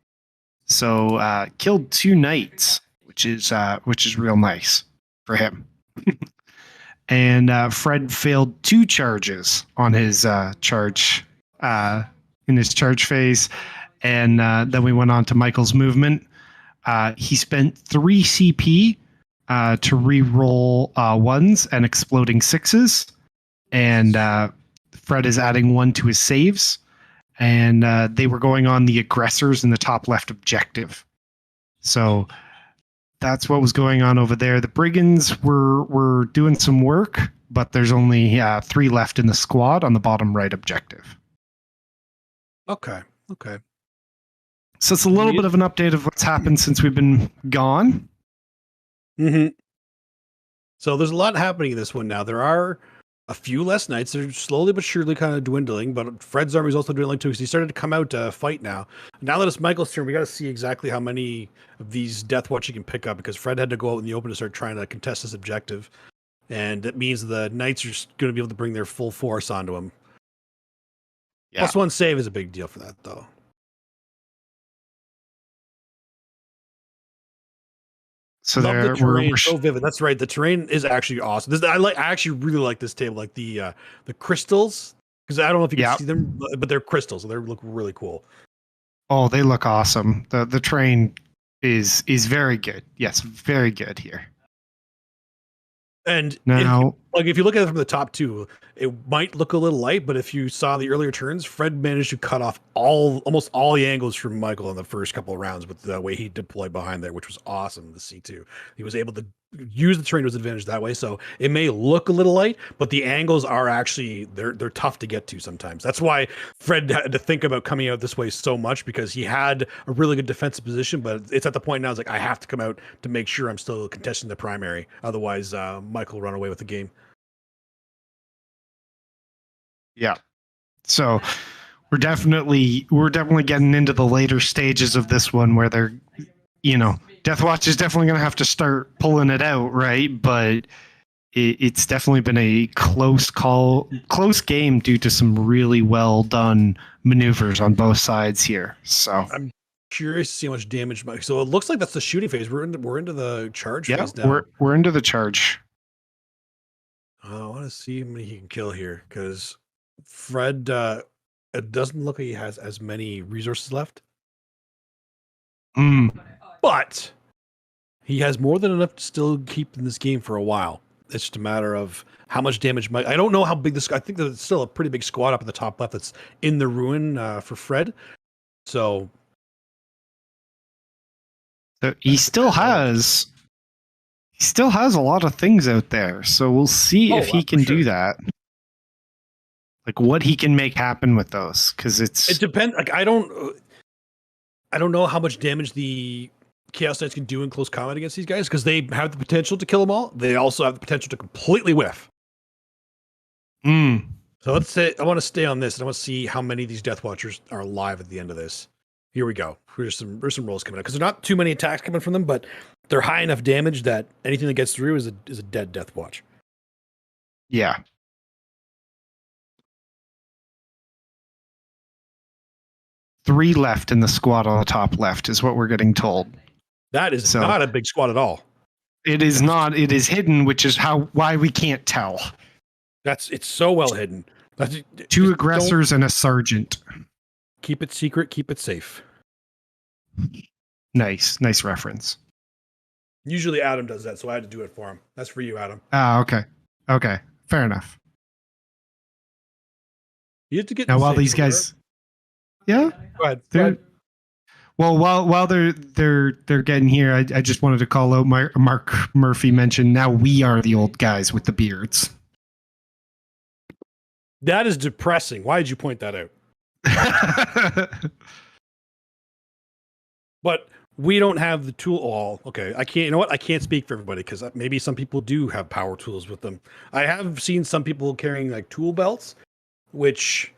So killed 2 knights, which is real nice for him. And Fred failed 2 charges on his charge in his charge phase, And then we went on to Michael's movement. He spent 3 CP to re-roll 1s and exploding 6s. And Fred is adding 1 to his saves. And they were going on the aggressors in the top left objective. So that's what was going on over there. The brigands were doing some work, but there's only 3 left in the squad on the bottom right objective. Okay. So it's a little bit of an update of what's happened since we've been gone. Mm-hmm. So there's a lot happening in this one now. There are a few less knights. They're slowly but surely kind of dwindling, but Fred's army is also dwindling too, because he started to come out to fight now. Now that it's Michael's turn, we got to see exactly how many of these Death Watch he can pick up, because Fred had to go out in the open to start trying to contest this objective. And it means the knights are going to be able to bring their full force onto him. Yeah. +1 save is a big deal for that, though. So Love there the terrain, we're so vivid. That's right. The terrain is actually awesome. I actually really like this table, like the crystals, because I don't know if you can see them, but they're crystals, and they look really cool. Oh, they look awesome. The train is very good. Yes, very good here. And Now, if you look at it from the top two, it might look a little light, but if you saw the earlier turns, Fred managed to cut off almost all the angles from Michael in the first couple of rounds with the way he deployed behind there, which was awesome to see too. He was able to use the terrain to his advantage that way. So it may look a little light, but the angles are actually they're tough to get to sometimes. That's why Fred had to think about coming out this way so much, because he had a really good defensive position, but it's at the point now it's like I have to come out to make sure I'm still contesting the primary. Otherwise, Michael will run away with the game. yeah. So we're definitely getting into the later stages of this one where they're, Death Watch is definitely going to have to start pulling it out, right? But it's definitely been a close game due to some really well done maneuvers on both sides here. So I'm curious to see how much damage. So it looks like that's the shooting phase. We're into the charge phase now. we're into the charge. I want to see how many he can kill here, because Fred, it doesn't look like he has as many resources left. But he has more than enough to still keep in this game for a while. It's just a matter of how much damage. I don't know how big this. I think that it's still a pretty big squad up in the top left that's in the ruin for Fred. So he still has a lot of things out there. So we'll see if he can do that. Like what he can make happen with those, because it depends. Like I don't know how much damage the Chaos Knights can do in close combat against these guys, because they have the potential to kill them all. They also have the potential to completely whiff. So let's say I want to stay on this, and I want to see how many of these Death Watchers are alive at the end of this. Here we go. There's some rolls coming out, because there's not too many attacks coming from them, but they're high enough damage that anything that gets through is a dead Death Watch. Yeah. Three left in the squad on the top left is what we're getting told. That is not a big squad at all. It is not. It is hidden, which is why we can't tell. It's so well hidden. Two aggressors and a sergeant. Keep it secret. Keep it safe. Nice reference. Usually Adam does that, so I had to do it for him. That's for you, Adam. Okay. Fair enough. You have to get now while these guys. Yeah. Go ahead. Well, while they're getting here, I just wanted to call out Mark Murphy mentioned. Now we are the old guys with the beards. That is depressing. Why did you point that out? But we don't have the tool. Oh, okay. I can't. You know what? I can't speak for everybody, because maybe some people do have power tools with them. I have seen some people carrying like tool belts, which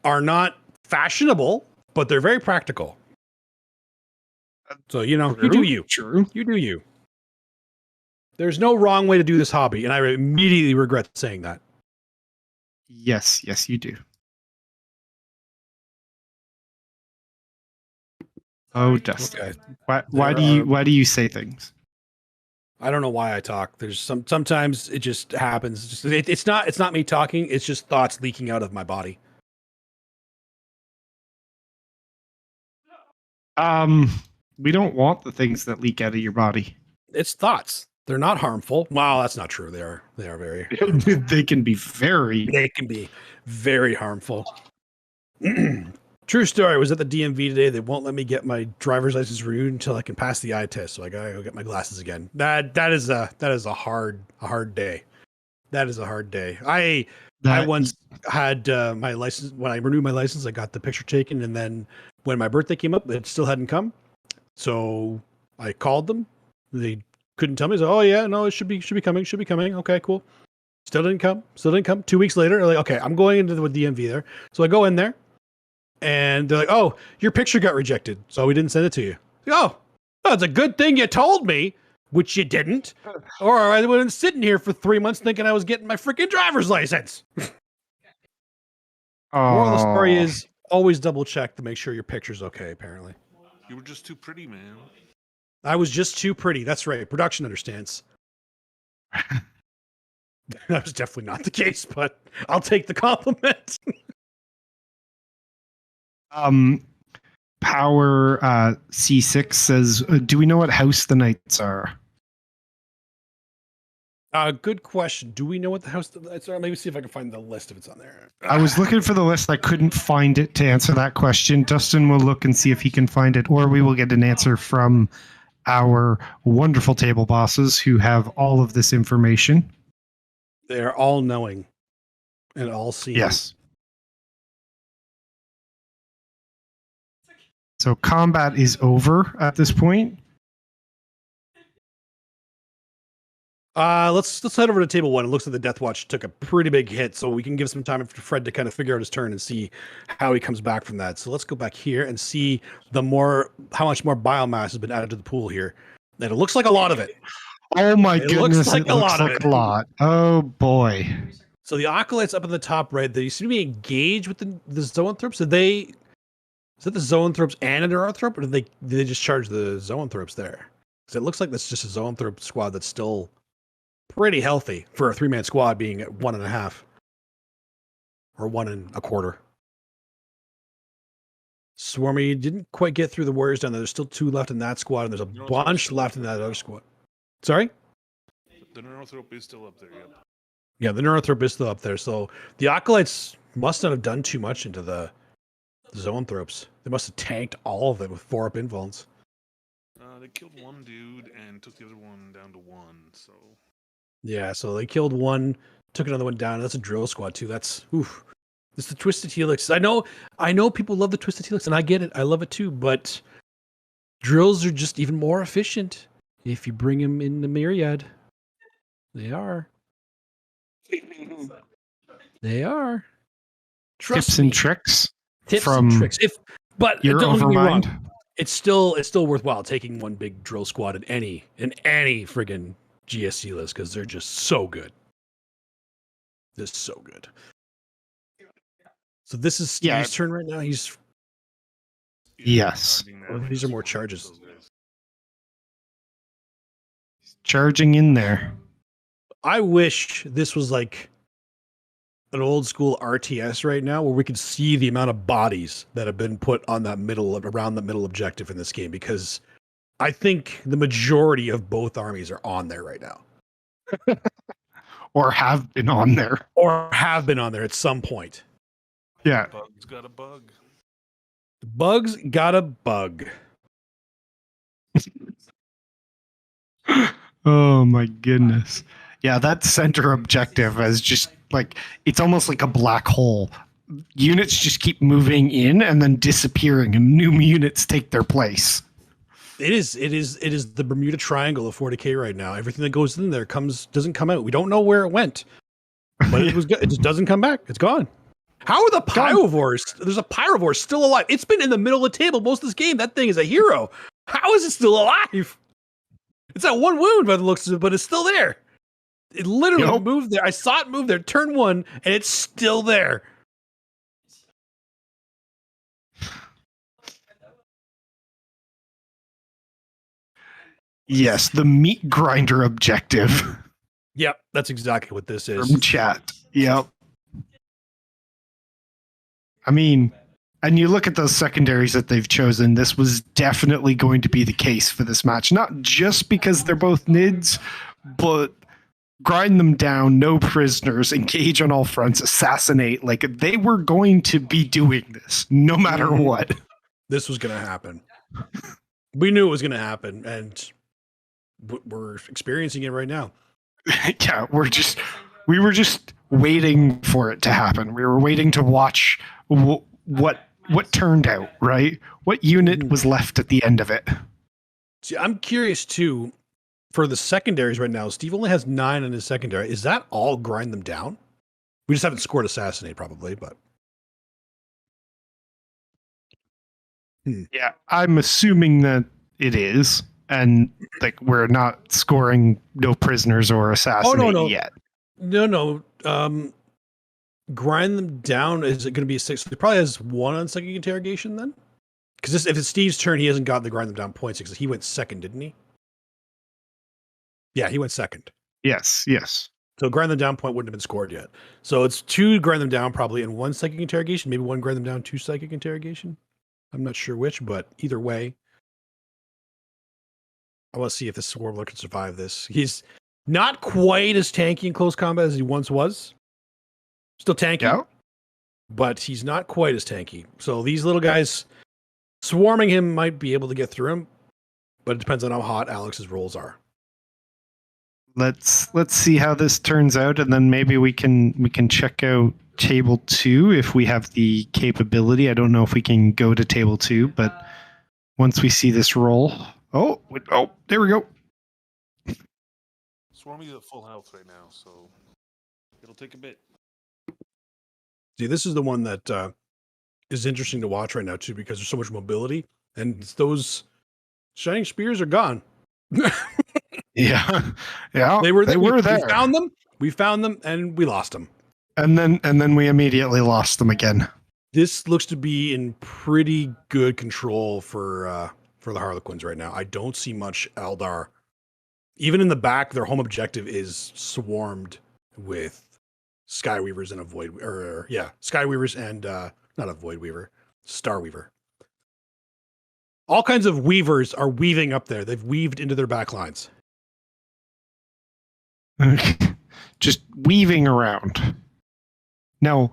are not fashionable, but they're very practical. So, you do you. True. You do you. There's no wrong way to do this hobby, and I immediately regret saying that. Yes, you do. Oh, Dustin. Okay. Why do you say things? I don't know why I talk. There's sometimes it just happens. It's not me talking. It's just thoughts leaking out of my body. We don't want the things that leak out of your body. It's thoughts. They're not harmful. Wow, that's not true. They are very They can be very. they can be very harmful. True story. I was at the DMV today. They won't let me get my driver's license renewed until I can pass the eye test. So I gotta go get my glasses again. That is a hard day. That is a hard day. I once had my license when I renewed my license. I got the picture taken, and then when my birthday came up, it still hadn't come. So I called them. They couldn't tell me. So, oh yeah, no, it should be coming. Should be coming. Okay, cool. Still didn't come. 2 weeks later, they're like, okay, I'm going into the DMV there. So I go in there. And they're like, oh, your picture got rejected, so we didn't send it to you. Oh, it's a good thing you told me, which you didn't. Or I would have been sitting here for 3 months thinking I was getting my freaking driver's license. Moral of the story is always double check to make sure your picture's okay, apparently. You were just too pretty, man. I was just too pretty. That's right. Production understands. That was definitely not the case, but I'll take the compliment. Power C6 says, do we know what house the knights are? Good question. Do we know what the house the knights are? Maybe see if I can find the list if it's on there. I was looking for the list. I couldn't find it to answer that question. Dustin will look and see if he can find it, or we will get an answer from our wonderful table bosses who have all of this information. They're all knowing and all seeing. Yes. So combat is over at this point. Let's head over to table 1. It looks like the Death Watch took a pretty big hit, so we can give some time for Fred to kind of figure out his turn and see how he comes back from that. So let's go back here and see how much more biomass has been added to the pool here. And it looks like a lot of it. Oh my It goodness, looks like it looks like a lot. Oh boy. So the Acolytes up at the top right, they seem to be engaged with the Zoanthropes. Is that the Zoanthropes and a Neurothrop, or did they just charge the Zoanthropes there? Because it looks like that's just a Zoanthrop squad that's still pretty healthy for a 3-man squad being at 1.5 or 1.25. Swarmy didn't quite get through the Warriors down there. There's still 2 left in that squad, and there's a bunch left in that other squad. Sorry? The Neurothrop is still up there, yep. Yeah, the Neurothrop is still up there. So the Acolytes must not have done too much into the Zoanthropes. They must have tanked all of them with 4-up invulns. They killed one dude and took the other one down to 1, so... Yeah, so they killed one, took another one down. That's a drill squad too. That's oof. It's the Twisted Helix. I know people love the Twisted Helix, and I get it. I love it too. But drills are just even more efficient if you bring them in the myriad. They are. They are. Trust Tips me. and tricks. Tips from and tricks. But your don't get me wrong. Overmind. It's still worthwhile taking one big drill squad in any friggin' GSC list because they're just so good. They're so good. So this is Steve's turn right now. He's Yes. these are more charges. Charging in there. I wish this was like an old school RTS right now where we could see the amount of bodies that have been put on that around the middle objective in this game, because I think the majority of both armies are on there right now. Or have been on there. Or have been on there at some point. Yeah. Bug's got a bug. Bug's got a bug. Oh my goodness. Yeah, that center objective is just like, it's almost like a black hole. Units just keep moving in and then disappearing, and new units take their place. It is the Bermuda Triangle of 40K right now. Everything that goes in there doesn't come out. We don't know where it went, but it just doesn't come back. It's gone. How are the Pyrovores? There's a Pyrovore still alive. It's been in the middle of the table most of this game. That thing is a hero. How is it still alive? It's at 1 wound by the looks of it, but it's still there. It literally moved there. I saw it move there, turn 1, and it's still there. Yes, the meat grinder objective. Yep, that's exactly what this is. From chat. Yep. I mean, And you look at those secondaries that they've chosen, this was definitely going to be the case for this match. Not just because they're both NIDs, but grind them down, no prisoners, engage on all fronts, assassinate. Like, they were going to be doing this no matter what. This was going to happen. We knew it was going to happen, and we're experiencing it right now. Yeah, we were just waiting for it to happen. We were waiting to watch what turned out, right? What unit was left at the end of it? See, I'm curious too. For the secondaries right now, Steve only has 9 in his secondary. Is that all grind them down? We just haven't scored assassinate, probably, but yeah, I'm assuming that it is, and like we're not scoring no prisoners or assassinate yet. No. Grind them down. Is it going to be a 6? It probably has 1 on second interrogation then, because if it's Steve's turn, he hasn't got the grind them down points because he went second, didn't he? Yeah, he went second. Yes. So grind them down point wouldn't have been scored yet. So it's 2 grind them down probably and 1 psychic interrogation. Maybe 1 grind them down, 2 psychic interrogation. I'm not sure which, but either way, I want to see if this Swarmler can survive this. He's not quite as tanky in close combat as he once was. Still tanky, but he's not quite as tanky. So these little guys swarming him might be able to get through him, but it depends on how hot Alex's rolls are. Let's see how this turns out, and then maybe we can check out table 2 if we have the capability. I don't know if we can go to table 2, but once we see this roll, oh, there we go. Swarmy's at full health right now, so it'll take a bit. See, this is the one that is interesting to watch right now too, because there's so much mobility, and those shining spears are gone. Yeah. They were there. We found them, and we lost them. And then we immediately lost them again. This looks to be in pretty good control for the Harlequins right now. I don't see much Eldar. Even in the back, their home objective is swarmed with Skyweavers and Skyweavers and not a Void Weaver, Star Weaver. All kinds of weavers are weaving up there. They've weaved into their back lines. Just weaving around. Now,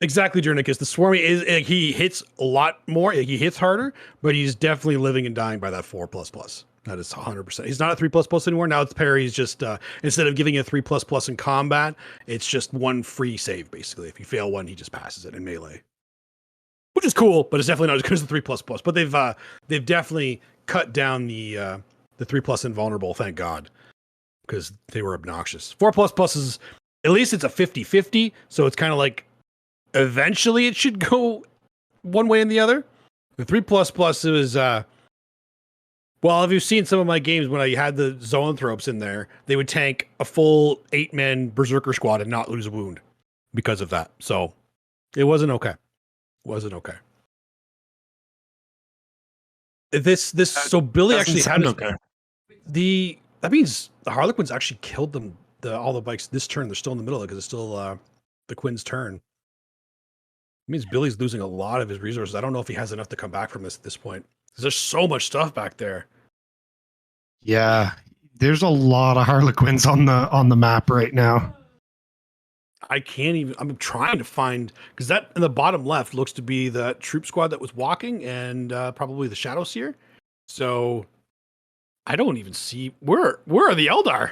exactly, Jernicus. The Swarmy is he hits a lot more. He hits harder, but he's definitely living and dying by that 4++. That is 100%. He's not a 3++ anymore. Now it's parry's just instead of giving a 3++ in combat, it's just 1 free save basically. If you fail 1, he just passes it in melee, which is cool, but it's definitely not as good as the 3++. But they've definitely cut down the 3+ invulnerable. Thank God, because they were obnoxious. 4++ is at least it's a 50-50, so it's kind of like eventually it should go one way and the other. The 3++ it was well, if you've seen some of my games when I had the Zoanthropes in there, they would tank a full 8-man Berserker squad and not lose a wound because of that. So it wasn't okay. So Billy actually had okay. That means the Harlequins actually killed them. All the bikes this turn. They're still in the middle because it's still the Quinn's turn. It means Billy's losing a lot of his resources. I don't know if he has enough to come back from this at this point. There's so much stuff back there. Yeah, there's a lot of Harlequins on the map right now. I can't even. I'm trying to find because that in the bottom left looks to be the troop squad that was walking and probably the Shadow Seer. So I don't even see where are the Eldar.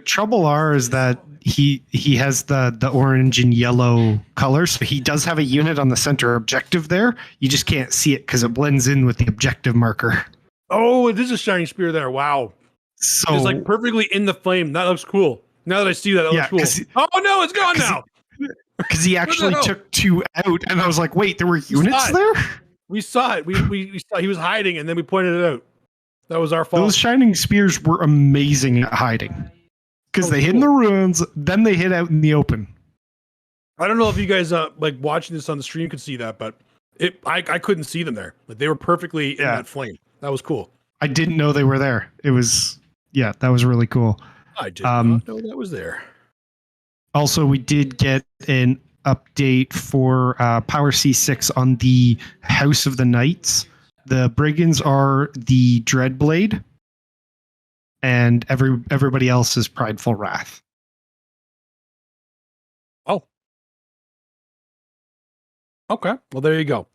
Trouble is that he has the orange and yellow color, so he does have a unit on the center objective there. You just can't see it because it blends in with the objective marker. Oh, it is a shining spear there. Wow. So it's like perfectly in the flame. That looks cool. Now that I see that, looks cool. Oh no, it's gone now. Because he actually took 2 out, and I was like, wait, there were units there? We saw it. We saw he was hiding, and then we pointed it out. That was our fault. Those shining spears were amazing at hiding. Because they hid in the ruins, then they hid out in the open. I don't know if you guys like watching this on the stream could see that, but I couldn't see them there. Like they were perfectly in that flame. That was cool. I didn't know they were there. It was that was really cool. I did not know that was there. Also, we did get an update for Power C6 on the House of the Knights. The Brigands are the Dreadblade, and everybody else is Prideful Wrath. Oh. Okay. Well, there you go.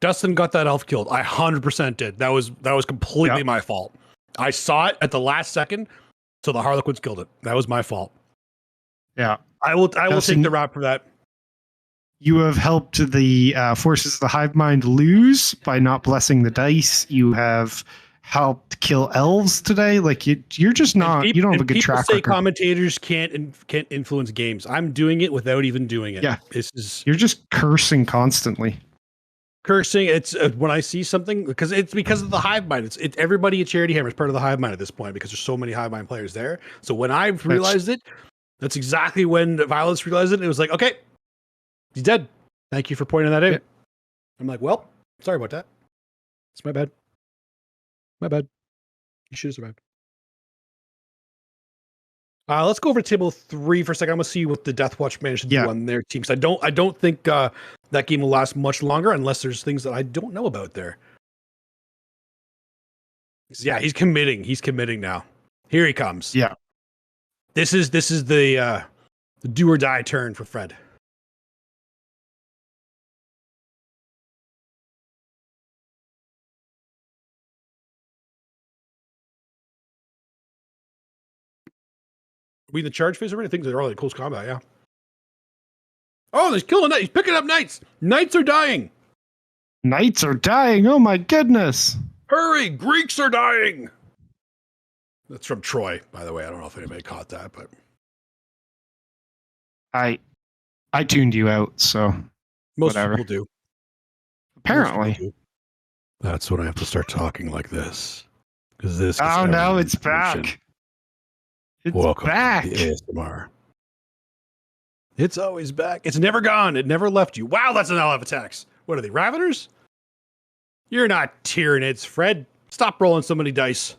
Dustin got that elf killed. I 100% did. That was completely my fault. I saw it at the last second, so the Harlequins killed it. That was my fault. Yeah. I will Dustin, take the rap for that. You have helped the forces of the hive mind lose by not blessing the dice. You have helped kill elves today. Like you're just not. You don't have a good track record. Commentators can't influence games. I'm doing it without even doing it. Yeah, you're just cursing constantly. Cursing. It's when I see something because of the hive mind. It's everybody at Charity Hammer is part of the hive mind at this point because there's so many hive mind players there. So when I realized it, that's exactly when Violence realized it. It was like, okay, he's dead. Thank you for pointing that out. Yeah. I'm like, well, sorry about that. It's my bad. My bad. You should have survived. Let's go over to table 3 for a second. I'm gonna see what the Death Watch managed to do on their team. Because I don't think that game will last much longer unless there's things that I don't know about there. Yeah, he's committing. He's committing now. Here he comes. Yeah. This is the do or die turn for Fred. Are we in the charge phase already? I think they're all in close combat, yeah. Oh, he's killing knights. He's picking up knights. Knights are dying. Knights are dying. Oh my goodness. Hurry, Greeks are dying. That's from Troy, by the way. I don't know if anybody caught that, but I tuned you out, so most whatever. people do. Apparently. People do. That's when I have to start talking like this. Because this Oh no, it's back. It's Welcome back. To the ASMR. It's always back. It's never gone. It never left you. Wow, that's an LF attacks. What are they, Raveners? You're not Tyranids, Fred. Stop rolling so many dice.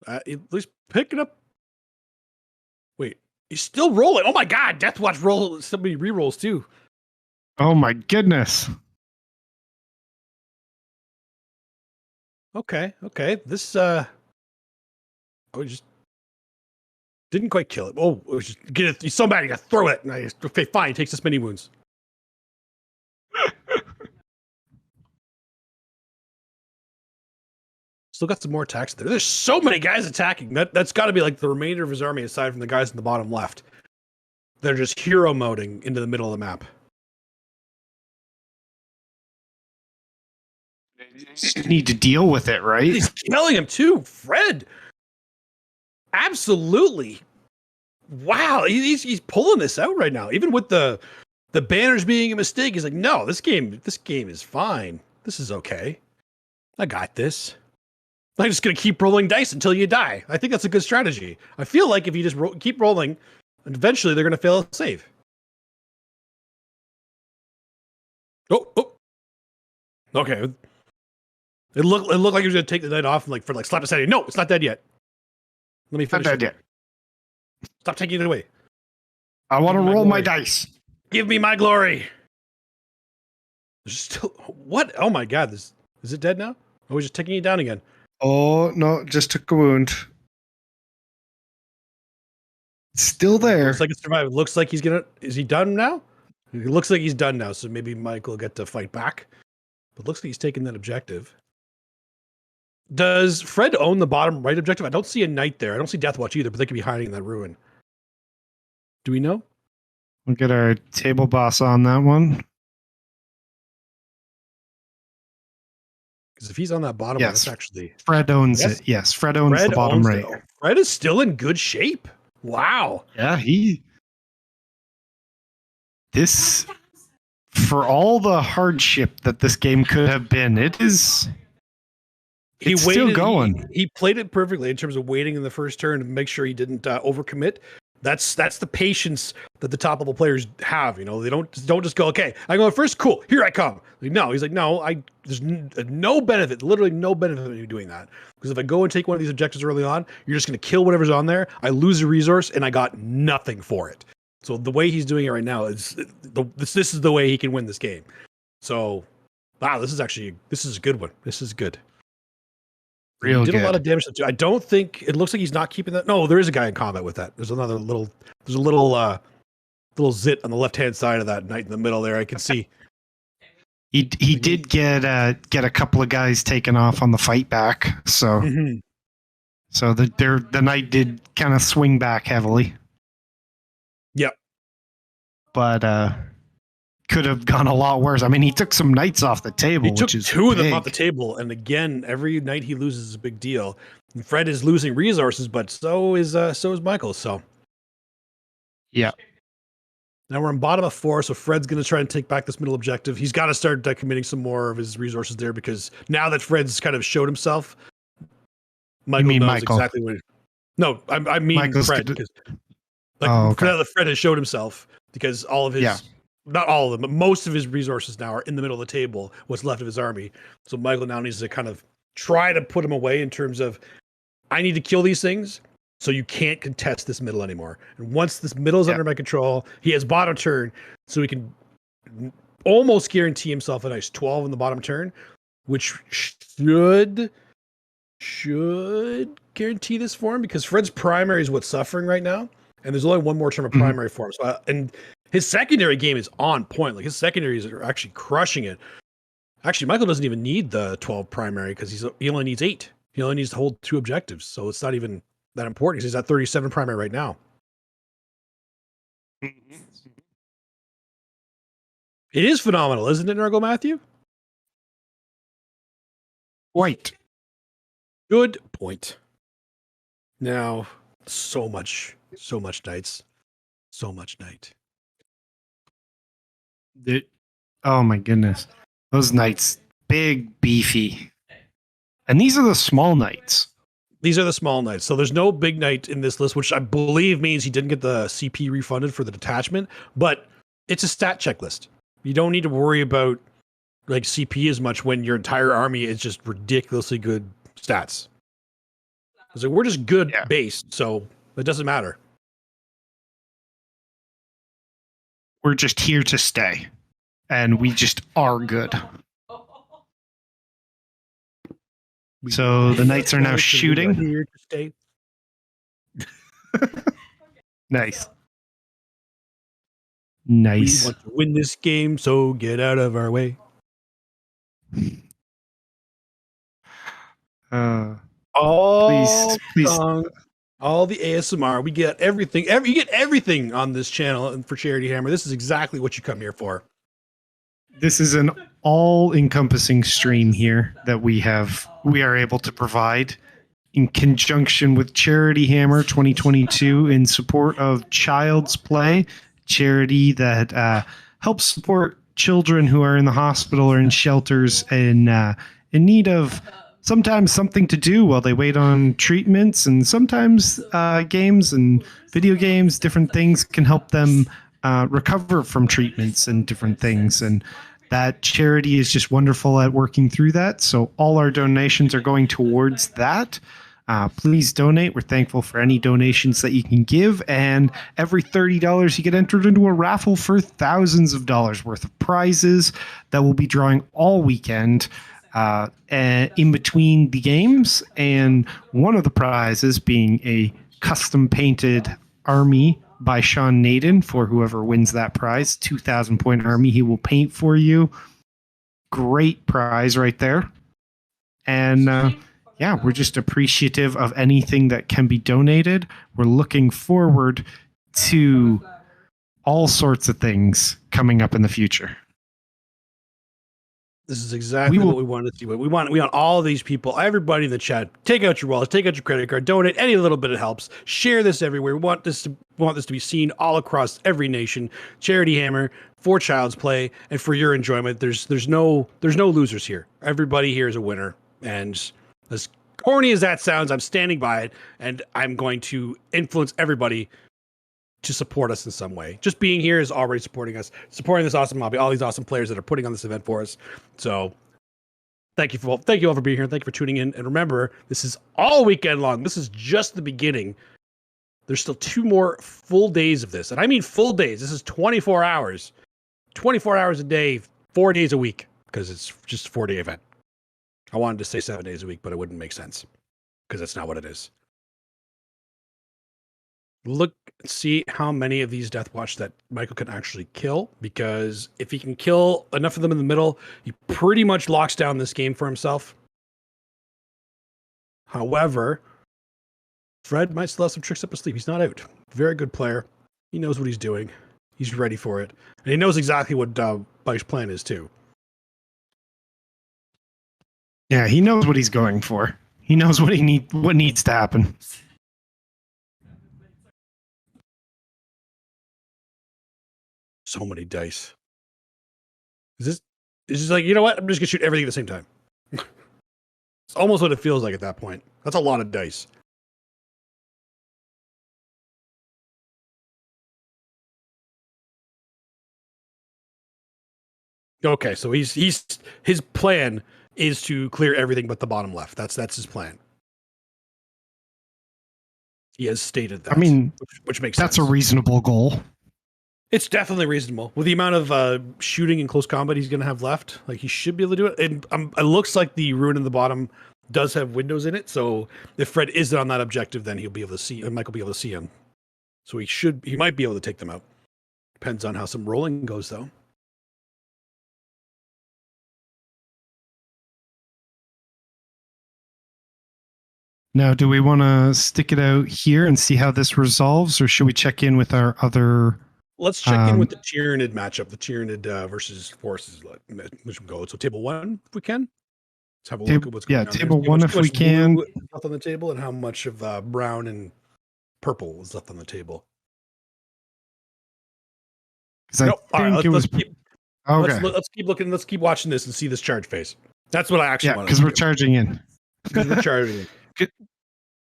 At least pick it up. Wait, he's still rolling. Oh my god, Death Watch roll so many rerolls too. Oh my goodness. Okay. This just didn't quite kill it. Oh, it was just get it. He's so bad. You gotta throw it. Nice. Okay, fine. He takes this many wounds. Still got some more attacks there. There's so many guys attacking. That's got to be like the remainder of his army, aside from the guys in the bottom left. They're just hero moding into the middle of the map. You need to deal with it, right? He's killing him too, Fred. Absolutely. Wow, he's pulling this out right now. Even with the banners being a mistake, he's like, no, this game is fine. This is okay. I got this. I'm just gonna keep rolling dice until you die. I think that's a good strategy. I feel like if you just keep rolling, eventually they're gonna fail a save. Oh. Okay. It looked like he was gonna take the knight off and slap his head. No, it's not dead yet. Let me finish. Not dead yet. Stop taking it away. I want to roll my dice. Give me my glory. There's still what? Oh my god! Is it dead now? Oh, we're just taking it down again. Oh no! Just took a wound. It's still there. Looks like it survived. Looks like he's gonna. Is he done now? It looks like he's done now. So maybe Mike will get to fight back. But looks like he's taking that objective. Does Fred own the bottom right objective? I don't see a knight there. I don't see Death Watch either, but they could be hiding in that ruin. Do we know? We'll get our table boss on that one. Because if he's on that bottom, yes, that's actually Fred owns it. Yes, Fred owns the bottom right. Fred is still in good shape. Wow. Yeah, this for all the hardship that this game could have been, it's still going. He played it perfectly in terms of waiting in the first turn to make sure he didn't overcommit. That's the patience that the top level players have. You know, they don't just go, okay, I go first, cool, here I come. Like, no, he's like, no, there's no benefit, literally no benefit in you doing that. Because if I go and take one of these objectives early on, you're just going to kill whatever's on there. I lose a resource and I got nothing for it. So the way he's doing it right now is this is the way he can win this game. So, wow, this is a good one. This is good. Real he did good. a lot of damage to. I don't think it looks like he's not keeping that. No, there is a guy in combat with that. There's a little zit on the left hand side of that knight in the middle there. I can see. He did get a couple of guys taken off on the fight back, so so the knight did kind of swing back heavily. Yep. But could have gone a lot worse. I mean, he took some knights off the table. He took which is two of them big. off the table, and again, every knight he loses is a big deal. And Fred is losing resources, but so is Michael. So Yeah. now we're in bottom of 4, so Fred's going to try and take back this middle objective. He's got to start committing some more of his resources there, because now that Fred's kind of showed himself, Michael knows Michael? exactly what. No, I mean Michael's Fred. good- Because, Okay. now that Fred has showed himself, because all of his, Yeah. not all of them, but most of his resources now are in the middle of the table, what's left of his army. So Michael now needs to kind of try to put him away in terms of, I need to kill these things, so you can't contest this middle anymore. And once this middle is under my control, he has bottom turn, so he can almost guarantee himself a nice 12 in the bottom turn, which should guarantee this for him, because Fred's primary is what's suffering right now, and there's only one more turn of primary for him. So, and his secondary game is on point. Like, his secondaries are actually crushing it. Actually, Michael doesn't even need the 12 primary, because he only needs 8. He only needs to hold 2 objectives, so it's not even that important. He's at 37 primary right now. It is phenomenal, isn't it, Nargo Matthew? White. Good point. Now, so much knights. So much knight. Oh my goodness. Those knights, big, beefy. And these are the small knights. These are the small knights. So there's no big knight in this list, which I believe means he didn't get the CP refunded for the detachment, but it's a stat checklist. You don't need to worry about like CP as much when your entire army is just ridiculously good stats. So we're just good base, so it doesn't matter. We're just here to stay. And we just are good. So the knights are now shooting. Here to stay. Nice. We Nice. want to win this game, so get out of our way. All please. song, all the ASMR, we get everything. You get everything on this channel, and for Charity Hammer, this is exactly what you come here for. This is an all-encompassing stream here that we are able to provide in conjunction with Charity Hammer 2022 in support of Child's Play, charity that helps support children who are in the hospital or in shelters in need of sometimes something to do while they wait on treatments, and sometimes games and video games, different things can help them recover from treatments and different things. And that charity is just wonderful at working through that. So all our donations are going towards that. Please donate. We're thankful for any donations that you can give. And every $30 you get entered into a raffle for thousands of dollars worth of prizes that we'll be drawing all weekend in between the games. And one of the prizes being a custom painted army by Sean Naden for whoever wins that prize. 2,000 point army he will paint for you. Great prize right there. And we're just appreciative of anything that can be donated. We're looking forward to all sorts of things coming up in the future. This is exactly what we wanted to see. We want all of these people, everybody in the chat, take out your wallet, take out your credit card, donate any little bit. It helps. Share this everywhere. We want this to be seen all across every nation. Charity Hammer for Child's Play and for your enjoyment. There's no losers here. Everybody here is a winner. And as corny as that sounds, I'm standing by it, and I'm going to influence everybody to support us in some way. Just being here is already supporting us, supporting this awesome hobby, all these awesome players that are putting on this event for us. So thank you all for being here. Thank you for tuning in. And remember, this is all weekend long. This is just the beginning. There's still 2 more full days of this. And I mean full days. This is 24 hours. 24 hours a day, 4 days a week, because it's just a 4-day event. I wanted to say 7 days a week, but it wouldn't make sense because that's not what it is. Look, see how many of these Death Watch that Michael can actually kill, because if he can kill enough of them in the middle, he pretty much locks down this game for himself. However, Fred might still have some tricks up his sleeve. He's not out. Very good player. He knows what he's doing. He's ready for it. And he knows exactly what Mike's plan is, too. Yeah, he knows what he's going for. He knows what needs to happen. So many dice. Is this like, you know what? I'm just gonna shoot everything at the same time. It's almost what it feels like at that point. That's a lot of dice. Okay, so his plan is to clear everything but the bottom left. That's his plan. He has stated that. I mean, which makes that's sense. a reasonable goal. It's definitely reasonable with the amount of shooting in close combat he's going to have left. Like, he should be able to do it. And it looks like the ruin in the bottom does have windows in it. So if Fred isn't on that objective, then he'll be able to see. Mike will be able to see him. So he might be able to take them out. Depends on how some rolling goes, though. Now, do we want to stick it out here and see how this resolves, or should we check in with our other? Let's check in with the Tyranid matchup, the Tyranid versus Forces. Which go. So table 1, if we can. Let's have a look at what's going on. Table 1 if we can. Left on the table, and how much of brown and purple is left on the table. Because Let's keep looking. Let's keep watching this and see this charge phase. That's what I actually want. Because we're charging in. We're charging in.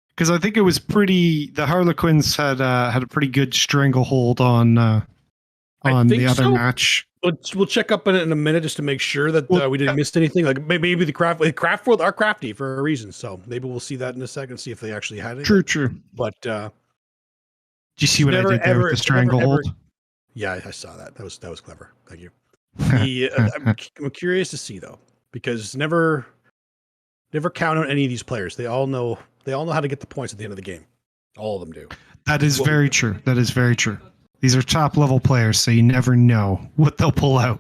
Because I think it was pretty. The Harlequins had a pretty good stranglehold on the other match. We'll check up on it in a minute just to make sure that we didn't miss anything. Like maybe the craft world are crafty for a reason, so maybe we'll see that in a second. See if they actually had it. True. But do you see what I did there with the stranglehold? Yeah, I saw that. That was clever. Thank you. I'm curious to see though, because never count on any of these players. They all know how to get the points at the end of the game. All of them do. That is very true. That is very true. These are top level players, so you never know what they'll pull out.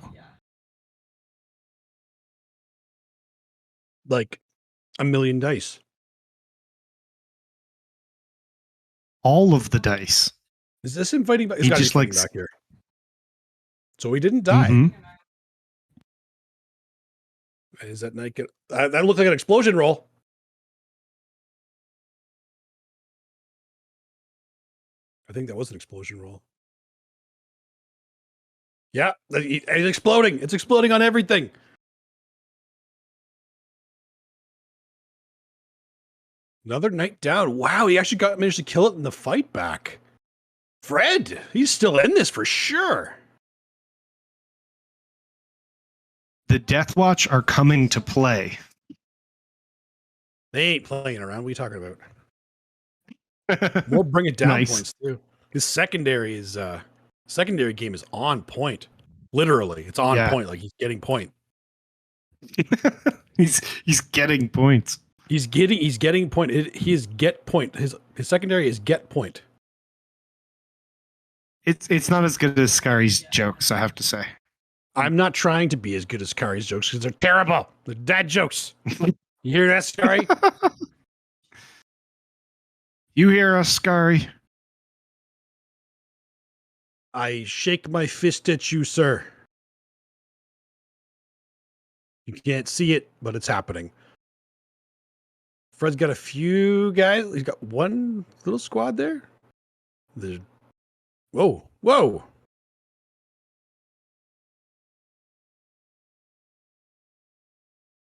Like a million dice. All of the dice. Is this him fighting back? He just back here. So he didn't die. Mm-hmm. Is that knight get that looked like an explosion roll? I think that was an explosion roll. Yeah, he's exploding. It's exploding on everything. Another knight down. Wow, he actually managed to kill it in the fight back. Fred, he's still in this for sure. The Death Watch are coming to play. They ain't playing around. What are you talking about? More bring it down points too. His secondary game is on point. Literally, it's on point. Like he's getting point. he's getting points. He's getting point. He is get point. His secondary is get point. It's not as good as Scari's jokes, I have to say. I'm not trying to be as good as Scari's jokes because they're terrible. They're dad jokes. You hear that, Scary? You hear us, Scary? I shake my fist at you, sir. You can't see it, but it's happening. Fred's got a few guys. He's got one little squad there. Whoa.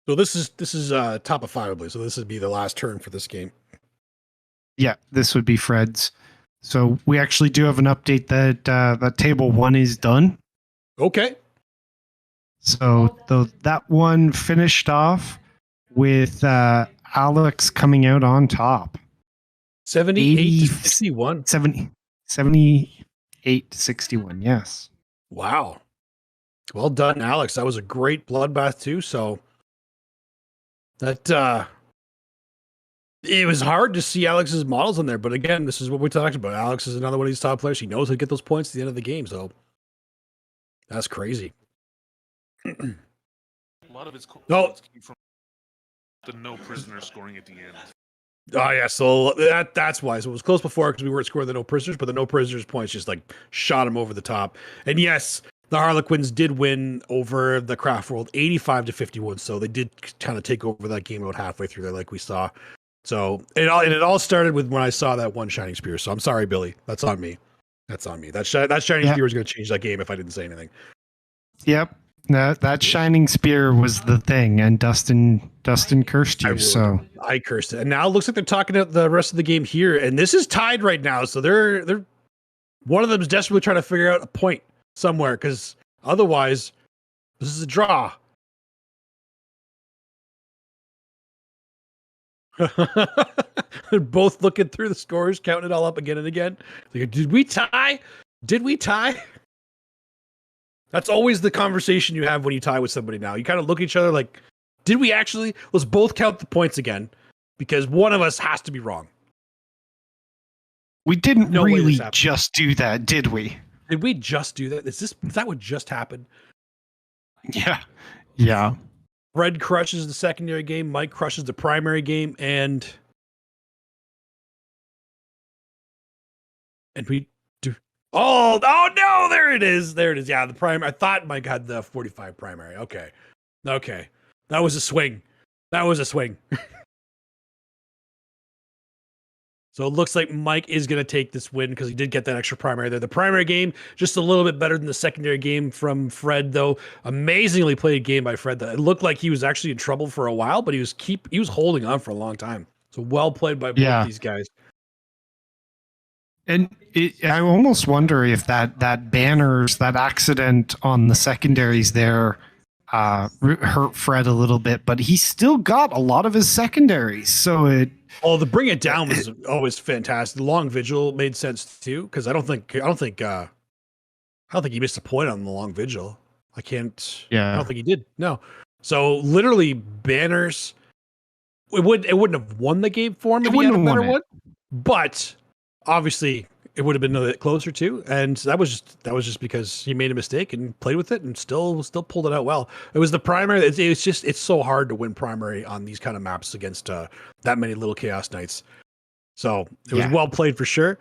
So this is top of 5, I believe. So this would be the last turn for this game. Yeah, this would be Fred's. So we actually do have an update that that table 1 is done. Okay. So that one finished off with Alex coming out on top. 78 to 61. 78 to 61, yes. Wow. Well done, Alex. That was a great bloodbath too. So that it was hard to see Alex's models in there, but again, this is what we talked about. Alex is another one of these top players. He knows how to get those points at the end of the game. So that's crazy. A lot of it's No. came from the no prisoner scoring at the end. Oh yeah, so that's why. So it was close before because we weren't scoring the no prisoners, but the no prisoners points just like shot him over the top. And yes, the Harlequins did win over the Craft World 85 to 51. So they did kind of take over that game about halfway through there, like we saw. So it all started with when I saw that one Shining Spear. So I'm sorry, Billy. That's on me. That's on me. That Shining Spear was going to change that game if I didn't say anything. Yep. That Shining Spear was the thing, and Dustin cursed you. So I cursed it, and now it looks like they're talking about the rest of the game here, and this is tied right now. So they're one of them is desperately trying to figure out a point somewhere because otherwise, this is a draw. They're both looking through the scores, counting it all up again and again. Like, did we tie? Did we tie? That's always the conversation you have when you tie with somebody now. You kind of look at each other like, did we actually? Let's both count the points again because one of us has to be wrong. we didn't really just do that, did we? Did we just do that? Is that what just happened? Yeah. Yeah. Fred crushes the secondary game. Mike crushes the primary game. And we do. Oh no, there it is. There it is. Yeah, the primary. I thought Mike had the 45 primary. Okay. That was a swing. So it looks like Mike is going to take this win because he did get that extra primary there. The primary game, just a little bit better than the secondary game from Fred, though. Amazingly played game by Fred. It looked like he was actually in trouble for a while, but he was holding on for a long time. So well played by both these guys. And I almost wonder if that banners, that accident on the secondaries there hurt Fred a little bit, but he still got a lot of his secondaries. So the bring it down was always fantastic. The long vigil made sense too, because I don't think he missed a point on the long vigil. I don't think he did. No. So literally banners. It wouldn't have won the game for him if he had a better one, but obviously it would have been a bit closer too. And that was just because he made a mistake and played with it and still pulled it out well. It was the primary. It's so hard to win primary on these kind of maps against that many little Chaos Knights. So it was well played for sure.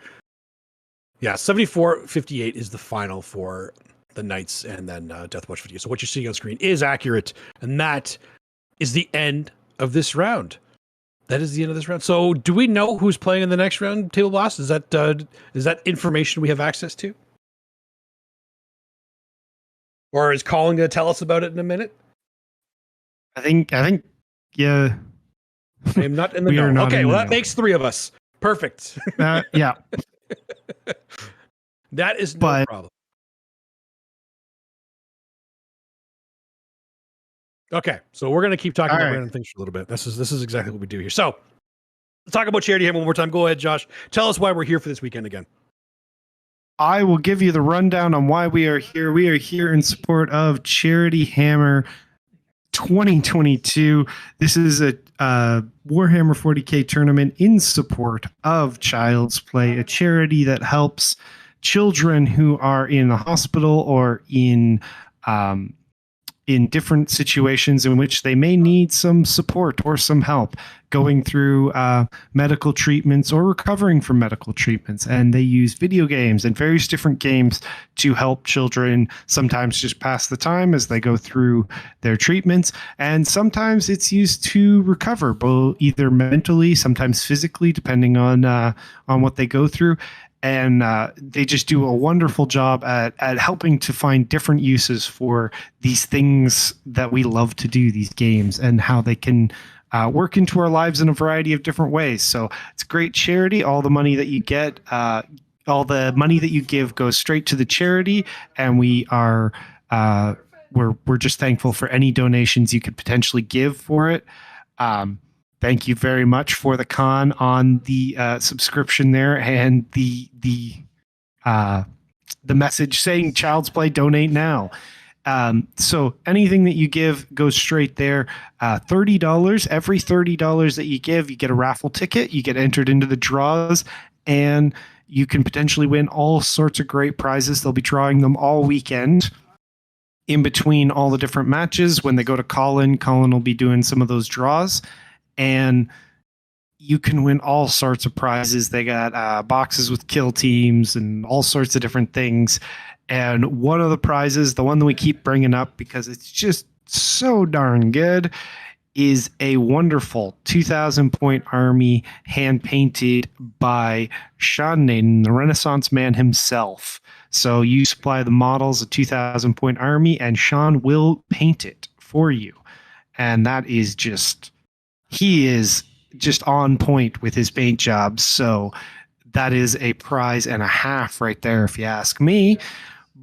Yeah, 74-58 is the final for the Knights, and then Deathwatch 50. So what you're seeing on screen is accurate, and that is the end of this round. That is the end of this round. So do we know who's playing in the next round, Table Blast? Is that information we have access to? Or is Colin going to tell us about it in a minute? I think yeah. I am not in the know. Okay, well that makes three of us. Perfect. Yeah. That is no problem. Okay, so we're going to keep talking about random things for a little bit. This is exactly what we do here. So let's talk about Charity Hammer one more time. Go ahead, Josh. Tell us why we're here for this weekend again. I will give you the rundown on why we are here. We are here in support of Charity Hammer 2022. This is a Warhammer 40K tournament in support of Child's Play, a charity that helps children who are in the hospital or in different situations in which they may need some support or some help going through medical treatments or recovering from medical treatments. And they use video games and various different games to help children sometimes just pass the time as they go through their treatments. And sometimes it's used to recover, both either mentally, sometimes physically, depending on what they go through. And they just do a wonderful job at helping to find different uses for these things that we love to do, these games, and how they can work into our lives in a variety of different ways. So it's a great charity. All the money that you get all the money that you give goes straight to the charity, and we are we're just thankful for any donations you could potentially give for it. Thank you very much for the con on the subscription there, and the message saying Child's Play donate now. So anything that you give goes straight there. $30, every $30 that you give, you get a raffle ticket, you get entered into the draws, and you can potentially win all sorts of great prizes. They'll be drawing them all weekend in between all the different matches. When they go to Colin will be doing some of those draws, and you can win all sorts of prizes. They got boxes with kill teams and all sorts of different things. And one of the prizes, the one that we keep bringing up because it's just so darn good, is a wonderful 2,000 point army hand painted by Sean Naden, the Renaissance man himself. So you supply the models, a 2,000 point army, and Sean will paint it for you. And that is he is just on point with his paint jobs. So that is a prize and a half right there, if you ask me.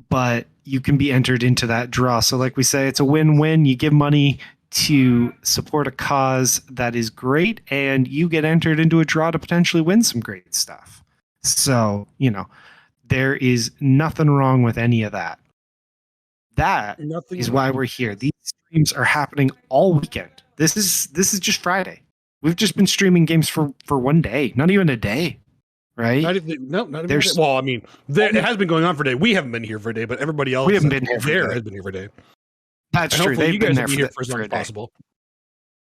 But you can be entered into that draw. So like we say, it's a win-win. You give money to support a cause that is great, and you get entered into a draw to potentially win some great stuff. So, there is nothing wrong with any of that. That is why we're here. These streams are happening all weekend. This is just Friday. We've just been streaming games for one day, not even a day. Right? Not even a day. Well, I mean, it has been going on for a day. We haven't been here for a day, but everybody else has been here has been here for a day. That's true. You guys will be here for as long as possible.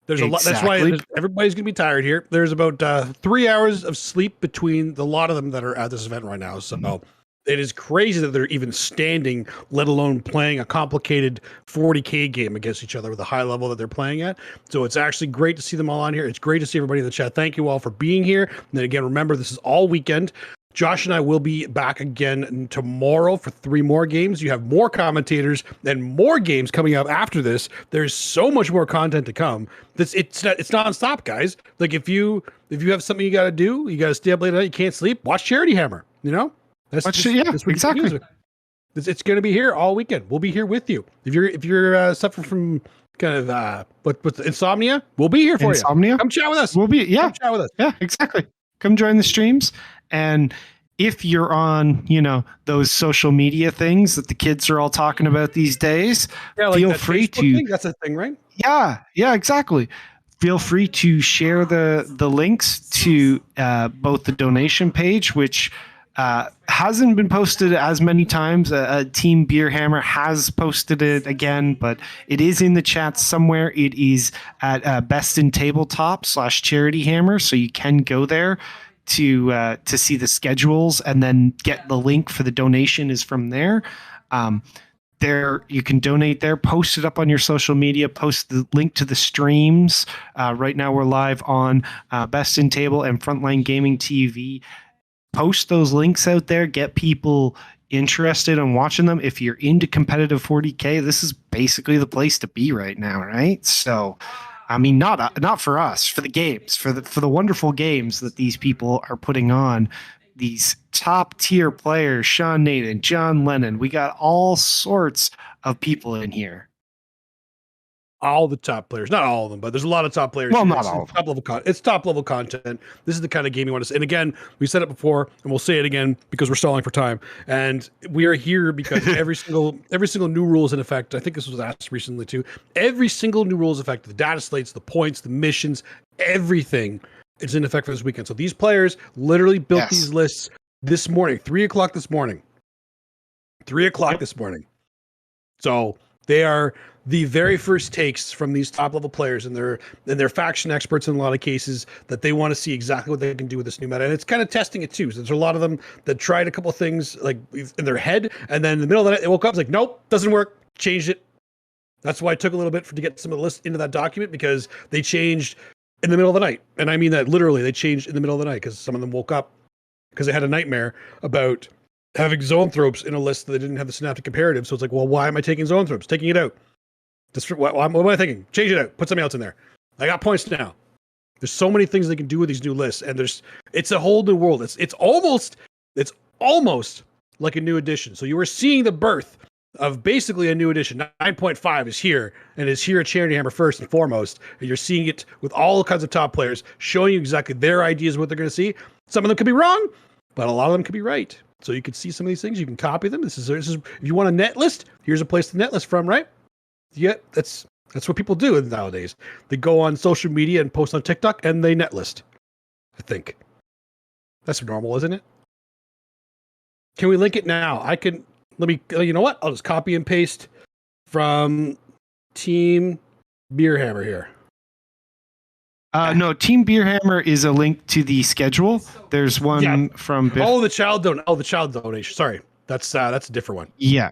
There's a lot. That's why everybody's going to be tired here. There's about 3 hours of sleep between the lot of them that are at this event right now. So it is crazy that they're even standing, let alone playing a complicated 40K game against each other with the high level that they're playing at. So it's actually great to see them all on here. It's great to see everybody in the chat. Thank you all for being here. And then again, remember, this is all weekend. Josh and I will be back again tomorrow for 3 more games. You have more commentators and more games coming up after this. There's so much more content to come. It's nonstop, guys. Like if you have something you got to do, you got to stay up late at night, you can't sleep, watch Charity Hammer. That's exactly. It's going to be here all weekend. We'll be here with you. If you're suffering from kind of what's insomnia, we'll be here for you. Come chat with us. We'll be Come chat with us. Yeah, exactly. Come join the streams. And if you're on, those social media things that the kids are all talking about these days, feel free to. That's a thing, right? Yeah, exactly. Feel free to share the links to both the donation page, which hasn't been posted as many times. Team Beer Hammer has posted it again, but it is in the chat somewhere. It is at Best in Tabletop /Charity Hammer, so you can go there to see the schedules, and then get the link for the donation is from there. There you can donate there, post it up on your social media, post the link to the streams. Right now we're live on Best in Table and Frontline Gaming TV. Post those links out there, get people interested in watching them. If you're into competitive 40K, this is basically the place to be right now, right? So, I mean, not for us, for the games, for the wonderful games that these people are putting on. These top tier players, Sean Naden, John Lennon. We got all sorts of people in here. All the top players, not all of them, but there's a lot of top players. Well, not all. It's top level content. This is the kind of game you want to see. And again, we said it before, and we'll say it again because we're stalling for time. And we are here because every single new rule is in effect. I think this was asked recently too. Every single new rule is in effect. The data slates, the points, the missions, everything is in effect for this weekend. So these players literally built these lists this morning, 3:00 this morning. 3:00 this morning. So they are the very first takes from these top level players, and they're faction experts in a lot of cases, that they want to see exactly what they can do with this new meta. And it's kind of testing it too. So there's a lot of them that tried a couple of things like in their head, and then in the middle of the night they woke up, it's like, nope, doesn't work, changed it. That's why it took a little bit to get some of the lists into that document, because they changed in the middle of the night. And I mean that literally, they changed in the middle of the night because some of them woke up because they had a nightmare about having zoanthropes in a list that they didn't have the synaptic imperative. So it's like, well, why am I taking zoanthropes? Taking it out. What am I thinking? Change it out. Put something else in there. I got points now. There's so many things they can do with these new lists, and it's a whole new world. It's almost like a new edition. So you are seeing the birth of basically a new edition. 9.5 is here, and is here at Charity Hammer first and foremost. And you're seeing it with all kinds of top players, showing you exactly their ideas of what they're going to see. Some of them could be wrong, but a lot of them could be right. So you can see some of these things. You can copy them. This is if you want a net list, here's a place to net list from, right? Yeah, that's what people do nowadays. They go on social media and post on TikTok, and they net list. I think that's normal, isn't it? Can we link it now? I can. Let me. You know what? I'll just copy and paste from Team Beerhammer here. No, Team Beerhammer is a link to the schedule. There's one from Biff. Oh, the child donation. Sorry, that's a different one. Yeah.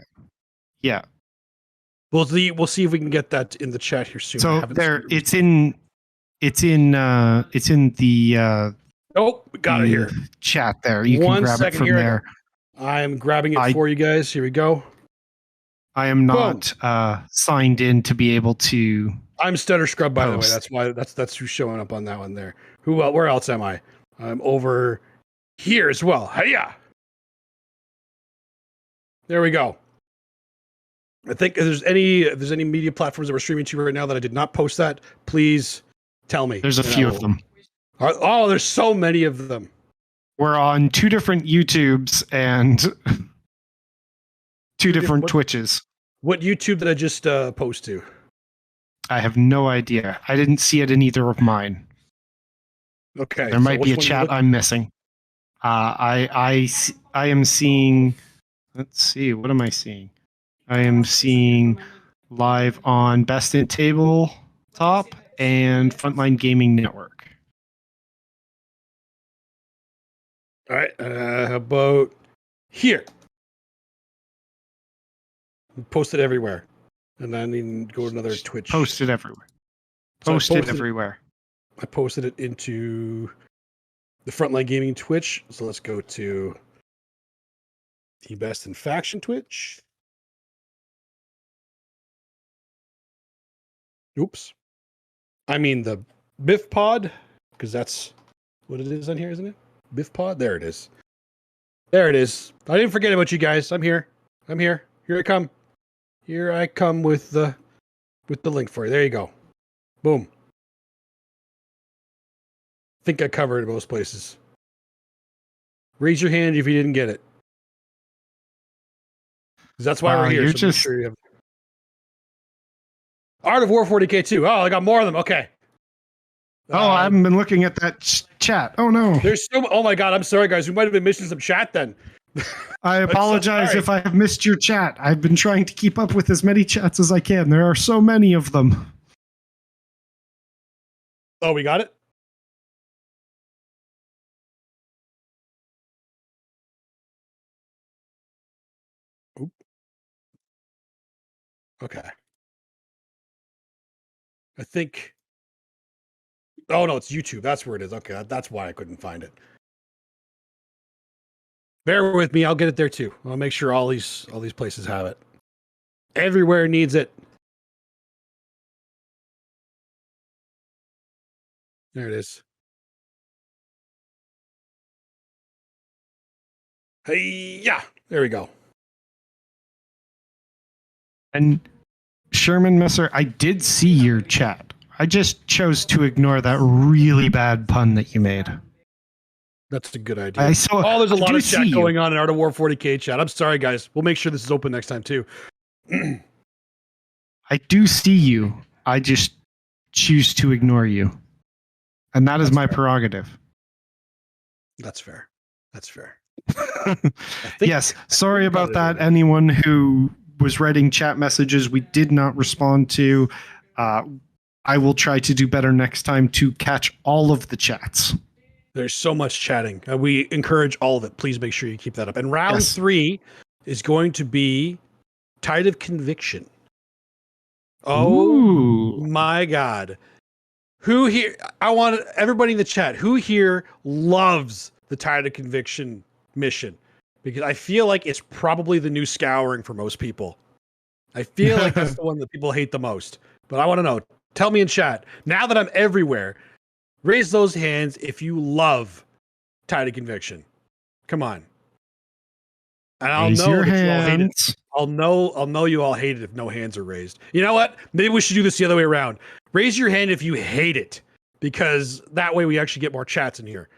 We'll see if we can get that in the chat here soon. So it's in the oh, we got it here. Chat there. You can grab it from there. I'm grabbing it for you guys. Here we go. I am not signed in to be able to. I'm Stutter Scrub, by the way. That's why that's who's showing up on that one there. Where else am I? I'm over here as well. Hiya! There we go. I think if there's any media platforms that we're streaming to right now that I did not post that, please tell me. There's a few of them. Oh, there's so many of them. We're on 2 different YouTubes and 2 different Twitches. What YouTube did I just post to? I have no idea. I didn't see it in either of mine. Okay. There might be a chat I'm missing. I am seeing. Let's see. What am I seeing? I am seeing live on Best in Tabletop and Frontline Gaming Network. All right. How about here? Post it everywhere. And then you can go to another Twitch. Post it everywhere. Everywhere. I posted it into the Frontline Gaming Twitch. So let's go to the Best in Faction Twitch. Oops. I mean the Biff Pod, because that's what it is on here, isn't it? Biff Pod? There it is. There it is. I didn't forget about you guys. I'm here. Here I come. Here I come with the link for you. There you go. Boom. I think I covered most places. Raise your hand if you didn't get it. Because that's why we're here. You're so make sure you have... Art of War 40k too. Oh, I got more of them. Okay. Oh, I haven't been looking at that chat. Oh no. There's so. Oh my god. I'm sorry, guys. We might have been missing some chat then. I apologize if I have missed your chat. I've been trying to keep up with as many chats as I can. There are so many of them. Oh, we got it? Oop. Okay. I think. Oh no, it's YouTube. That's where it is. Okay, that's why I couldn't find it. Bear with me. I'll get it there too. I'll make sure all these places have it. Everywhere needs it. There it is. Hey, yeah. There we go. And Sherman Messer, I did see your chat. I just chose to ignore that really bad pun that you made. That's a good idea. There's a lot of chat going on in Art of War 40k chat. I'm sorry, guys. We'll make sure this is open next time too. I do see you. I just choose to ignore you. And that's my prerogative. That's fair. That's fair. Yes. Sorry about that. Anyone who was writing chat messages we did not respond to. I will try to do better next time to catch all of the chats. There's so much chatting. We encourage all of it. Please make sure you keep that up. And round 3 is going to be Tide of Conviction. Oh my God. Who here? I want everybody in the chat. Who here loves the Tide of Conviction mission? Because I feel like it's probably the new Scouring for most people. I feel like that's the one that people hate the most. But I want to know. Tell me in chat. Now that I'm everywhere, raise those hands if you love Tide of Conviction. Come on. And I'll Raise know your that you all hate it. hands. I'll know you all hate it if no hands are raised. You know what? Maybe we should do this the other way around. Raise your hand if you hate it, because that way we actually get more chats in here.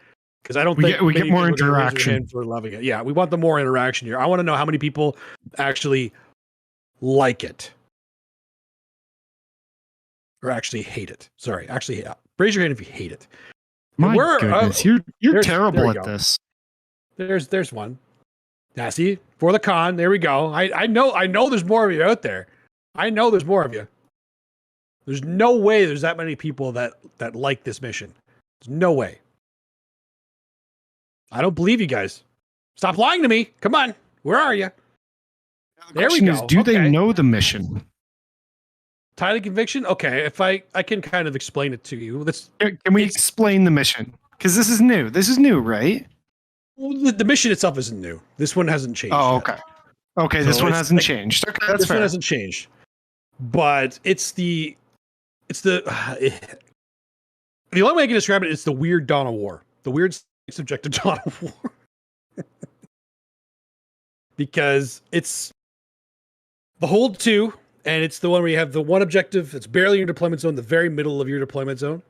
Because I don't think we get many more people are gonna raise their interaction. hand for loving it. Yeah, we want the more interaction here. I want to know how many people actually like it, or actually hate it. Sorry, actually, raise your hand if you hate it. My goodness, you're there terrible we at go. this. There's one. Now, see, for the con, there we go. I know there's more of you out there. I know there's more of you. There's no way there's that many people that like this mission. There's no way. I don't believe you guys. Stop lying to me. Come on. Where are you? There we Question go. is, do they know the mission? Title conviction? Okay, if I can kind of explain it to you. Can we explain the mission? Because this is new. This is new, right? Well, the mission itself isn't new. This one hasn't changed. Oh, yet. okay. Okay, So this one it's hasn't like- changed. Okay, that's This fair. one hasn't changed. But the only way I can describe it is the weird Dawn of War. The weird subjective Dawn of War. Because it's the Hold 2, and it's the one where you have the one objective that's barely in your deployment zone, the very middle of your deployment zone.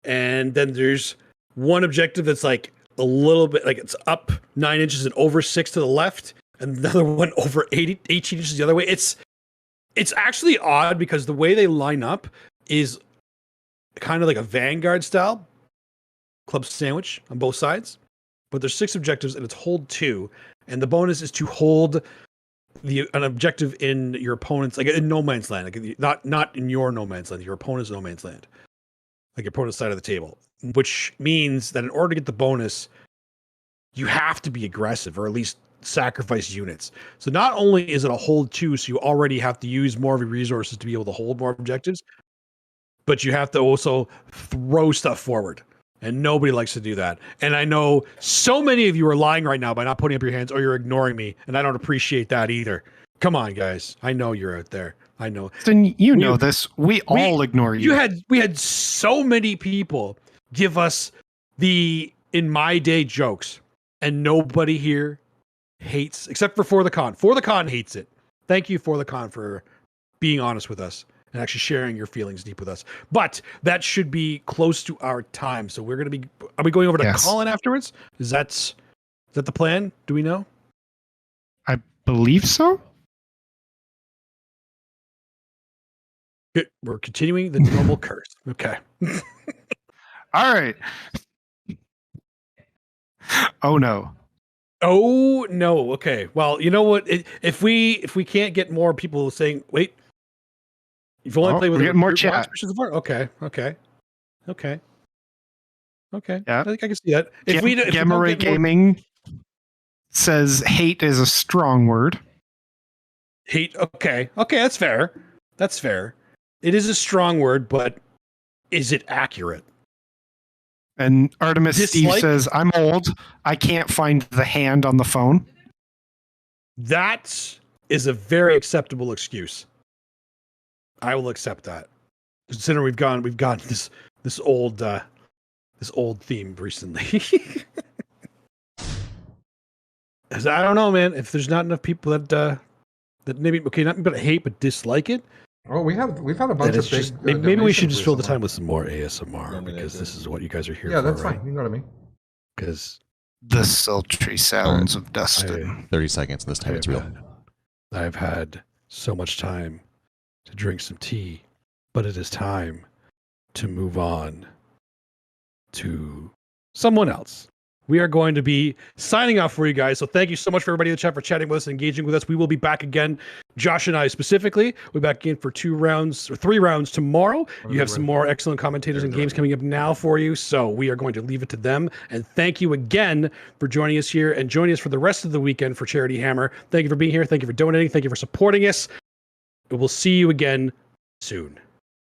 And then there's one objective that's like a little bit, like it's up 9 inches and over 6 to the left, and another one over 18 inches the other way. It's actually odd because the way they line up is kind of like a Vanguard style club sandwich on both sides. But there's 6 objectives, and it's Hold 2. And the bonus is to hold an objective in your opponent's, like in no man's land, like not in your no man's land, your opponent's no man's land, like your opponent's side of the table. Which means that in order to get the bonus, you have to be aggressive or at least sacrifice units. So not only is it a Hold 2, so you already have to use more of your resources to be able to hold more objectives, but you have to also throw stuff forward. And nobody likes to do that. And I know so many of you are lying right now by not putting up your hands, or you're ignoring me, and I don't appreciate that either. Come on, guys. I know you're out there. I know. Then you know this. We all ignore you. We had so many people give us the in my day jokes, and nobody here hates, except for the Con. For the Con hates it. Thank you, For the Con, for being honest with us and actually sharing your feelings deep with us. But that should be close to our time. So are we going over to Colin afterwards? Is that the plan? Do we know? I believe so. We're continuing the normal curse. Okay. All right. Oh no. Oh no. Okay. Well, you know what? If we can't get more people saying, wait, you've only played with more chat. Okay. Yeah. I think I can see that. Gamma Ray Gaming says hate is a strong word. Hate. Okay. That's fair. It is a strong word, but is it accurate? And Artemis Steve Dislike? says, I'm old. I can't find the hand on the phone. That is a very acceptable excuse. I will accept that. Considering we've gone this old theme recently. I don't know, man. If there's not enough people that maybe not but hate but dislike it. Oh, we've had a bunch of big. Maybe we should just fill the recently. time with some more ASMR because this is what you guys are here for. Yeah, that's right? fine. You know what I mean. Because the sultry sounds of Dustin. 30 seconds, and this time it's real. I've had so much time to drink some tea, but it is time to move on to someone else. We are going to be signing off for you guys. So thank you so much for everybody in the chat for chatting with us and engaging with us. We will be back again, Josh and I specifically. We'll be back again for 3 rounds tomorrow. You have some more excellent commentators and games coming up now for you. So we are going to leave it to them. And thank you again for joining us here and joining us for the rest of the weekend for Charity Hammer. Thank you for being here. Thank you for donating. Thank you for supporting us. We'll see you again soon.